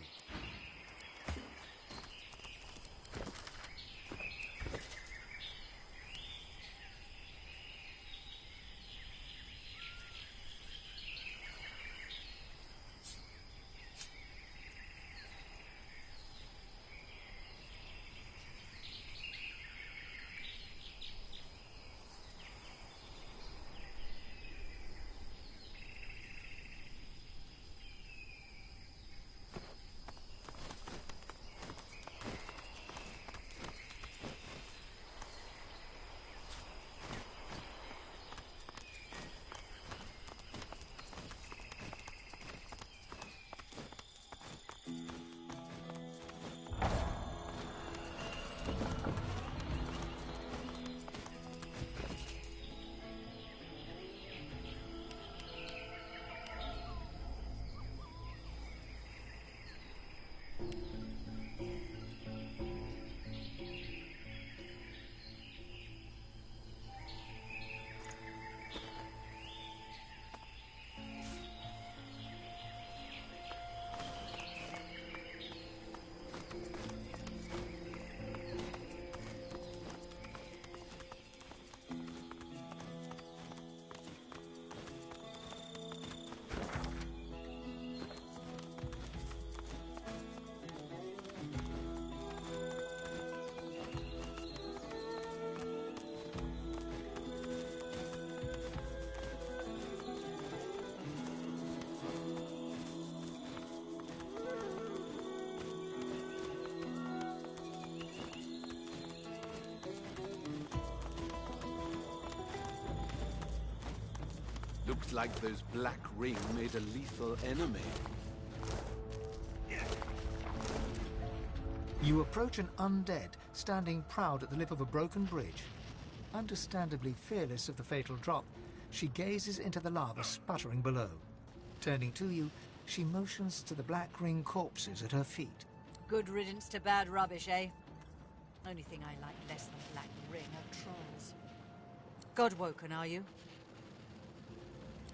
Looks like those Black Ring made a lethal enemy. You approach an undead, standing proud at the lip of a broken bridge. Understandably fearless of the fatal drop, she gazes into the lava sputtering below. Turning to you, she motions to the Black Ring corpses at her feet. Good riddance to bad rubbish, eh? Only thing I like less than Black Ring are trolls. Godwoken, are you?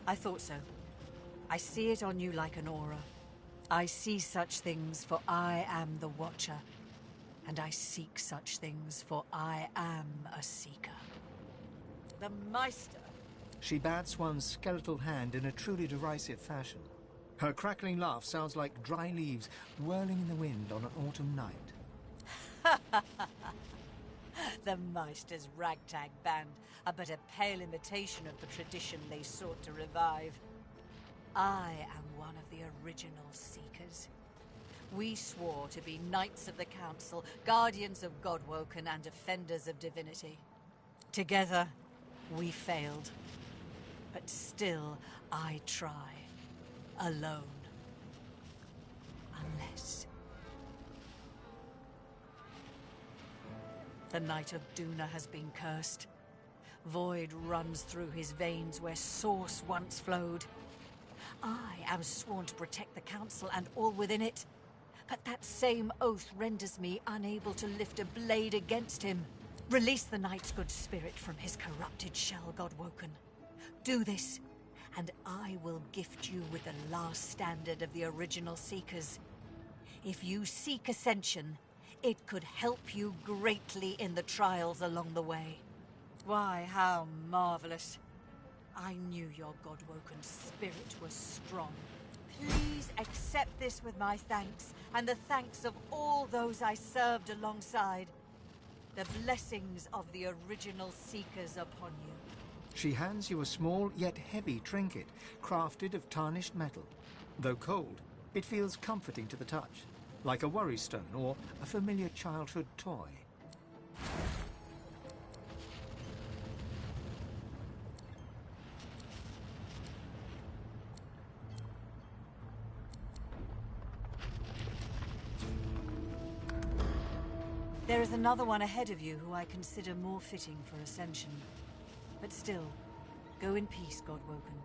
I thought so. I see it on you like an aura. I see such things, for I am the Watcher. And I seek such things, for I am a seeker. The Meister! She bats one skeletal hand in a truly derisive fashion. Her crackling laugh sounds like dry leaves whirling in the wind on an autumn night. The Meister's ragtag band are but a pale imitation of the tradition they sought to revive. I am one of the original Seekers. We swore to be Knights of the Council, Guardians of Godwoken, and Defenders of Divinity. Together, we failed. But still, I try. Alone. Unless... The Knight of Duna has been cursed. Void runs through his veins where source once flowed. I am sworn to protect the Council and all within it. But that same oath renders me unable to lift a blade against him. Release the Knight's good spirit from his corrupted shell, Godwoken. Do this, and I will gift you with the last standard of the original Seekers. If you seek ascension, it could help you greatly in the trials along the way. Why, how marvelous. I knew your Godwoken spirit was strong. Please accept this with my thanks, and the thanks of all those I served alongside. The blessings of the original Seekers upon you. She hands you a small yet heavy trinket, crafted of tarnished metal. Though cold, it feels comforting to the touch, like a worry stone or a familiar childhood toy. There is another one ahead of you who I consider more fitting for ascension. But still, go in peace, Godwoken.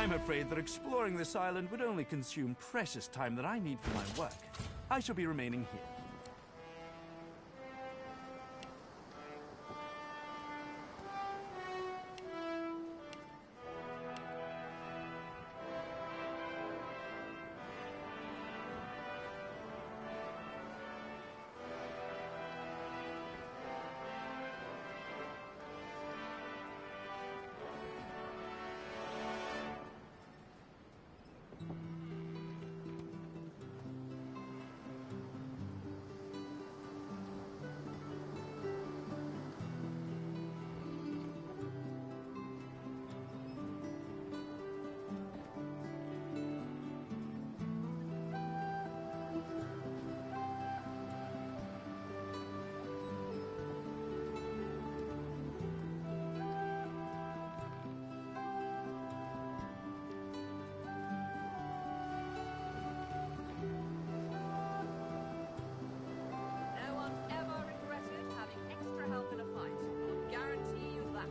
I'm afraid that exploring this island would only consume precious time that I need for my work. I shall be remaining here. No one's ever regretted having extra help in a fight. I'll guarantee you that.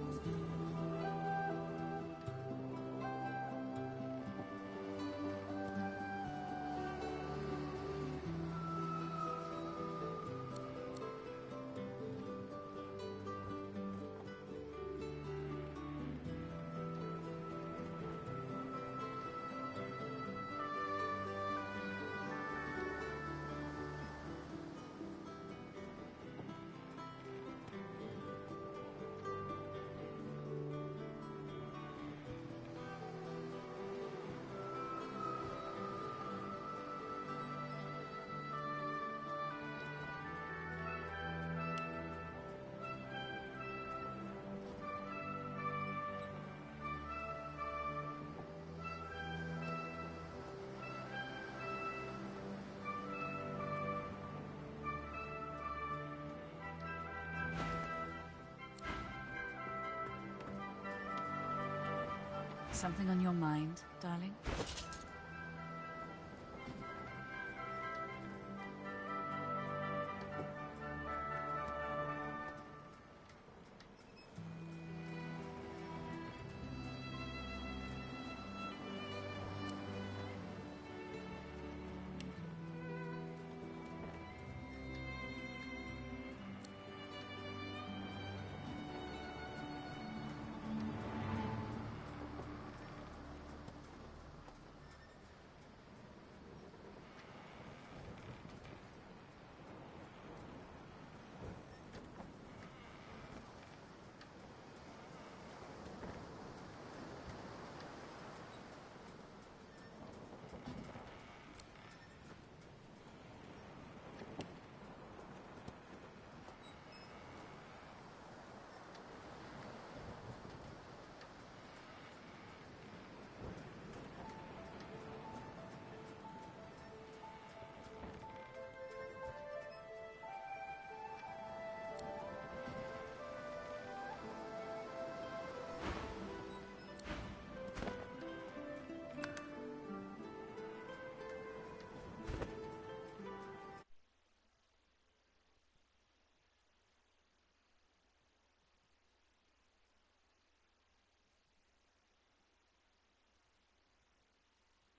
Something on your mind, darling?